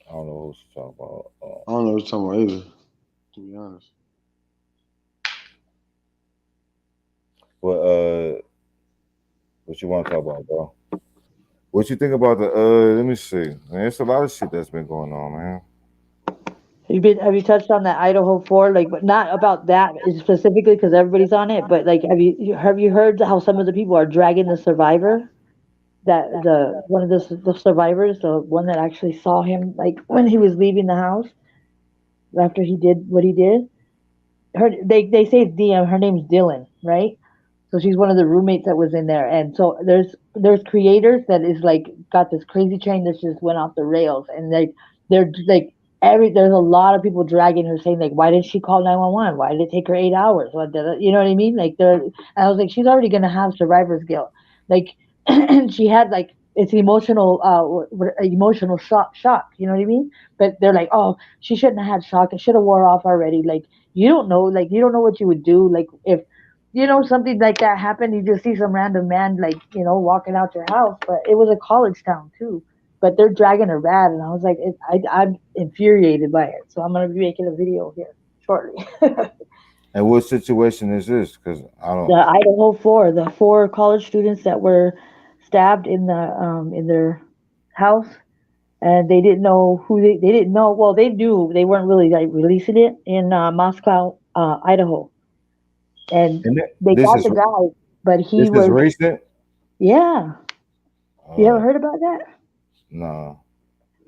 S3: I don't know who she's talking about.
S2: I don't know what she's talking about either, to be honest.
S3: Well, what you want to talk about, bro? What you think about the let me see. Man, there's a lot of shit that's been going on, man.
S18: Have you touched on that Idaho 4? Like, but not about that specifically because everybody's on it. But like, have you heard how some of the people are dragging the survivor? That one of the survivors, the one that actually saw him, like when he was leaving the house after he did what he did. They say it's DM. Her name's Dylan, right? So she's one of the roommates that was in there. And so there's creators that is like got this crazy train that just went off the rails, and they're like there's a lot of people dragging her, saying like, why did she call 911? Why did it take her 8 hours? You know what I mean? Like and I was like, she's already gonna have survivor's guilt. Like and she had like it's emotional shock. You know what I mean? But they're like, oh, she shouldn't have had shock. It should have wore off already. Like you don't know. Like you don't know what you would do. Like if something like that happened, you just see some random man like walking out your house. But it was a college town too. But they're dragging her bad, and I was like, I'm infuriated by it. So I'm gonna be making a video here shortly.
S3: And what situation is this? Because I don't.
S18: The Idaho 4, the 4 college students that were stabbed in their house, and they didn't know who they didn't know. Well, they knew they weren't really like releasing it in Moscow, Idaho, and they got the guy, but he
S3: this
S18: was
S3: is recent.
S18: Yeah. You ever heard about that?
S3: No.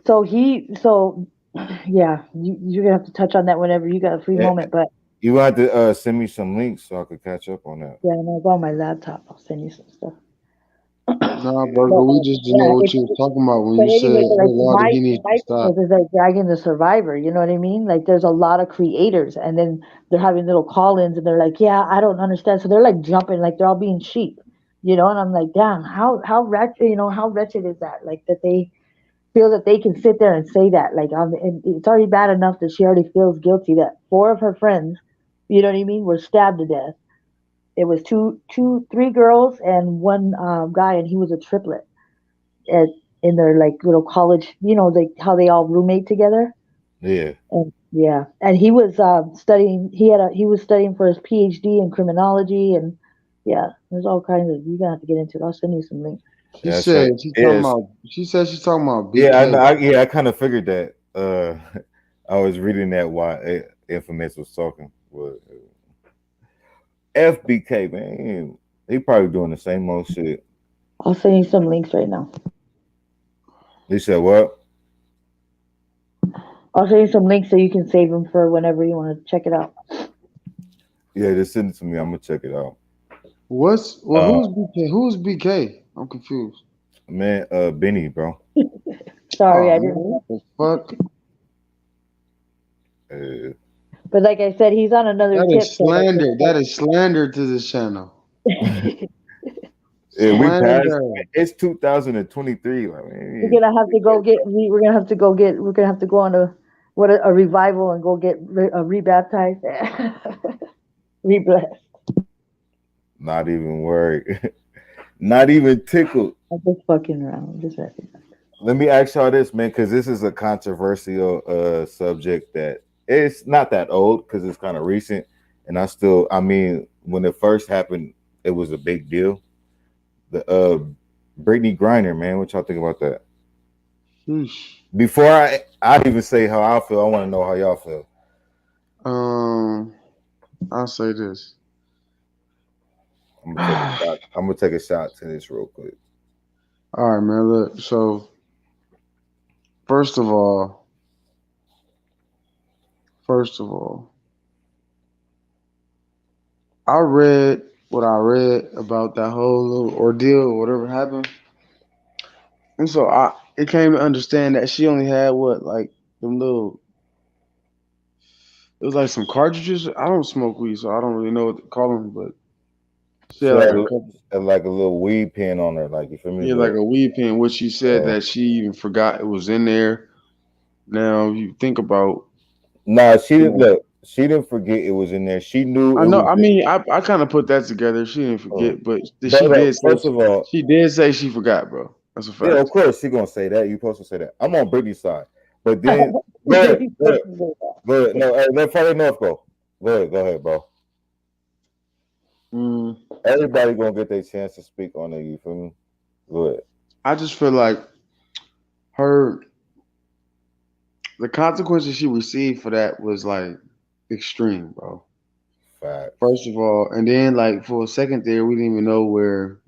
S18: So yeah, you're gonna have to touch on that whenever you got a free moment, but.
S3: You have to send me some links so I could catch up on that.
S18: Yeah, and I got my laptop. I'll send you some stuff.
S2: Nah, bro, we just didn't know what you was talking about when you said he needs to stop.
S18: Is like dragging the survivor, you know what I mean? Like there's a lot of creators, and then they're having little call-ins, and they're like, "Yeah, I don't understand." So they're like jumping, like they're all being sheep, And I'm like, "Damn, how wretched, how wretched is that? Like that they feel that they can sit there and say that. Like, and it's already bad enough that she already feels guilty that 4 of her friends, you know what I mean, were stabbed to death. It was 3 girls and 1 guy, and he was a triplet in their like little college, like how they all roommate together.
S3: Yeah.
S18: And he was studying. He was studying for his PhD in criminology, and there's all kinds of. You're gonna have to get into it. I'll send you some links.
S2: She said she's talking about
S3: BK. Yeah, I kind of figured that. I was reading that while Infamous was talking. FBK, man, he probably doing the same old shit.
S18: I'll send you some links right now.
S3: You said what?
S18: I'll send you some links so you can save them for whenever you want to check it out.
S3: Yeah, just send it to me. I'm gonna check it out.
S2: Who's BK? Who's BK? I'm confused.
S3: Man, Benny, bro.
S18: Sorry, I didn't.
S2: What the fuck?
S18: But like I said, he's on another tip.
S2: That is slander. That is slander to this channel.
S3: Yeah, we passed. It's 2023. Like, man,
S18: we're gonna have to go get. We're gonna have to go get. We're gonna have to go on a revival and go get rebaptized, reblessed.
S3: Not even worried. Not even tickled.
S18: I'm just fucking around. Just messing.
S3: Let me ask y'all this, man, because this is a controversial subject that it's not that old because it's kind of recent, and I mean, when it first happened, it was a big deal. The Brittany Griner, man, what y'all think about that? Before I even say how I feel, I want to know how y'all feel.
S2: I'll say this.
S3: I'm gonna take a shot to this real quick.
S2: All right, man. Look, so first of all, I read what I read about that whole little ordeal or whatever happened, and so it came to understand that she only had them little. It was like some cartridges. I don't smoke weed, so I don't really know what to call them, but she had
S3: like a little weed pen on her, like you feel me?
S2: Yeah, like a weed pen, which she said that she even forgot it was in there. Now you think about.
S3: Nah, she didn't look. She didn't forget it was in there. She knew.
S2: I know. I mean, I kind of put that together. She didn't forget, but she did.
S3: First of all,
S2: she did say she forgot, bro. That's a fact.
S3: Yeah, of course she gonna say that. You supposed to say that. I'm on Brittany's side, but then go ahead. No, let Friday North go. Go ahead, bro. Everybody gonna get their chance to speak on it. You feel me? Go ahead.
S2: I just feel like the consequences she received for that was like extreme, bro.
S3: Fact.
S2: First of all, and then like for a second there, we didn't even know where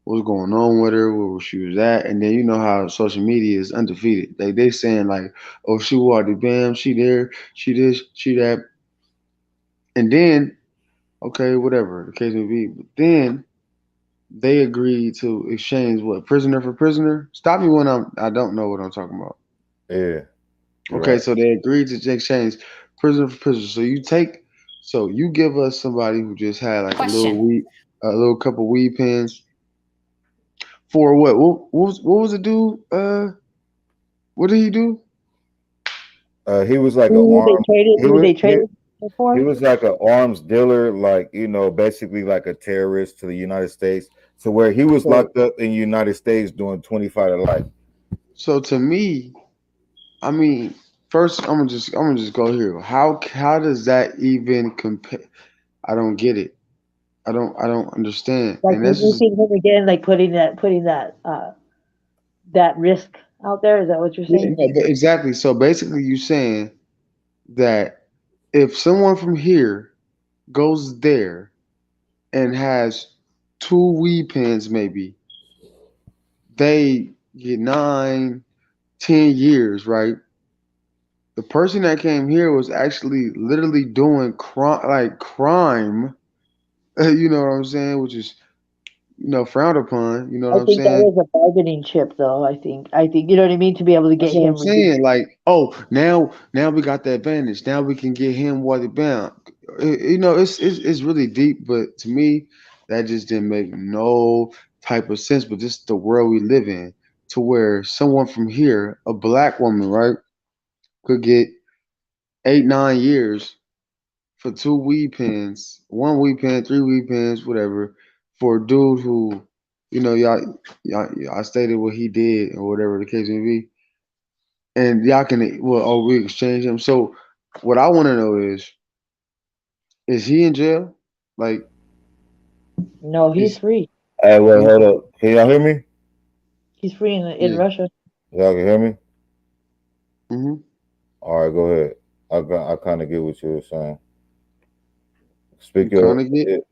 S2: what was going on with her, where she was at, and then you know how social media is undefeated. They saying like, oh, she walked the bam, she there, she this, she that, and then okay, whatever the case may be, but then they agreed to exchange what, prisoner for prisoner. Stop me when I don't know what I'm talking about.
S3: Yeah.
S2: Okay, so they agreed to exchange prisoner for prisoner. So you give us somebody who just had like a little couple weed pens For what? What was the dude? What did he do?
S3: He was like
S18: Who they traded for?
S3: He was like an arms dealer, like basically like a terrorist to the United States, to where he was locked up in the United States doing 25 to life.
S2: So to me, I mean, first I'm gonna just go here. How does that even compare? I don't get it. I don't understand.
S18: Like
S2: And
S18: you
S2: that's just
S18: think him again, like putting that risk out there. Is that what you're saying?
S2: exactly. So basically, you saying that if someone from here goes there and has 2 weed pens, maybe they get 9, 10 years, right? The person that came here was actually literally doing crime. You know what I'm saying? Which is frowned upon. You know what
S18: I
S2: I'm
S18: think that
S2: saying?
S18: was a bargaining chip, though. I think you know what I mean, to be able to get
S2: That's what I'm
S18: him reduced.
S2: saying. Like, oh, now we got the advantage. Now we can get him watered down. It's really deep, but to me, that just didn't make no type of sense. But this is the world we live in, to where someone from here, a black woman, right, could get 8, 9 years for 2 weed pens, 1 weed pen, 3 weed pens, whatever, for a dude who, y'all stated what he did or whatever the case may be, and y'all can we exchange him. So what I want to know is he in jail? Like,
S18: No, he's free.
S3: Hey, wait, hold up. Can y'all hear me?
S18: He's free in Russia.
S3: Y'all can hear me?
S2: Mm-hmm.
S3: All right, go ahead. I kind of get what you were saying. Speak
S2: You
S3: your
S2: kind of get.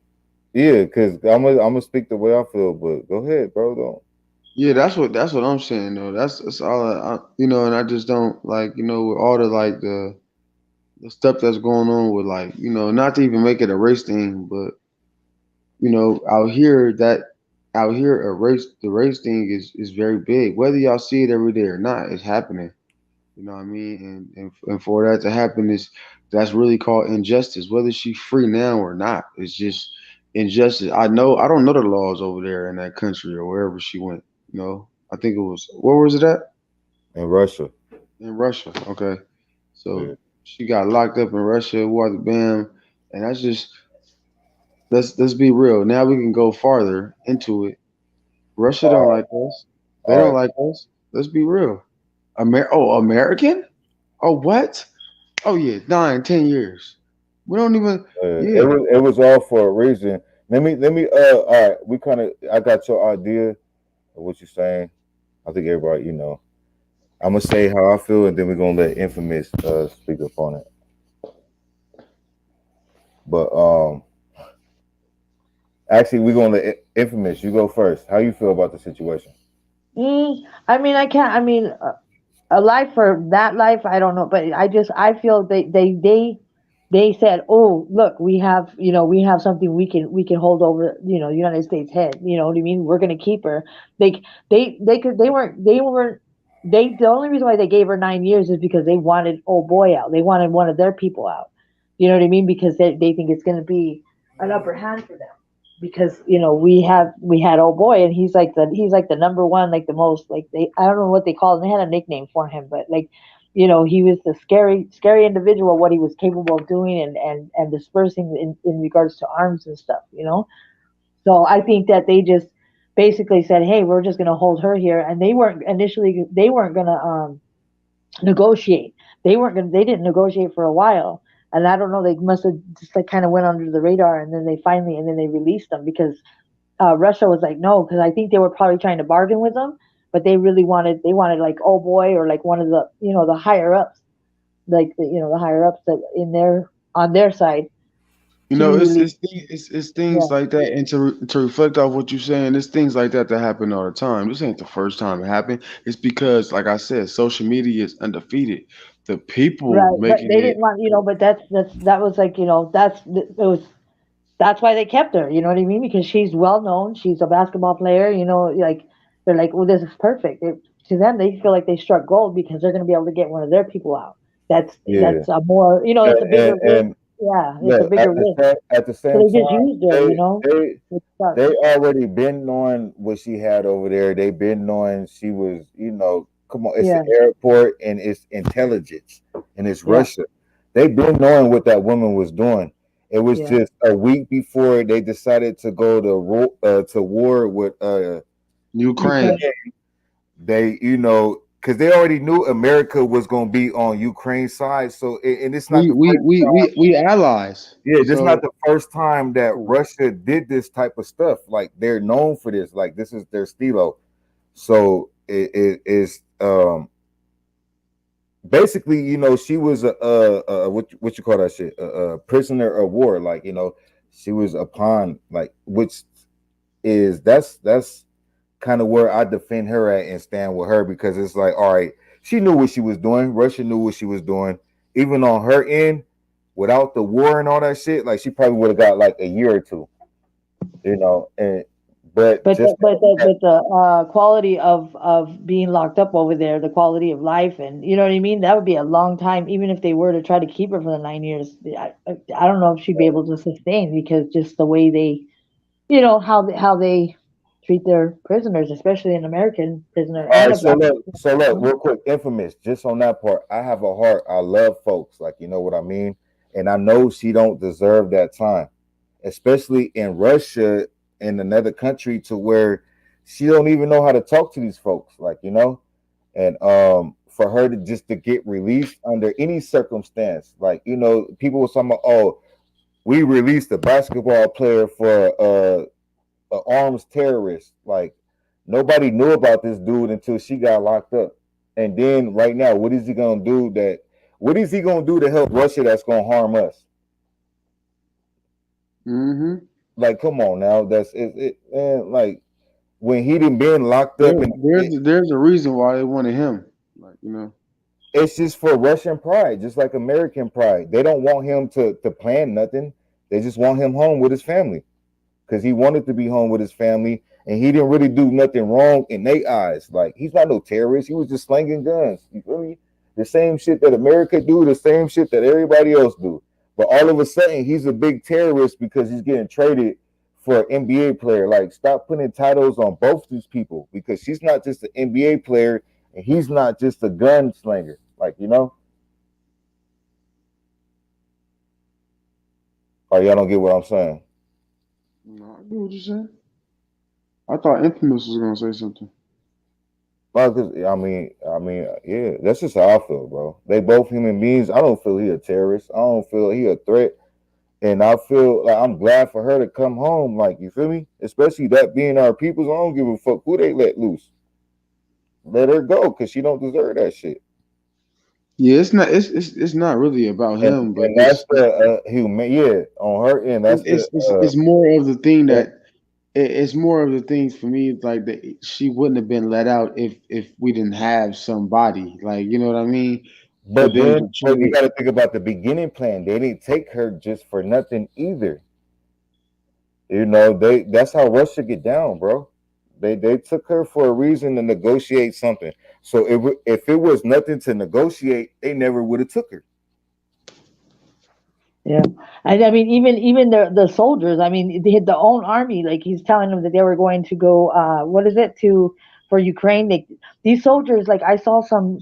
S3: Yeah, because I'm gonna speak the way I feel, but go ahead, bro. Don't.
S2: Yeah, that's what I'm saying though. That's all and I just don't like with all the stuff that's going on with not to even make it a race thing, but out here the race thing is very big. Whether y'all see it every day or not, it's happening. You know what I mean? And for that to happen that's really called injustice. Whether she's free now or not, it's just injustice. I don't know the laws over there in that country or wherever she went. I think it was where was it at?
S3: In Russia.
S2: In Russia. Okay. So
S3: Yeah.
S2: she got locked up in Russia, water bam, and that's just let's be real. Now we can go farther into it. Russia don't like us. They
S3: All
S2: don't
S3: right.
S2: like us. Let's be real. American? Oh, what? Oh yeah, 9, 10 years. We don't even. Yeah.
S3: It was all for a reason. Let me. All right. I got your idea of what you're saying. I think everybody, I'm gonna say how I feel, and then we're gonna let Infamous speak upon it. But actually, we're gonna let Infamous. You go first. How you feel about the situation?
S18: I mean, I can't. I mean, a life for that life, I don't know, but I feel they said, oh, look, we have something we can hold over, United States head. You know what I mean? We're gonna keep her. Like the only reason why they gave her 9 years is because they wanted old boy out. They wanted one of their people out. You know what I mean? Because they think it's gonna be an upper hand for them. Because we had old boy, and he's like the number one, like the most, like I don't know what they call him. They had a nickname for him, but he was the scary individual, what he was capable of doing, and dispersing in regards to arms and stuff. So I think that they just basically said, hey, we're just gonna hold her here, and they weren't gonna negotiate. They didn't negotiate for a while. And I don't know, they must have just like kind of went under the radar, and then they released them because Russia was like, no, because I think they were probably trying to bargain with them, but they wanted like, oh boy, or like one of the the higher ups, like the higher ups that on their side.
S2: It's things like that, and to reflect off what you're saying, it's things like that happen all the time. This ain't the first time it happened. It's because, like I said, social media is undefeated. The people
S18: Right, but
S2: making
S18: they
S2: it.
S18: didn't want, but that was like, that's why they kept her. You know what I mean? Because she's well known. She's a basketball player. Like they're like, well, this is perfect. To them, they feel like they struck gold because they're going to be able to get one of their people out. That's
S3: Yeah.
S18: a more, that's a bigger risk. Yeah, it's a bigger risk.
S3: At the
S18: So
S3: same
S18: they just
S3: time,
S18: used her, you know.
S3: they already been knowing what she had over there. They been knowing she was, come on, it's
S18: Yeah.
S3: the airport and it's intelligence and it's
S18: Yeah.
S3: Russia. They've been knowing what that woman was doing. It was
S18: Yeah.
S3: just a week before they decided to go to war with
S2: Ukraine.
S3: They, because they already knew America was going to be on Ukraine's side. So, and it's not
S2: We allies.
S3: yeah, this is
S2: So,
S3: not the first time that Russia did this type of stuff. Like they're known for this. Like this is their stilo. So it is basically, she was a what you call that shit, a prisoner of war. Like she was a pawn. Like which is that's kind of where I defend her at and stand with her, because it's like, all right, she knew what she was doing. Russia knew what she was doing. Even on her end, without the war and all that shit, like she probably would have got like a year or two, but
S18: the quality of being locked up over there, the quality of life, and you know what I mean, that would be a long time. Even if they were to try to keep her for the 9 years, I don't know if she'd be able to sustain, because just the way they, how they treat their prisoners, especially an American prisoner.
S3: All
S18: And
S3: right,
S18: a black
S3: so look, real quick, Infamous, just on that part, I have a heart. I love folks, like, you know what I mean? And I know she don't deserve that time, especially in Russia, in another country, to where she don't even know how to talk to these folks, like, and for her to just to get released under any circumstance, like, people were talking about, oh, we released a basketball player for an arms terrorist. Like, nobody knew about this dude until she got locked up. And then right now, what is he gonna do to help Russia that's gonna harm us?
S2: Mm-hmm.
S3: Like, come on now. That's it, man, like when he done been locked up
S2: there's a reason why they wanted him. Like,
S3: it's just for Russian pride, just like American pride. They don't want him to plan nothing. They just want him home with his family, because he wanted to be home with his family, and he didn't really do nothing wrong in their eyes. Like, he's not no terrorist. He was just slinging guns. You feel me? The same shit that America do, the same shit that everybody else do. But all of a sudden, he's a big terrorist because he's getting traded for an NBA player. Like, stop putting titles on both these people, because she's not just an NBA player and he's not just a gunslinger. Like, Oh, y'all don't get what I'm saying?
S2: No, I get what you're saying. I thought Infamous was gonna say something.
S3: Well, cause I mean, yeah, that's just how I feel, bro. They both human beings. I don't feel he a terrorist. I don't feel he a threat, and I feel like I'm glad for her to come home. Like, you feel me? Especially that being our peoples. I don't give a fuck who they let loose. Let her go, cause she don't deserve that shit.
S2: Yeah, it's not really about him, but
S3: that's the human. Yeah, on her end, that's
S2: it's more of the thing that it's more of the things for me, like that she wouldn't have been let out if we didn't have somebody, like, you know what I mean.
S3: But then you got to think about the beginning plan. They didn't take her just for nothing either. That's how Russia get down, bro. They took her for a reason, to negotiate something. So if it was nothing to negotiate, they never would have took her.
S18: Yeah, and I mean, even the soldiers. I mean, they had their own army. Like, he's telling them that they were going to go. What is it for Ukraine? These soldiers. Like, I saw some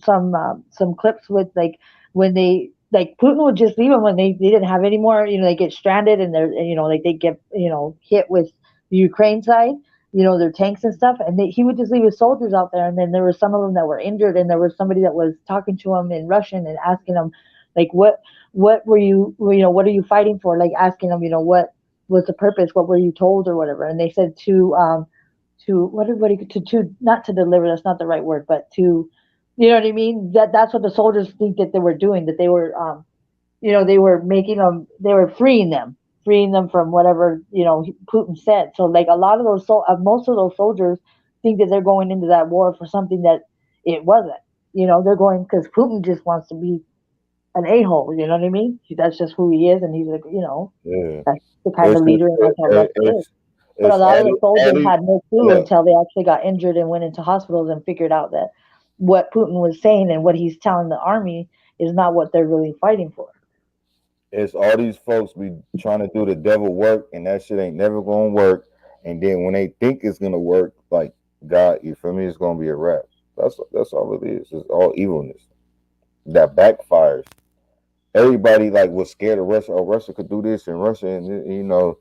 S18: clips with, like, when they, like, Putin would just leave them when they didn't have any more. They get stranded, and they're, like, they get, hit with the Ukraine side. Their tanks and stuff, and he would just leave his soldiers out there. And then there were some of them that were injured, and there was somebody that was talking to him in Russian and asking him, like, what were you, what are you fighting for? Like, asking them, what was the purpose? What were you told, or whatever? And they said to not to deliver. That's not the right word, but to, you know what I mean? That's what the soldiers think that they were doing. That they were, they were making them. They were freeing them from whatever Putin said. So, like, a lot of those, most of those soldiers think that they're going into that war for something that it wasn't. They're going because Putin just wants to be an a-hole, you know what I mean? That's just who he is, and he's like, that's the kind of leader, and that's how Russia is. But a lot of the soldiers had no clue until they actually got injured and went into hospitals and figured out that what Putin was saying and what he's telling the army is not what they're really fighting for.
S3: It's all these folks be trying to do the devil work, and that shit ain't never gonna work. And then when they think it's gonna work, like God, you feel me? It's gonna be a wrap. That's all it is. It's all evilness that backfires. Everybody like was scared of Russia. Oh, Russia could do this, and Russia, and you know,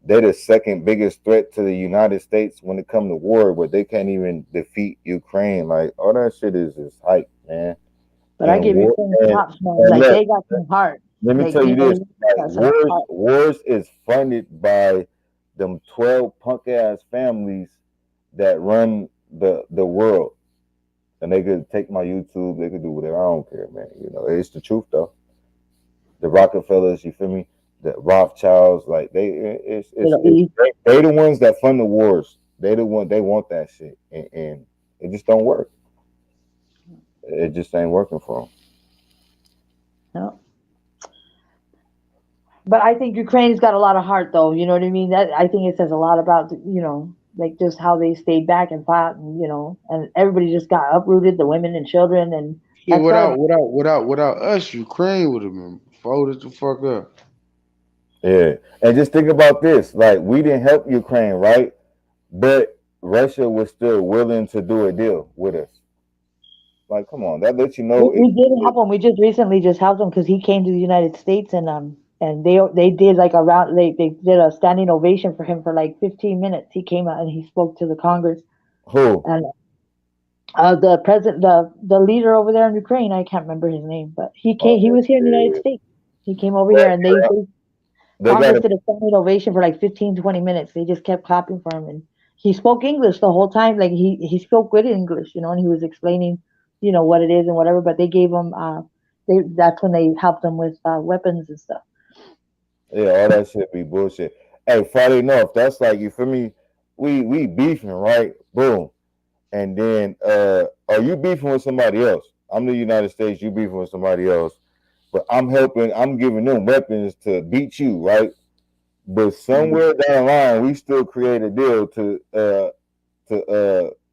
S3: they're the second biggest threat to the United States when it comes to war, but they can't even defeat Ukraine. Like all that shit is just hype, man.
S18: But I give you props, man. Like
S3: look,
S18: they got some heart.
S3: let me
S18: Like,
S3: tell you this:
S18: got some heart.
S3: wars is funded by them 12 punk ass families that run the world, and they could take my YouTube. They could do whatever. I don't care, man. You know, it's the truth though. The Rockefellers, you feel me? The Rothschilds, like they the ones that fund the wars. They the one they want that shit, and it just don't work. It just ain't working for them.
S18: No. But I think Ukraine's got a lot of heart, though. You know what I mean? That I think it says a lot about, you know, like just how they stayed back and fought, and you know, and everybody just got uprooted, the women and children, and
S2: yeah, without us, Ukraine would have been folded the fuck up.
S3: Yeah, and just think about this: like we didn't help Ukraine, right? But Russia was still willing to do a deal with us. Like, come on, that lets you know.
S18: We did help him. We just recently just helped him because he came to the United States, and they did like a round. They did a standing ovation for him for like 15 minutes. He came out and he spoke to the Congress.
S3: Who?
S18: And the president, the leader over there in Ukraine, I can't remember his name, but he came. He was here in the United States. He came over here, and they Congress did a standing ovation for like 15, 20 minutes. They just kept clapping for him, and he spoke English the whole time. Like he spoke good English, you know, and he was explaining, you know, what it is and whatever. But they gave him, that's when they helped him with weapons and stuff.
S3: Yeah, all that shit be bullshit. Hey, Friday enough, that's like, you feel me? We beefing, right? Boom. And then are you beefing with somebody else? I'm the United States, you beefing with somebody else. But I'm giving them weapons to beat you, right? But somewhere down the line, we still create a deal to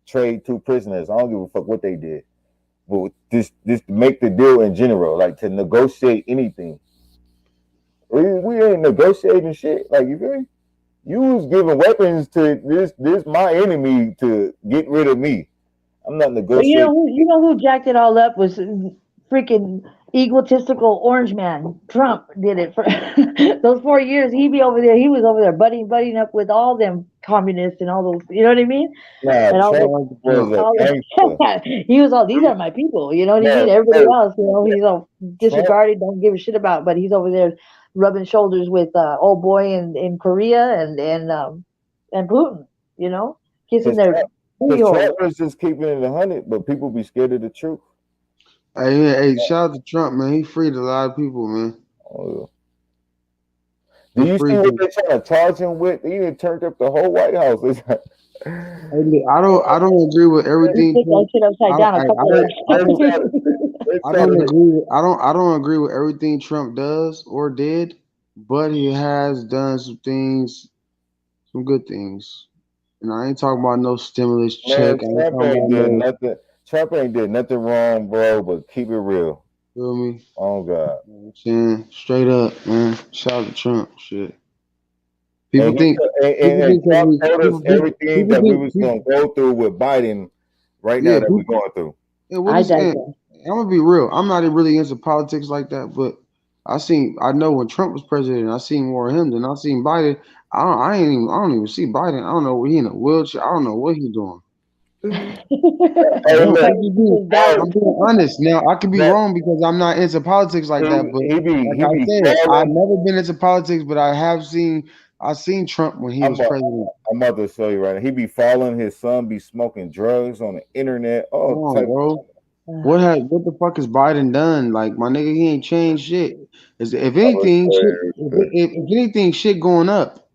S3: trade 2 prisoners. I don't give a fuck what they did. But just to make the deal in general, like to negotiate anything. We ain't negotiating shit. Like, you feel me? You was giving weapons to this my enemy to get rid of me. I'm not negotiating.
S18: But you know who jacked it all up was freaking egotistical orange man. Trump did it for those 4 years. He was over there buddying up with all them communists and all those, you know what I mean?
S3: Nah,
S18: and
S3: Trump
S18: he was all, these are my people, you know what I mean? Everybody else, you know, he's all disregarded, don't give a shit about, but he's over there rubbing shoulders with old boy in Korea and Putin, you know, kissing their
S3: Trump was just keeping it 100, but people be scared of the truth.
S2: Hey, shout out to Trump, man. He freed a lot of people, man.
S3: Oh, yeah. Do you see what they're trying to charge him with? He even turned up the whole White House.
S2: I don't agree with everything. I don't agree with everything Trump does or did, but he has done some things, some good things. And I ain't talking about no stimulus check.
S3: Trump ain't did nothing wrong, bro, but keep it real.
S2: Feel me?
S3: Oh God.
S2: Straight up, man. Shout out to Trump. Shit.
S3: People think Trump told us everything that we was gonna go through with Biden right now that we're going through.
S2: I'm gonna be real. I'm not really into politics like that, but I know when Trump was president, I seen more of him than I seen Biden. I don't even see Biden. I don't know he in a wheelchair. I don't know what he's doing. I'm being honest. Now I could be wrong because I'm not into politics like that. But I've never been into politics, but I've seen Trump when he was president.
S3: I'm about to show you right now. He be following his son, be smoking drugs on the internet.
S2: Bro. What the fuck has Biden done? Like, my nigga, he ain't changed shit. If anything, shit going up.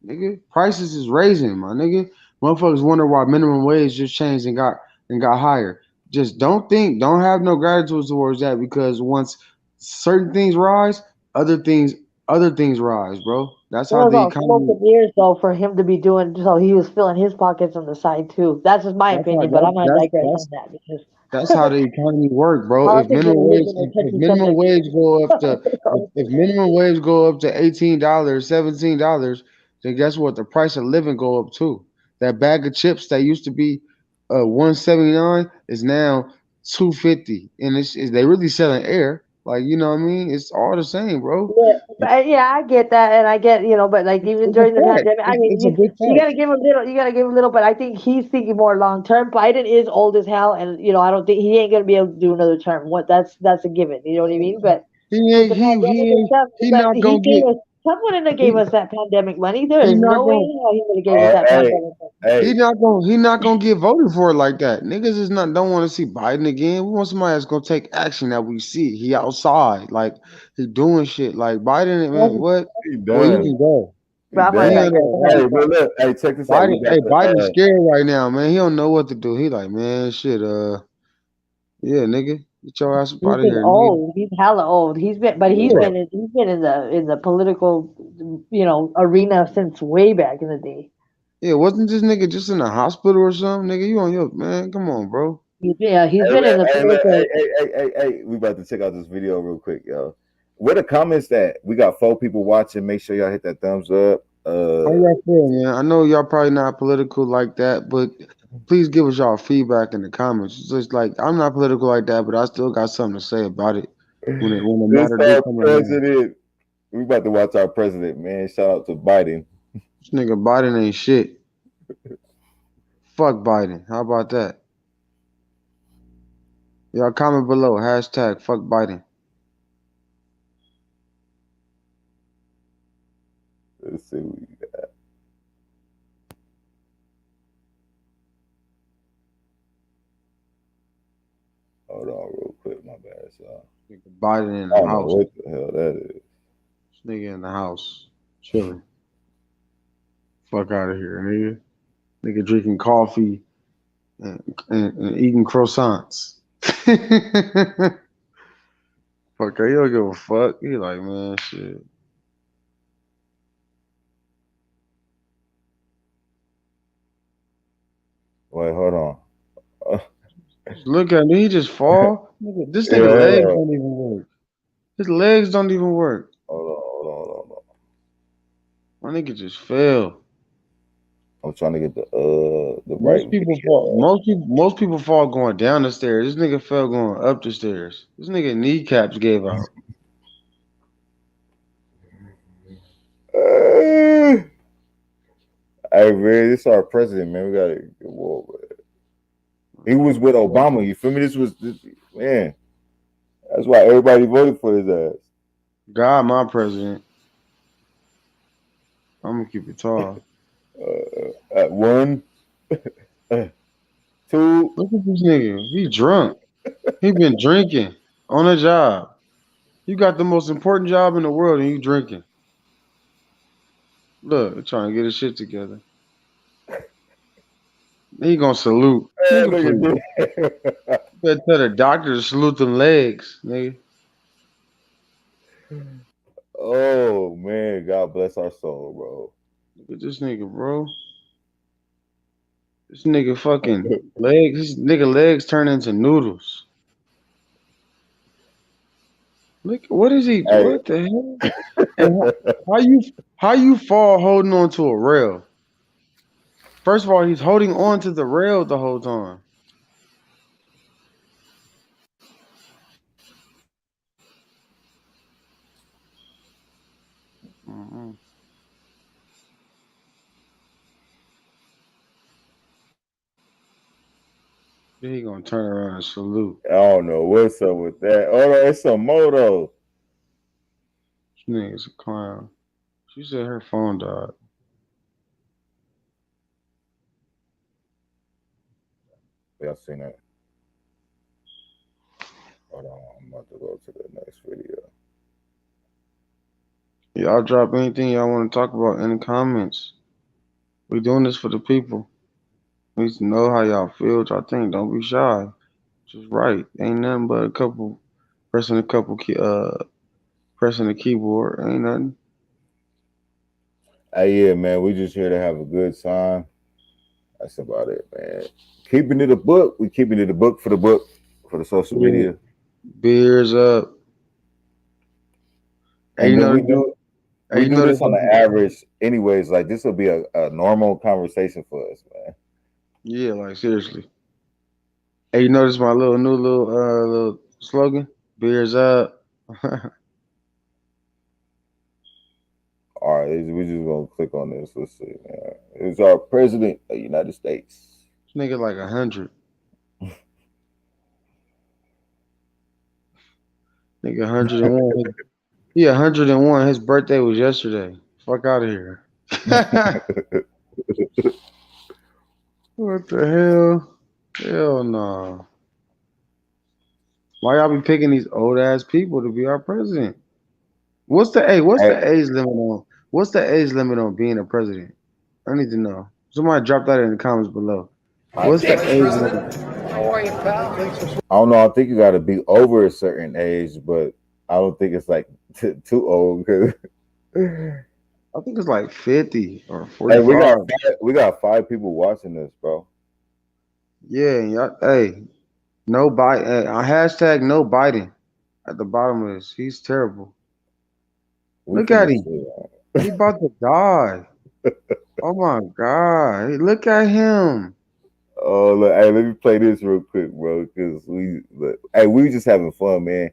S2: Nigga, prices is raising, my nigga. Motherfuckers wonder why minimum wage just changed and got higher. Just don't have no gratitude towards that, because once certain things rise, other things rise, bro. That's how the economy.
S18: It was years though for him to be doing, so he was filling his pockets on the side too. That's just my opinion, but I'm gonna digress on that because
S2: That's how the economy work, bro.
S18: All I
S2: If
S18: think they're
S2: minimum wage,
S18: living in
S2: if
S18: touching
S2: minimum
S18: something.
S2: wage go up to, if minimum wage go up to $18, $17, then guess what? The price of living go up too. That bag of chips that used to be $179 is now $250, and they really selling air. Like you know what I mean? It's all the same, bro.
S18: Yeah, yeah, I get that, and I get but like even
S2: It's a
S18: during the
S2: fact.
S18: pandemic, I mean,
S2: It's a big
S18: you
S2: fact.
S18: gotta give him little, but I think he's thinking more long term. Biden is old as hell, and I don't think he ain't gonna be able to do another term. That's a given. You know what I mean? But
S2: He
S18: with
S2: ain't
S18: the pandemic and stuff,
S2: he
S18: but
S2: not gonna get
S18: Trump wouldn't have gave
S2: he,
S18: us that pandemic money. There
S2: he
S18: is
S2: not
S18: no way
S2: gonna
S18: in hell he would have gave us that pandemic money.
S2: He not gonna get voted for like that. Niggas is not don't want to see Biden again. We want somebody that's gonna take action that we see. He outside, like he doing shit. Like Biden, man, what?
S3: He
S2: Boy, he
S3: done.
S2: can go.
S3: He done. Hey, but look, hey, check this out. We got
S2: Biden's scared right now, man. He don't know what to do. He like, man, shit, yeah, nigga, get your ass up
S18: He's
S2: out of
S18: been
S2: here, nigga.
S18: old. He's hella old. He's been in the political, arena since way back in the day.
S2: Yeah, wasn't this nigga just in the hospital or something, nigga? You on your man? Come on, bro.
S18: Yeah, he's
S3: Hey,
S18: been in the political.
S3: hey, we about to check out this video real quick, yo. What the comments that we got 4 people watching? Make sure y'all hit that thumbs up.
S2: How y'all feel, man? I know y'all probably not political like that, but please give us y'all feedback in the comments. It's just like I'm not political like that, but I still got something to say about it when the
S3: This
S2: matter do
S3: our
S2: come around.
S3: president. We about to watch our president, man. Shout out to Biden.
S2: This nigga Biden ain't shit. Fuck Biden. How about that? Y'all comment below. Hashtag fuck Biden.
S3: Let's see what we got. Hold on real quick. My bad, y'all.
S2: Biden in the
S3: I don't know
S2: house.
S3: what the hell that is.
S2: This nigga in the house. Chilling. Fuck out of here, nigga. Nigga drinking coffee and eating croissants. Fuck, you don't give a fuck. He like, man, shit.
S3: Wait, hold on.
S2: Look at me, he just fall. This nigga legs don't even work. His legs don't even work.
S3: Hold on.
S2: My nigga just fell.
S3: I'm trying to get the right.
S2: Most people fall going down the stairs. This nigga fell going up the stairs. This nigga kneecaps gave out.
S3: Hey, man, this is our president, man. We gotta get war with it. He was with Obama. You feel me? Man. That's why everybody voted for his ass.
S2: God, my president. I'm gonna keep it tall.
S3: At 1, 2.
S2: Look at this nigga. He drunk. He been drinking on a job. You got the most important job in the world and you drinking. Look, trying to get his shit together. He gonna salute. Nigga, please. Better tell the doctor to salute them legs, nigga.
S3: Oh man, God bless our soul, bro.
S2: Look at this nigga, bro. This nigga fucking legs. This nigga legs turn into noodles. Look, what is he?
S3: Hey.
S2: What the hell? And how you fall holding on to a rail? First of all, he's holding on to the rail the whole time. Then he gonna turn around and salute.
S3: I don't know what's up with that. Oh no, it's some moto.
S2: This nigga's a clown. She said her phone died.
S3: Y'all seen that? Hold on, I'm about to go to the next video.
S2: Y'all drop anything y'all want to talk about in the comments. We doing this for the people. We need to know how y'all feel, what y'all think. Don't be shy. Just write. Ain't nothing but pressing the keyboard. Ain't nothing.
S3: Hey, yeah, man, we just here to have a good time. That's about it, man. Keeping it a book. We keeping it a book for the book. for the social media.
S2: Beers up.
S3: And then we do this on the average anyways. Like, this will be a normal conversation for us, man.
S2: Yeah, like seriously. Hey, you notice my new little slogan? Beers up.
S3: All right, we're just gonna click on this. Let's see, man. It's our president of the United States.
S2: This nigga like 100. Nigga 101. He 101. His birthday was yesterday. Fuck out of here. What the hell? Hell no. Why y'all be picking these old ass people to be our president? What's the age limit on? What's the age limit on being a president? I need to know. Somebody drop that in the comments below. What's the age limit?
S19: How are you, pal?
S3: I don't know. I think you got to be over a certain age, but I don't think it's like too old because
S2: I think it's like 50 or 45.
S3: Hey, we got 5 people watching this, bro.
S2: Yeah, y'all. Hey, no bite. Hashtag no biting at the bottom of this. He's terrible. Look at him. He about to die. Oh my God. Hey, look at him.
S3: Oh, look, hey, let me play this real quick, bro, because we just having fun, man.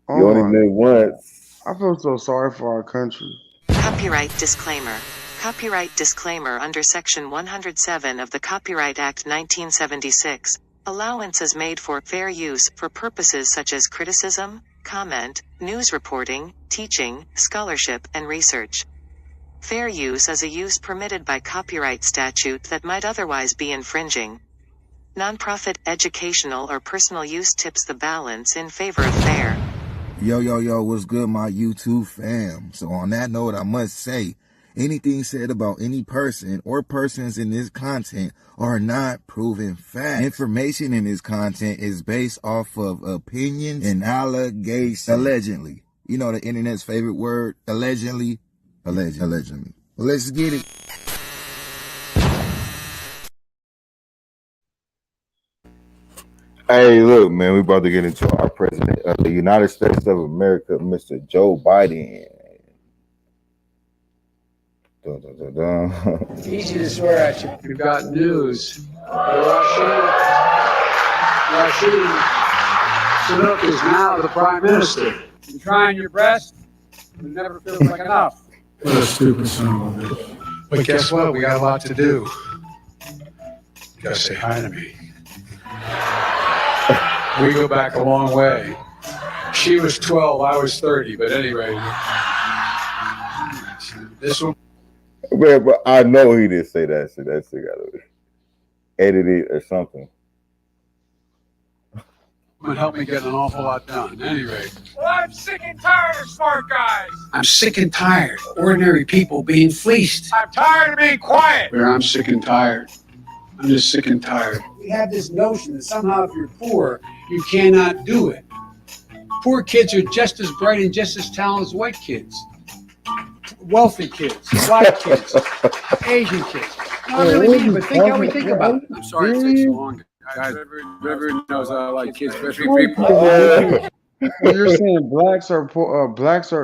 S3: You only live once.
S2: I feel so sorry for our country.
S4: Copyright disclaimer. Copyright disclaimer under Section 107 of the Copyright Act 1976. Allowances made for fair use for purposes such as criticism, comment, news reporting, teaching, scholarship, and research. Fair use is a use permitted by copyright statute that might otherwise be infringing. Nonprofit, educational, or personal use tips the balance in favor of fair.
S5: Yo, what's good, my YouTube fam? So on that note, I must say, anything said about any person or persons in this content are not proven fact. Information in this content is based off of opinions and allegations. Allegedly. You know the internet's favorite word, allegedly. Allegedly. Well, let's get it.
S3: Hey, look, man, we about to get into our president of the United States of America, Mr. Joe Biden. Dun, dun, dun, dun.
S19: It's easy to swear at you. We've got news. Rashid Sunak is now the prime minister. You're trying your best, but it never feels like enough. What a stupid son of a bitch. But guess what? We got a lot to do. You gotta say hi to me. We go back a long way. She was 12, I was 30, but anyway. This one.
S3: Man, but I know he didn't say that shit. That shit gotta edit it or something.
S19: Would help me get an awful lot done. Anyway. Well, I'm sick and tired of smart guys. I'm sick and tired of ordinary people being fleeced. I'm tired of being quiet. I'm sick and tired. I'm just sick and tired. We have this notion that somehow if you're poor, you cannot do it. Poor kids are just as bright and just as talented as white kids. Wealthy kids, black kids, Asian kids. No, I really mean, but think how we think about it. I'm sorry it takes so long. Guys, everyone knows I like kids, especially people.
S2: You're saying blacks are poor.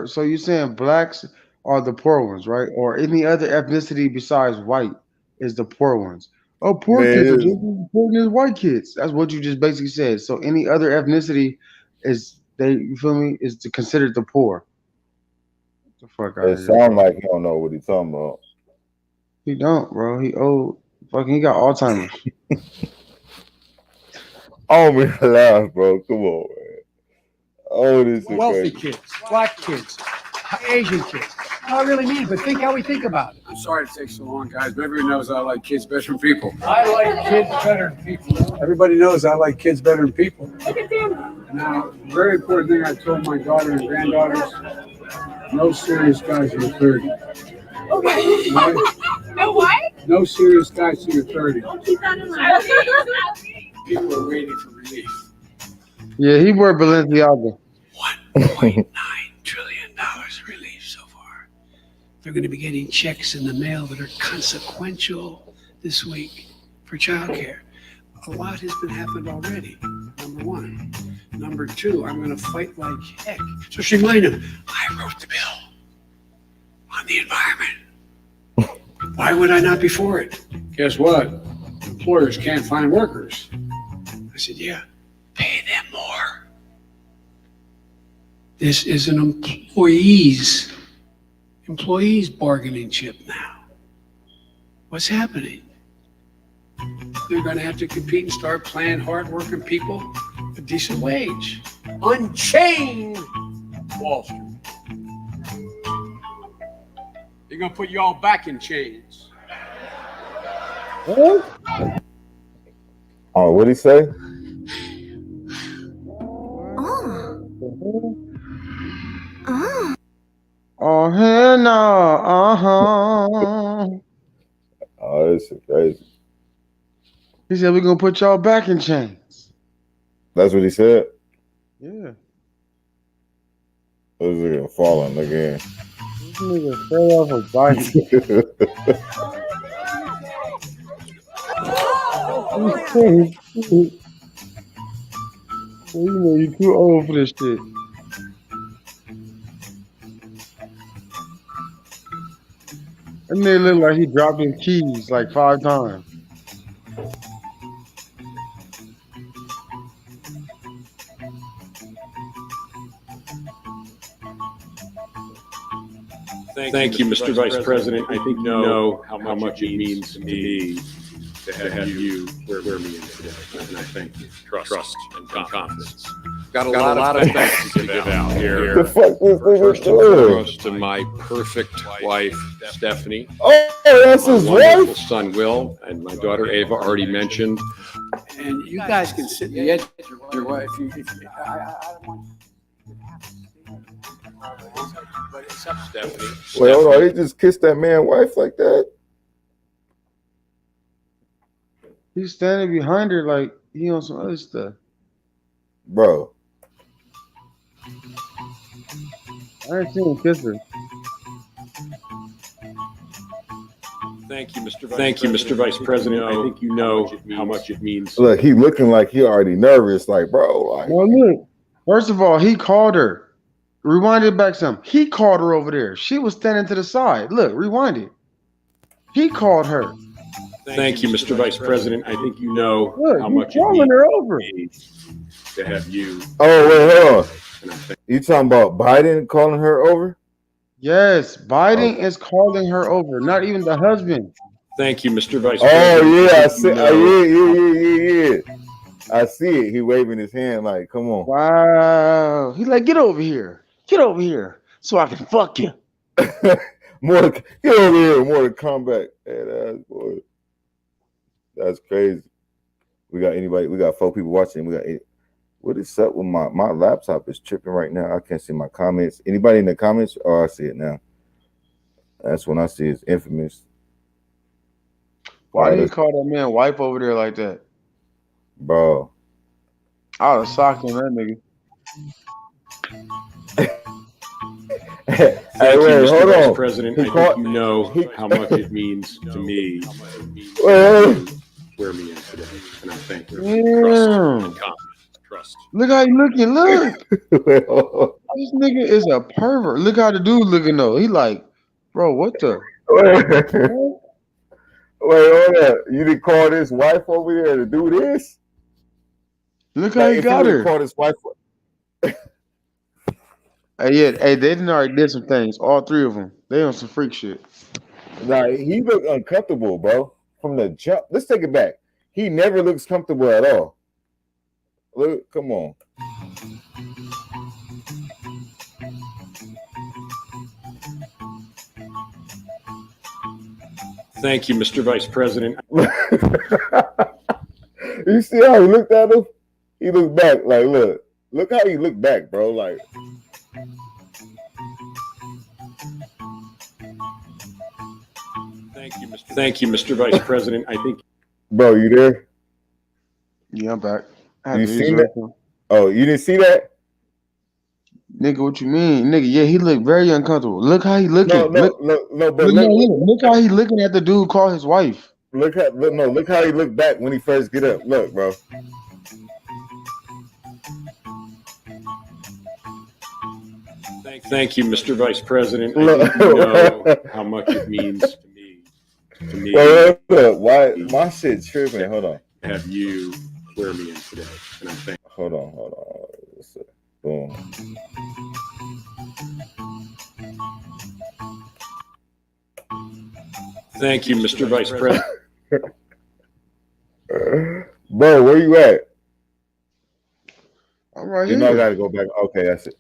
S2: So you're saying blacks are the poor ones, right? Or any other ethnicity besides white is the poor ones. Oh, poor kids are just as important as white kids. That's what you just basically said. So any other ethnicity is you feel me? Is considered the poor. The fuck out
S3: It sounds like he don't know what he's talking about.
S2: He don't, bro. He old. Fucking, he got Alzheimer's.
S3: Oh, me laugh, bro. Come on, man. Oh, this is
S19: Wealthy
S3: crazy.
S19: kids, black kids, Asian kids. No, I really mean, but think how we think about it. I'm sorry it takes so long, guys, but everyone knows I like kids better than people. I like kids better than people. Everybody knows I like kids better than people. Now, very important thing I told my daughter and granddaughters, no serious guys who are 30.
S15: Okay. No what?
S19: No serious guys who are 30.
S15: I'll keep that in mind.
S19: People are waiting for relief.
S2: Yeah, he wore Balenciaga.
S19: $1.9 trillion relief so far. They're going to be getting checks in the mail that are consequential this week for childcare. A lot has been happened already. number one. Number two, I'm going to fight like heck. Just remind him, I wrote the bill on the environment. Why would I not be for it? Guess what? Employers can't find workers. I said, yeah, pay them more. This is an employees bargaining chip now. What's happening? They're going to have to compete and start paying hard-working people a decent wage. Unchain Wall Street. They're going to put you all back in chains.
S3: Oh, what'd he say?
S2: Oh, hell no.
S3: Oh, this is crazy.
S2: He said we're gonna put y'all back in chains.
S3: That's what he said?
S2: Yeah.
S3: This nigga falling again.
S2: This nigga fell off a bike. You know you too old for this shit. That nigga look like he dropped his keys like 5 times.
S20: Thank you, Mr. Vice President. I think you know how much it means to me to have you where me in today. And I thank you. Trust and confidence. Got a lot of thanks to give out here.
S3: The fuck this nigga
S20: First and
S3: doing?
S20: foremost to my perfect wife, Stephanie.
S3: Oh, that's
S20: My
S3: his
S20: wonderful
S3: wife?
S20: son, Will, and my daughter, Ava, already mentioned.
S19: And you guys can sit in the edge of your wife. I don't want
S20: But except Stephanie.
S3: Wait, hold on. He just kissed that man's wife like that?
S2: He's standing behind her like he on some other stuff.
S3: Bro.
S2: I ain't seen him kiss her.
S20: Thank you, Mr. Vice President. I think you know how much it means.
S3: Look, he looking like he already nervous. Like, bro. Like,
S2: Well, look. First of all, he called her. Rewind it back some. He called her over there. She was standing to the side. Look, rewind it. He called her.
S20: Thank you, Mr. Vice President. I think you know
S2: Look,
S20: how
S2: he's
S20: much it
S2: calling her over.
S20: means to have you.
S3: oh, wait, hold on. You talking about Biden calling her over?
S2: Yes, Biden is calling her over. Not even the husband.
S20: Thank you, Mr. Vice
S3: Oh,
S20: President.
S3: yeah. I
S20: think
S3: see.
S20: you know-
S3: Yeah. I see it. He waving his hand like, come on.
S2: Wow. He's like, get over here. Get over here so I can fuck you.
S3: More, get over here. More combat. Hey, boy. That's crazy. We got anybody? We got 4 people watching. We got 8. What is up with my laptop is tripping right now. I can't see my comments. Anybody in the comments? Oh, I see it now. That's when I see it's infamous.
S2: Why did you call that man wife over there like that?
S3: Bro.
S2: I would have socked him, that nigga.
S3: Hey,
S20: Thank you,
S3: wait,
S20: Mr.
S3: hold
S20: Vice
S3: on.
S20: President.
S3: He
S20: I
S3: called-
S20: think you know how much it means to me.
S3: Wait.
S20: Where me in today, and I thank you.
S2: Damn.
S20: Trust.
S2: Look how he looking. Look.
S3: Wait, hold
S2: This nigga is a pervert. Look how the dude looking though. He like, bro, what the?
S3: on. Wait, hold up. You didn't call this wife over there to do this?
S2: Look how he got her.
S3: Call this wife.
S2: Hey, yeah, hey, they didn't already did some things. All 3 of them. They on some freak shit.
S3: Nah, he looked uncomfortable, bro. From the jump. Let's take it back. He never looks comfortable at all. Look, come on.
S20: Thank you, Mr. Vice President.
S3: You see how he looked at him? He looked back. Like, look how he looked back, bro. Like,
S20: Thank you, Mr. Vice President. I think.
S3: Bro, you there?
S2: Yeah, I'm back.
S3: You seen that? Oh, you didn't see that?
S2: Nigga, what you mean? Nigga, yeah, he looked very uncomfortable. Look how he looking.
S3: No, but
S2: Look how he looking at the dude call his wife.
S3: Look how he looked back when he first get up. Look, bro.
S20: Thank you, Mr. Vice President. I think you know how much it means to me.
S3: Look, why my shit tripping? Hold on.
S20: Have you swear me in today, and I thank.
S3: Hold on. Boom.
S20: Thank you, Mr. Vice President.
S3: Bro, where you at?
S2: I'm right
S3: you
S2: here.
S3: know I gotta go back. Okay, that's it.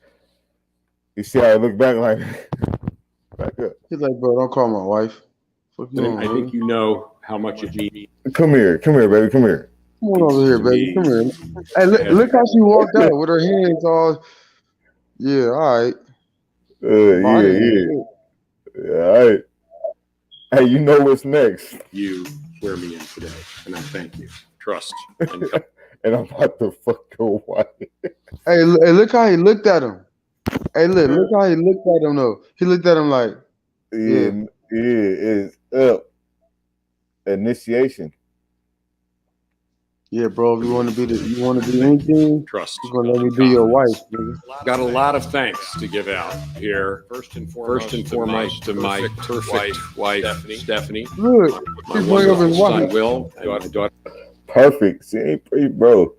S3: You see how I look back like back up.
S2: He's like, bro, don't call my wife. Fuck you on,
S20: I think you know how much it means.
S3: Come here, baby, come here.
S2: Come on over here, baby. Come here. Hey, look how she walked out with her hands all. Yeah, all right.
S3: Yeah. All right. Hey, you know what's next.
S20: You swear me in today, and I thank you. Trust.
S3: And I'm about to fuck your wife.
S2: Hey, look how he looked at him. Hey, look how he looked at him though. He looked at him like,
S3: yeah, it's up. Initiation.
S2: Yeah, bro. If you want to be anything,
S20: Trust.
S2: You're gonna let me be your wife, nigga.
S20: Got a lot of thanks to give out here. First and foremost to my perfect wife, Stephanie.
S2: Look,
S20: My
S2: he's bringing up his
S20: son,
S2: wife.
S20: Will. And my daughter.
S3: Perfect. She ain't pretty, bro.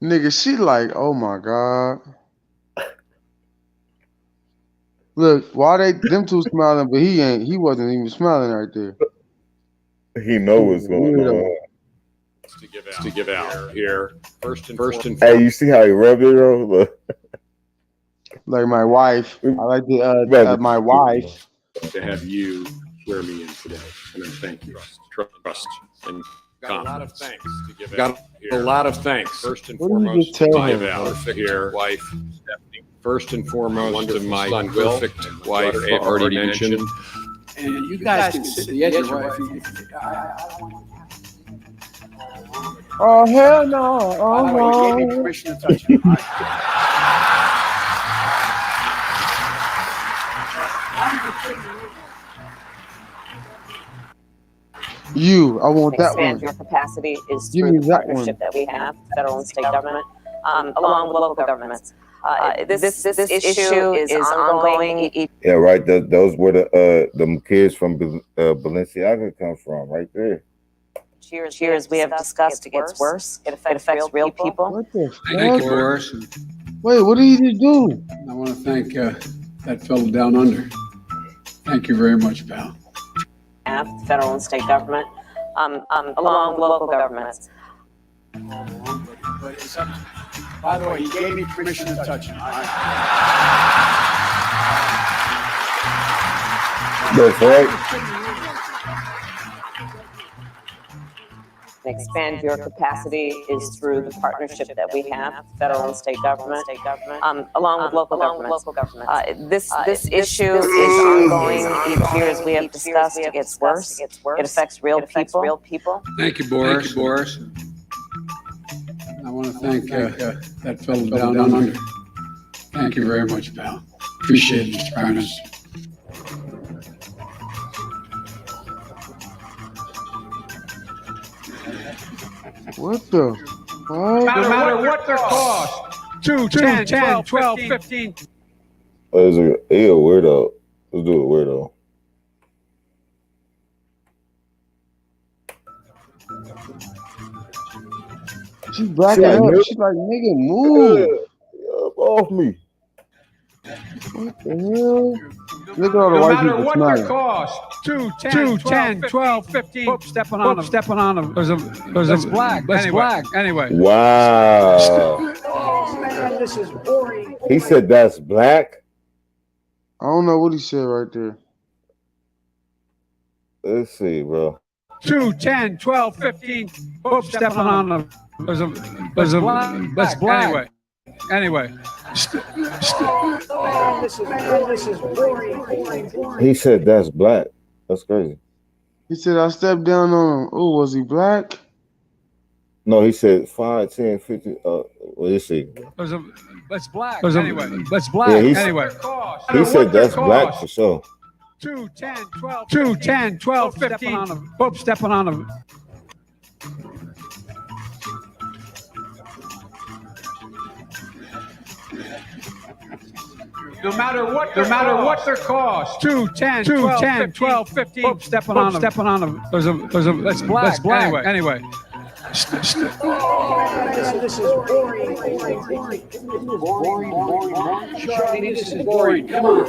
S2: Nigga, she like, oh my god. Look, why them two smiling, but he wasn't even smiling right there.
S3: He know what's going on.
S20: To give out here. First and foremost.
S3: Hey, you see how he rubbed it, bro? Look.
S2: Like my wife. I like the my wife.
S20: To have you swear me in today, and I thank you. Trust and
S14: Got a lot of thanks to give
S20: Got
S14: out
S20: a lot of thanks. First and foremost to my perfect wife, Stephanie. First and foremost to my perfect wife, I've already mentioned.
S19: And you guys can sit the edge of right.
S2: Oh hell no! Oh
S19: By the way, you gave me
S2: no!
S19: permission to touch you.
S2: I want that
S21: Expand
S2: one.
S21: your capacity is
S2: Give
S21: through
S2: me
S21: the
S2: that
S21: partnership
S2: one.
S21: that we have, federal and state government, along with local governments. This issue is ongoing.
S3: Yeah, right. Those were the kids from Balenciaga come from, right there.
S21: Cheers. We have discussed it gets worse. It affects real people.
S2: What the fuck?
S19: Thank you, Boris.
S2: Wait, what did he just do?
S19: I want to thank that fellow down under. Thank you very much, pal.
S21: Have federal and state government, along with local governments.
S19: But it's up to, by the way, you gave me permission to touch you.
S3: That's right.
S21: Expand your capacity is through the partnership that we have, federal and state government, along with local governments. This issue is ongoing. Each year, as we have discussed, it gets worse. It affects real people.
S19: Thank you, Boris. I want to thank that fellow down under. Thank you very much, pal. Appreciate it, Mr. Barnes.
S2: What the fuck?
S17: No matter what their cost. 2, 10, 12, 15.
S3: Oh, he's a weirdo. Let's do it, weirdo.
S2: She's backing up. She's like, nigga, move.
S3: Off me.
S2: What the hell? Look at all the
S17: No
S2: white
S17: matter
S2: people
S17: what
S2: smiling.
S17: their cost. 2, 10, 12, 15. Whoop, stepping on them. That's black. Anyway.
S3: Wow.
S19: Oh, man, this is boring.
S3: He said that's black.
S2: I don't know what he said right there.
S3: Let's see, bro.
S17: 2, 10, 12, 15. Whoop, stepping on them. That's black. Anyway.
S19: Oh, this is boring.
S3: He said that's black. That's crazy.
S2: He said I stepped down on him. Oh, was he black?
S3: No, he said 5, 10, 50. Let's see.
S17: That's black. That's black.
S3: Yeah,
S17: Anyway.
S3: He said that's black for sure.
S17: 2, 10, 12, 15. Whoop, stepping on them. No matter what their cost. 2, 10, 12, 15. Pope stepping on them. That's black. Anyway.
S15: This is boring.
S17: Charlie, this is boring. Come on.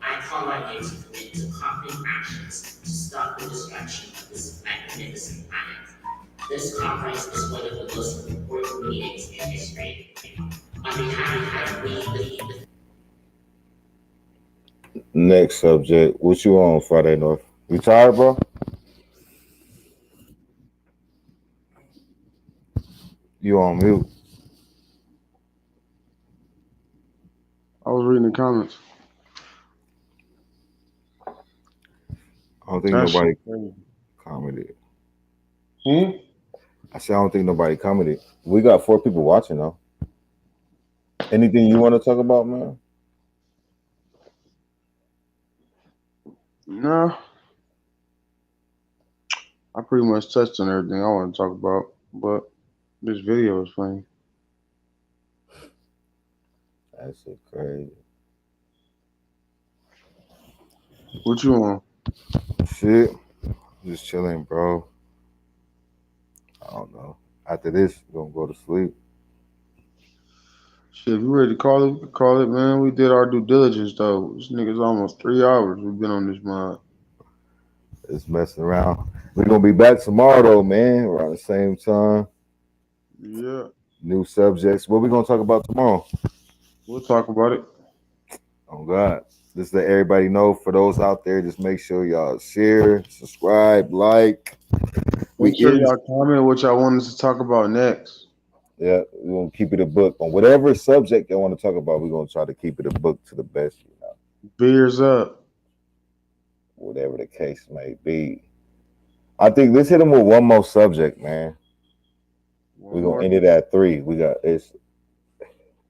S6: I call on you to commit to concrete actions to stop the destruction of this magnificent planet. This conference is one of the most important meetings in history. On behalf of we, the
S3: Next subject. What you on Friday North? You tired, bro? You on mute?
S2: I was reading the comments.
S3: I don't think nobody commented. I said I don't think nobody commented. We got 4 people watching though. Anything you want to talk about, man?
S2: No. I pretty much touched on everything I want to talk about, but this video is funny.
S3: That's so crazy.
S2: What you on?
S3: Shit. Just chilling, bro. I don't know. After this, we're gonna go to sleep.
S2: Shit, if you ready to call it, man. We did our due diligence though. This nigga's almost 3 hours. We've been on this mod.
S3: It's messing around. We're gonna be back tomorrow though, man, around the same time.
S2: Yeah.
S3: New subjects. What we gonna talk about tomorrow?
S2: We'll talk about it.
S3: Oh God. Just let everybody know. For those out there, just make sure y'all share, subscribe, like.
S2: Make sure y'all comment what y'all want us to talk about next.
S3: Yeah, we're gonna keep it a book on whatever subject y'all want to talk about. We're gonna try to keep it a book to the best, you know.
S2: Beers up.
S3: Whatever the case may be. I think let's hit them with one more subject, man. We're gonna end it at 3. It's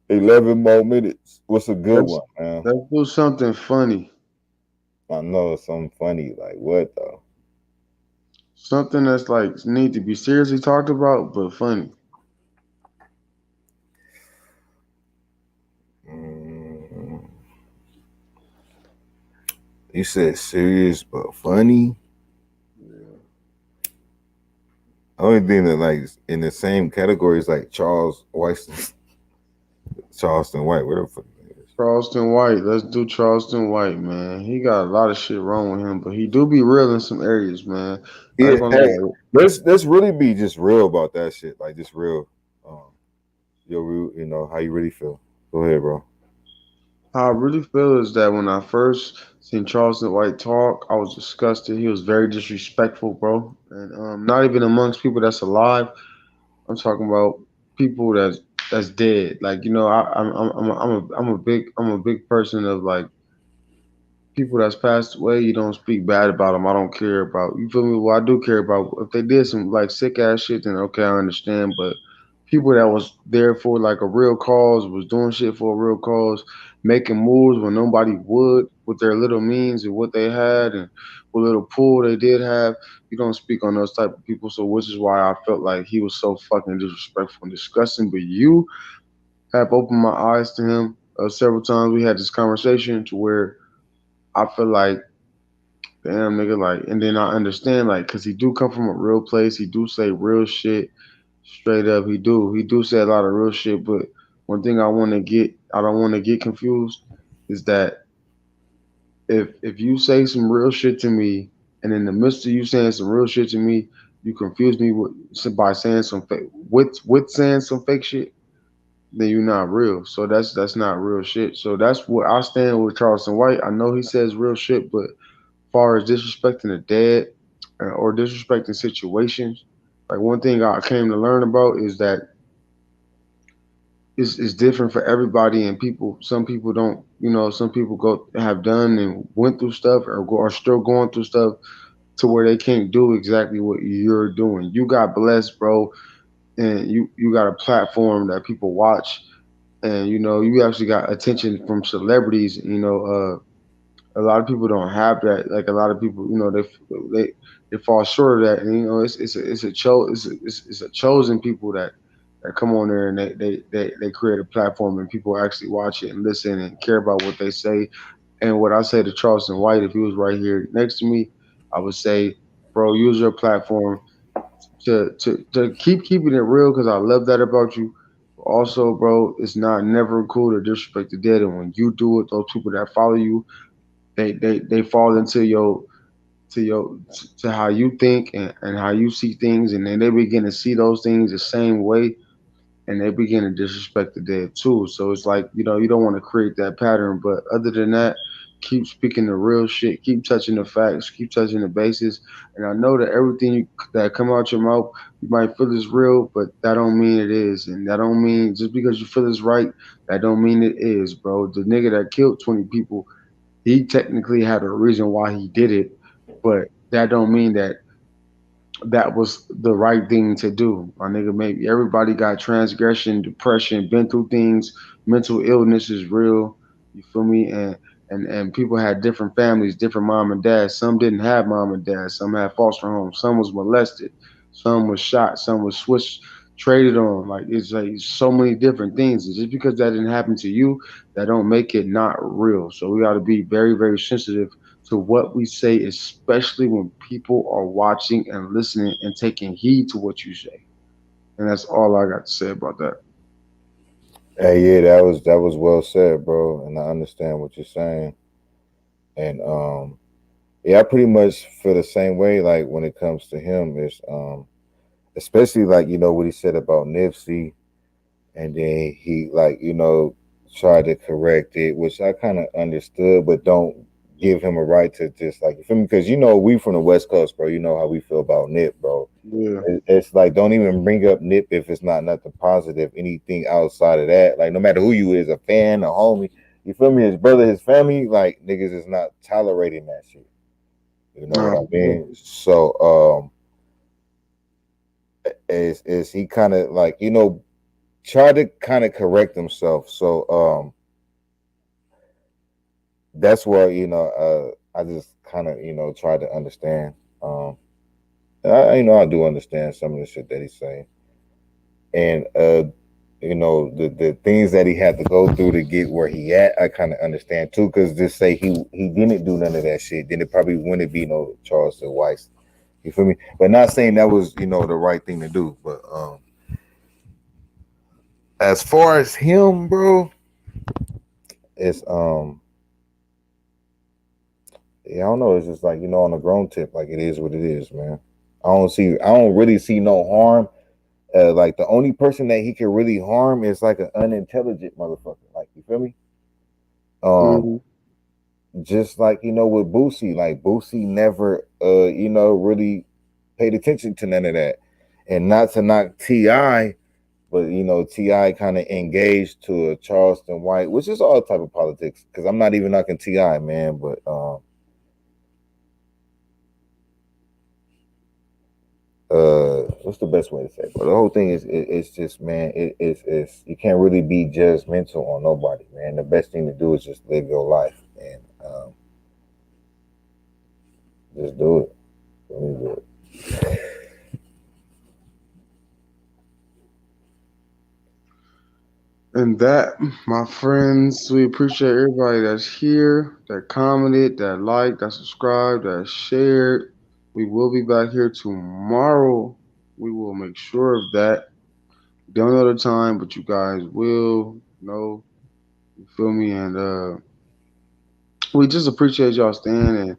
S3: 11 more minutes. What's a good one, man?
S2: Let's do something funny.
S3: I know something funny. Like what though?
S2: Something that's like need to be seriously talked about, but funny.
S3: You said serious but funny.
S2: Yeah.
S3: Only thing that like in the same category is like Charleston White. Whatever.
S2: Charleston White. Let's do Charleston White, man. He got a lot of shit wrong with him, but he do be real in some areas, man.
S3: Yeah, hey, let's really be just real about that shit. Like just real. You know how you really feel. Go ahead, bro.
S2: How I really feel is that when I first seen Charleston White talk, I was disgusted. He was very disrespectful, bro, and not even amongst people that's alive. I'm talking about people that's dead. Like, you know, I'm a big person of like people that's passed away. You don't speak bad about them. I don't care about, you feel me? Well, I do care about if they did some like sick ass shit. Then okay, I understand. But people that was there for like a real cause, was doing shit for a real cause, making moves when nobody would, with their little means and what they had and what little pool they did have. You don't speak on those type of people. So which is why I felt like he was so fucking disrespectful and disgusting. But you have opened my eyes to him several times. We had this conversation to where I feel like, damn nigga, like, and then I understand, like, cause he do come from a real place. He do say real shit, straight up. He do say a lot of real shit. But one thing I don't want to get confused, is that if you say some real shit to me, and in the midst of you saying some real shit to me, you confuse me by saying some fake, with saying some fake shit, then you're not real. So that's not real shit. So that's what I stand with Charleston White. I know he says real shit, but far as disrespecting the dead or disrespecting situations, like one thing I came to learn about is that it's different for everybody, and people. Some people don't, you know. Some people have done and went through stuff, or are still going through stuff to where they can't do exactly what you're doing. You got blessed, bro, and you got a platform that people watch, and you know you actually got attention from celebrities. You know, a lot of people don't have that. Like a lot of people, you know, they fall short of that. And you know, it's a chosen people that that come on there and they create a platform and people actually watch it and listen and care about what they say. And what I say to Charleston White, if he was right here next to me, I would say, bro, use your platform to keep keeping it real because I love that about you. Also, bro, it's not never cool to disrespect the dead, and when you do it, those people that follow you, they fall into your to how you think and how you see things, and then they begin to see those things the same way, and they begin to disrespect the dead too. So it's like, you don't want to create that pattern. But other than that, keep speaking the real shit, keep touching the facts, keep touching the bases. And I know that everything that come out your mouth, you might feel is real, but that don't mean it is. And that don't mean just because you feel it's right, that don't mean it is, bro. The nigga that killed 20 people, he technically had a reason why he did it, but that don't mean that was the right thing to do. My nigga, maybe everybody got transgression, depression, been through things. Mental illness is real. You feel me? And people had different families, different mom and dad. Some didn't have mom and dad. Some had foster homes. Some was molested. Some was shot. Some was switched, traded on. Like it's like so many different things. And just because that didn't happen to you, that don't make it not real. So we got to be very, very sensitive to what we say, especially when people are watching and listening and taking heed to what you say. And that's all I got to say about that.
S3: Hey, yeah, that was well said, bro. And I understand what you're saying. And yeah, I pretty much feel the same way. Like when it comes to him, is especially like what he said about Nipsey, and then he like tried to correct it, which I kind of understood, but don't give him a right to just like, you feel me? Because we from the West Coast, bro. You know how we feel about Nip, bro.
S2: Yeah.
S3: It's like, don't even bring up Nip if it's not nothing positive. Anything outside of that, like no matter who you is, a fan, a homie, you feel me? His brother, his family, like niggas is not tolerating that shit. You know what I mean? So is he kind of like try to kind of correct himself. So that's where I just kind of try to understand. I do understand some of the shit that he's saying, and the things that he had to go through to get where he at, I kind of understand too. Because just say he didn't do none of that shit, then it probably wouldn't be no Charleston White. You feel me? But not saying that was the right thing to do. But as far as him, bro, it's yeah, I don't know. It's just like on a grown tip, like it is what it is, man. I don't really see no harm. Like the only person that he can really harm is like an unintelligent motherfucker. Like, you feel me? Just like with Boosie, like Boosie never really paid attention to none of that, and not to knock T.I., but T.I. kind of engaged to a Charleston White, which is all type of politics. Because I'm not even knocking T.I., man, but what's the best way to say it? But the whole thing is it's just, man, it's you can't really be judgmental on nobody, man. The best thing to do is just live your life and just do it. Let me do it.
S2: And that, my friends, we appreciate everybody that's here, that commented, that liked, that subscribed, that shared. We will be back here tomorrow. We will make sure of that. Don't know the time, but you guys will know. You feel me? And we just appreciate y'all staying, and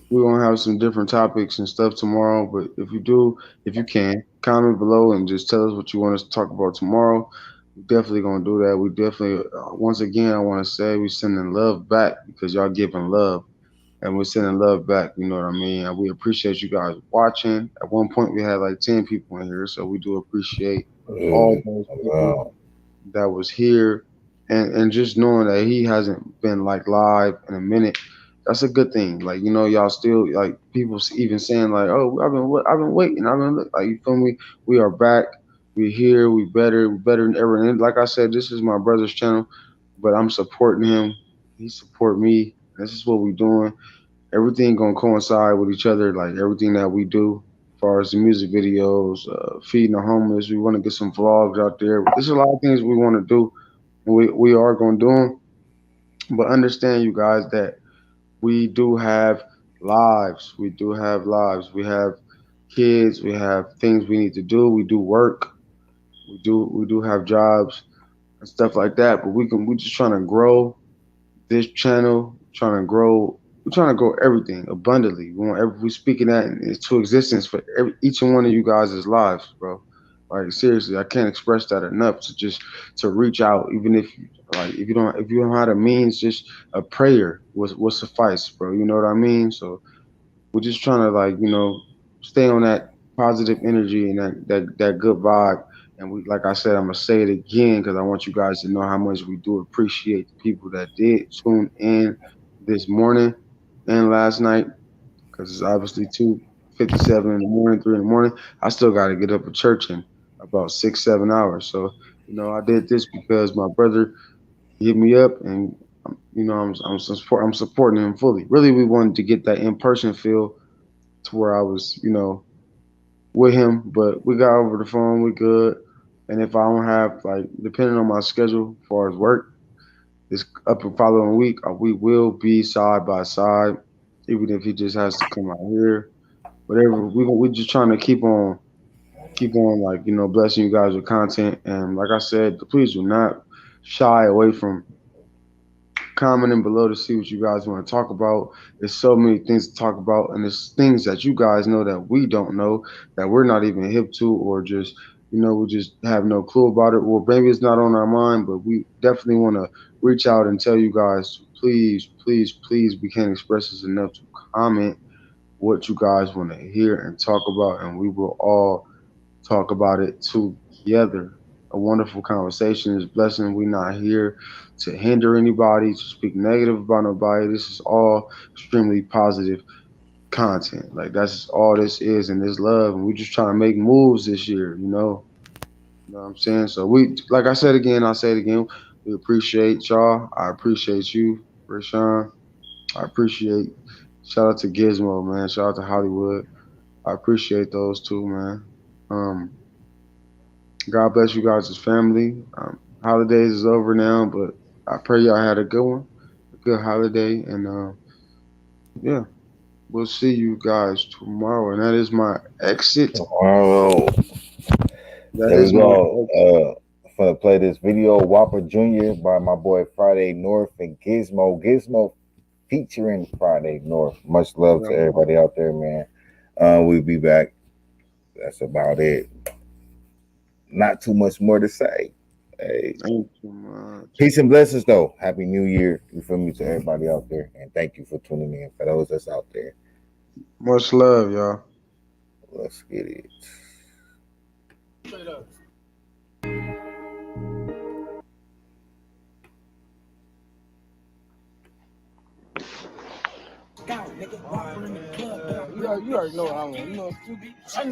S2: we're gonna have some different topics and stuff tomorrow. But if you can, comment below and just tell us what you want us to talk about tomorrow. We're definitely gonna do that. We definitely, once again, I want to say we sending love back because y'all giving love, and we're sending love back. You know what I mean? And we appreciate you guys watching. At one point, we had like 10 people in here, so we do appreciate all those people that was here, and just knowing that he hasn't been like live in a minute, that's a good thing. Like y'all still like people even saying like, oh, I've been waiting, like, you feel me? We are back, we here, we better than ever. And like I said, this is my brother's channel, but I'm supporting him. He support me. This is what we doing. Everything gonna coincide with each other, like everything that we do. far as the music videos, feeding the homeless. We want to get some vlogs out there. There's a lot of things we want to do, and we are going to do them. But understand, you guys, that we do have lives. We do have lives. We have kids. We have things we need to do. We do work. We do have jobs and stuff like that. But we're just trying to grow this channel, trying to grow. We're trying to grow everything abundantly. We're speaking that into existence for each and one of you guys' lives, bro. Like seriously, I can't express that enough. To reach out, even if if you don't have the means, just a prayer will suffice, bro. You know what I mean? So we're just trying to stay on that positive energy and that good vibe. And like I said, I'm gonna say it again because I want you guys to know how much we do appreciate the people that did tune in this morning and last night, because it's obviously 2:57 in the morning, 3 in the morning. I still got to get up at church in about 6-7 hours. So I did this because my brother hit me up, and I'm supporting him fully. Really, we wanted to get that in-person feel to where I was with him, but we got over the phone. We good. And if I don't have depending on my schedule as far as work, this up and following week, we will be side by side, even if he just has to come out here. Whatever, we're just trying to keep on blessing you guys with content. And like I said, please do not shy away from commenting below to see what you guys want to talk about. There's so many things to talk about, and there's things that you guys know that we don't know, that we're not even hip to, or just we just have no clue about it, or maybe it's not on our mind. But we definitely want to reach out and tell you guys, please, please, please, we can't express this enough, to comment what you guys want to hear and talk about, and we will all talk about it together. A wonderful conversation is blessing. We're not here to hinder anybody, to speak negative about nobody. This is all extremely positive content. Like that's all this is, and this love. And we're just trying to make moves this year, You know what I'm saying? So like I said again, I'll say it again. We appreciate y'all. I appreciate you, Rashawn. I appreciate. Shout out to Gizmo, man. Shout out to Hollywood. I appreciate those two, man. God bless you guys' family. Holidays is over now, but I pray y'all had a good one, a good holiday, and yeah, we'll see you guys tomorrow. And that is my exit.
S3: Tomorrow. There we go. I'm gonna play this video, Whopper Jr. by my boy Friday North and Gizmo. Gizmo featuring Friday North. Much love to everybody out there, man. We'll be back. That's about it. Not too much more to say. Hey.
S2: Thank you much.
S3: Peace and blessings, though. Happy New Year. You feel me, to everybody out there. And thank you for tuning in. For those that's out there.
S2: Much love, y'all.
S3: Let's get it.
S19: Straight up. You already know what I want.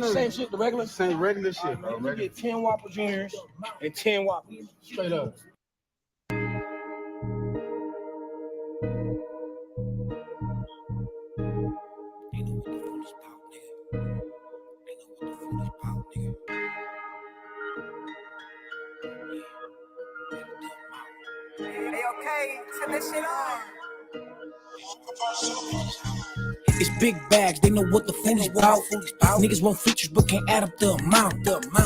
S19: Same shit, the regular? Same regular shit, bro. You get 10 Whopper Juniors and 10 Whoppers. Straight up.
S8: Hey, okay, turn that shit on.
S22: It's big bags, they know what the food is about. Niggas want features but can't add up the amount.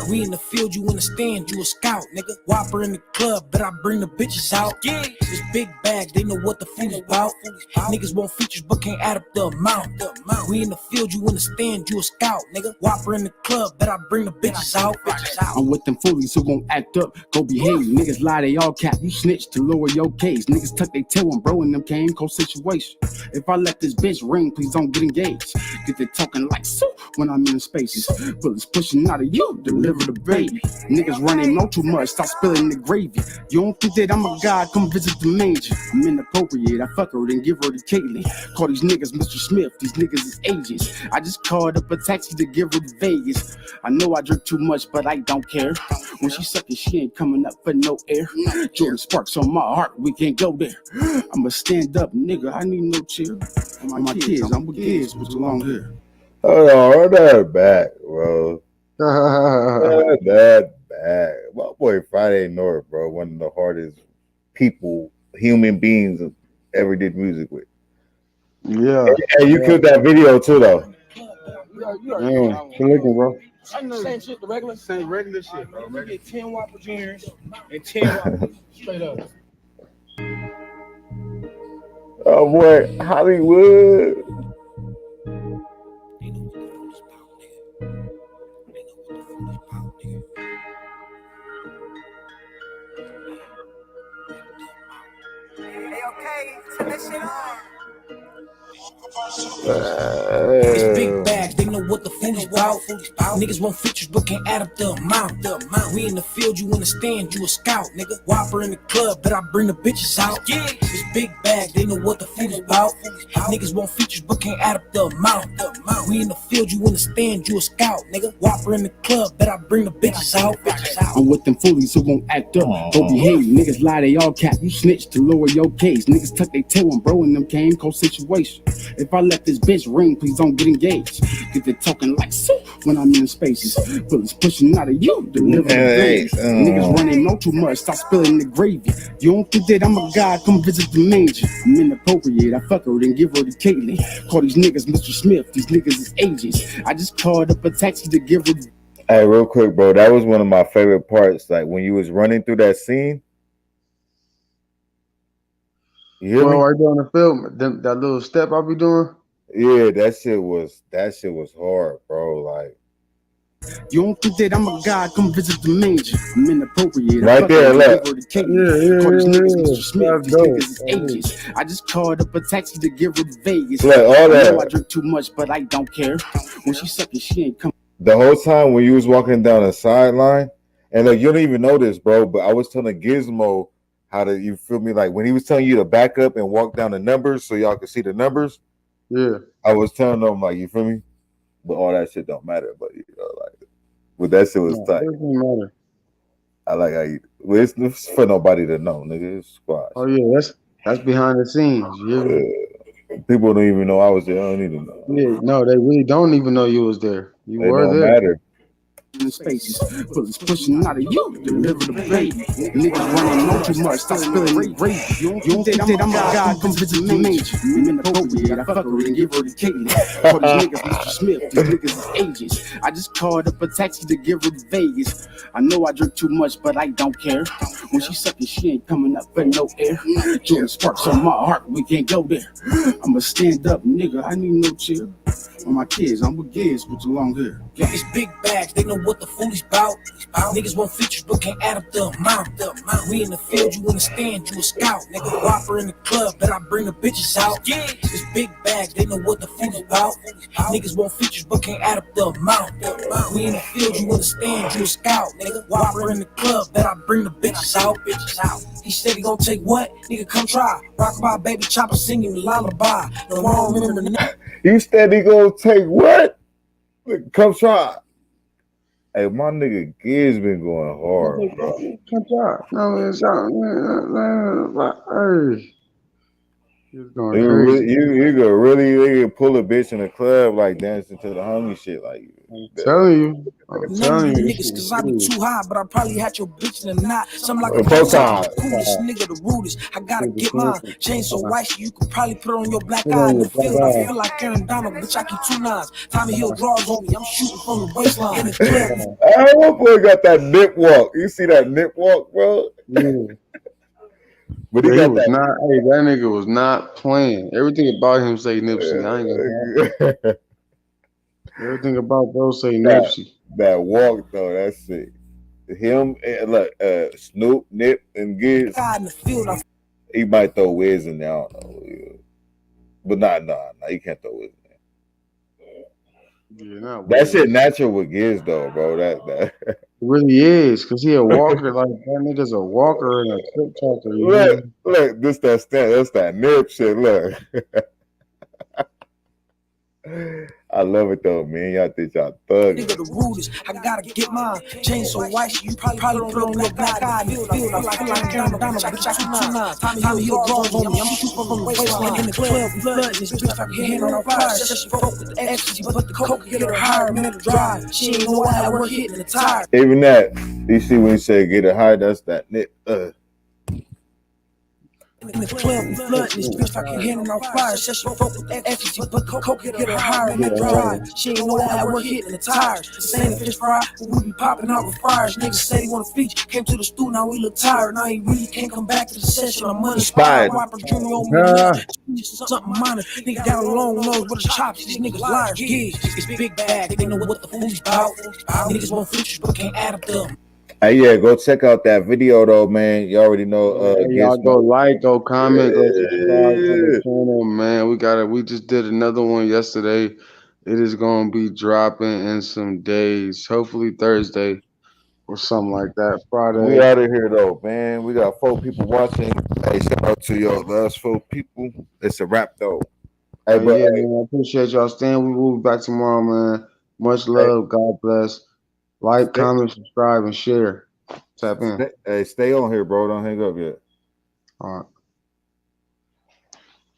S22: We in the field, you in the stand, you a scout, nigga. Whopper in the club, but I bring the bitches out. It's big bags, they know what the food is about. Niggas want features but can't add up the amount. We in the field, you in the stand, you a scout, nigga. Whopper in the club, but I bring the bitches out.
S23: I'm with them foolies who gon' act up, go behave. Niggas lie, they all cap, you snitch to lower your case. Niggas tuck they tail when bro in them came, cold situation. If I let this bitch ring, please don't get engaged. Get they talking like so when I'm in spaces. Bullets pushing out of you, deliver the baby. Niggas running no too much, stop spilling the gravy. You don't think that I'm a god, come visit the manger. I'm inappropriate, I fuck her, then give her to Caitlyn. Call these niggas Mr. Smith, these niggas is agents. I just called up a taxi to give her to Vegas. I know I drink too much, but I don't care. When she sucking, she ain't coming up for no air. Jordan Sparks on my heart, we can't go there. I'm a stand up nigga, I need no chair. My kids, I'm with kids with the long hair.
S3: Hold on, run that back, bro. Run that back. My boy Friday North, bro, one of the hardest people, human beings ever did music with.
S2: Yeah.
S3: Hey, you killed that video too, though.
S2: Man, good looking, bro. Same shit, the regular, same regular shit, bro. You get 10 Whopper Juniors and 10 Whoppers, straight up.
S3: Oh boy, Hollywood.
S22: It's big bags, they know what the food is about. Niggas want features but can't add up the amount. We in the field, you in the stand, you a scout, nigga. Whopper in the club, but I bring the bitches out. It's big bags, they know what the food is about. Niggas want features but can't add up the amount. We in the field, you in the stand, you a scout, nigga. Whopper in the club, but I bring the bitches out.
S23: I'm with them foolies who won't act up, don't behave. Niggas lie, they all cap. You snitch to lower your case. Niggas tuck they tail when bro in them came cold situation. If I let this bitch ring, please don't get engaged. Get they talking like soup when I'm in spaces. Bullets pushing out of you, deliver the baby. Niggas running know too much, stop spilling the gravy. You don't think that I'm a god, come visit the major. I'm inappropriate, I fuck her then give her to Caitlyn. Call these niggas Mr. Smith, these niggas is agents. I just called up a taxi to give her.
S3: Hey, real quick, bro, that was one of my favorite parts. Like when you was running through that scene. You hear me?
S2: Right there on the film, that little step I be doing.
S3: Yeah, that shit was hard, bro. Like,
S23: you don't think that I'm a god, come visit the major. I'm inappropriate.
S3: Right there, look.
S23: Call these niggas Mr. Smith, these niggas is agents. I just called up a taxi to give her to Vegas.
S3: Look, all that.
S23: I know I drink too much, but I don't care. When she sucking, she ain't coming.
S3: The whole time when you was walking down the sideline, and like you don't even know this, bro, but I was telling Gizmo how to, you feel me? Like when he was telling you to back up and walk down the numbers so y'all could see the numbers.
S2: Yeah.
S3: I was telling them, like, you feel me? But all that shit don't matter, but you know, like, but that shit was tight.
S2: It doesn't matter.
S3: I like how you, well, it's for nobody to know, nigga. It's squash.
S2: Oh yeah, that's behind the scenes.
S3: People don't even know I was there. I don't even know.
S2: Yeah, no, they really don't even know you was there. You
S3: It
S2: were
S3: don't
S2: there.
S3: matter.
S23: Spaces, bullets pushing out of you, deliver the baby. Niggas running know too much, stop spilling the gravy. You don't think that I'm a god, come visit the major. I'm inappropriate, I fuck her and give her to Caitlyn. Call these niggas Mr. Smith, these niggas is agents. I just called up a taxi to give her to Vegas. I know I drink too much, but I don't care. When she sucking, she ain't coming up for no air. Jordan sparks on my heart, we can't go there. I'm a stand up nigga, I need no chill. On my kids, I'm with Giz with the long hair.
S22: Yeah, it's big bags, they know what the food is about. Niggas want features but can't add up the amount. We in the field, you in the stand, you a scout. Nigga, Whopper in the club, but I bring the bitches out. It's big bags, they know what the food is about. Niggas want features but can't add up the amount. We in the field, you in the stand, you a scout. Nigga, Whopper in the club, but I bring the bitches out. He said he gon' take what? Nigga, come try. Rock my baby chopper, singing lullaby. No wrong, remember the
S3: You said he gonna take what? Come try. Hey, my nigga Giz been going hard, bro.
S2: Come try. No, it's out. You
S3: could really pull a bitch in the club like dancing to the homie shit, like.
S2: I'm telling you.
S22: Niggas, cause I be too high, but I probably had your bitch in a knot. Some like a
S3: coolest
S22: nigga, the rudest. I gotta get mine. Chain so white, so you could probably put on your black eye in the field. I feel like Aaron Donald, bitch. I keep 2 nines. Tommy Hill draws on me. I'm shooting from the waistline in the club.
S3: Oh, my boy got that nip walk. You see that nip walk, bro?
S2: Yeah.
S3: But
S2: he was not. Hey, that nigga was not playing. Everything about him say Nipsey. I ain't gonna lie. Everything about those say Nipsey.
S3: That walk though, that's it. Him and like Snoop, Nip, and Giz. He might throw Wiz in there. I don't know, but nah. You can't throw Wiz in there.
S2: Yeah,
S3: that shit natural with Giz though, bro. That
S2: it really is, because he a walker. Like that nigga's a walker and a clip talker.
S3: Look, that's that Nip shit. Look. I love it though, man. Y'all think y'all thugging.
S22: Nigga, the rudest. I gotta get mine. Chain so white, you probably put on your black eye. I feel like Donald, bitch, I shoot 2 9. Time to heal draws on me. I'm shooting from the waistline. In the club, we flooding this bitch like a hand on fire. Said she fuck with the ecstasy, but the coke get her higher. Man, the drive. She ain't know I work hitting the tire.
S3: Even that, you see when you say get it high, that's that nip.
S22: In the club, we flooding this bitch like a hand on fire. Said she fuck with the ecstasy, but the coke get her higher. Man, the drive. She ain't know I work hitting the tires. This ain't a fish fry, but we be popping out with fires. Niggas said he want a feature. Came to the stool, now we look tired. Now he really can't come back to the session. I'm uninspired. Rapper Junior on me. Something minor. Nigga got a long nose with a chops. These niggas liars. Gigs. It's big bag. They know what the fool's about. Niggas want features, but can't add up them.
S3: Hey, yeah, go check out that video though, man. You already know.
S2: Y'all go like, go comment, go subscribe to the channel, man. We just did another one yesterday. It is gonna be dropping in some days, hopefully Thursday or something like that. Friday.
S3: We out of here though, man. We got 4 people watching. Hey, shout out to your last 4 people. It's a wrap though. Hey, bro,
S2: yeah, man, I appreciate y'all staying. We will be back tomorrow, man. Much love. God bless. Like, comment, subscribe, and share. Tap in.
S3: Hey, stay on here, bro. Don't hang up yet.
S2: All right.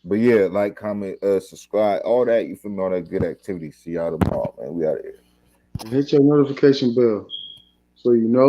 S3: But yeah, like, comment, subscribe, all that. You feel me? All that good activity. See y'all tomorrow, man. We out of here.
S2: Hit your notification bell so you know.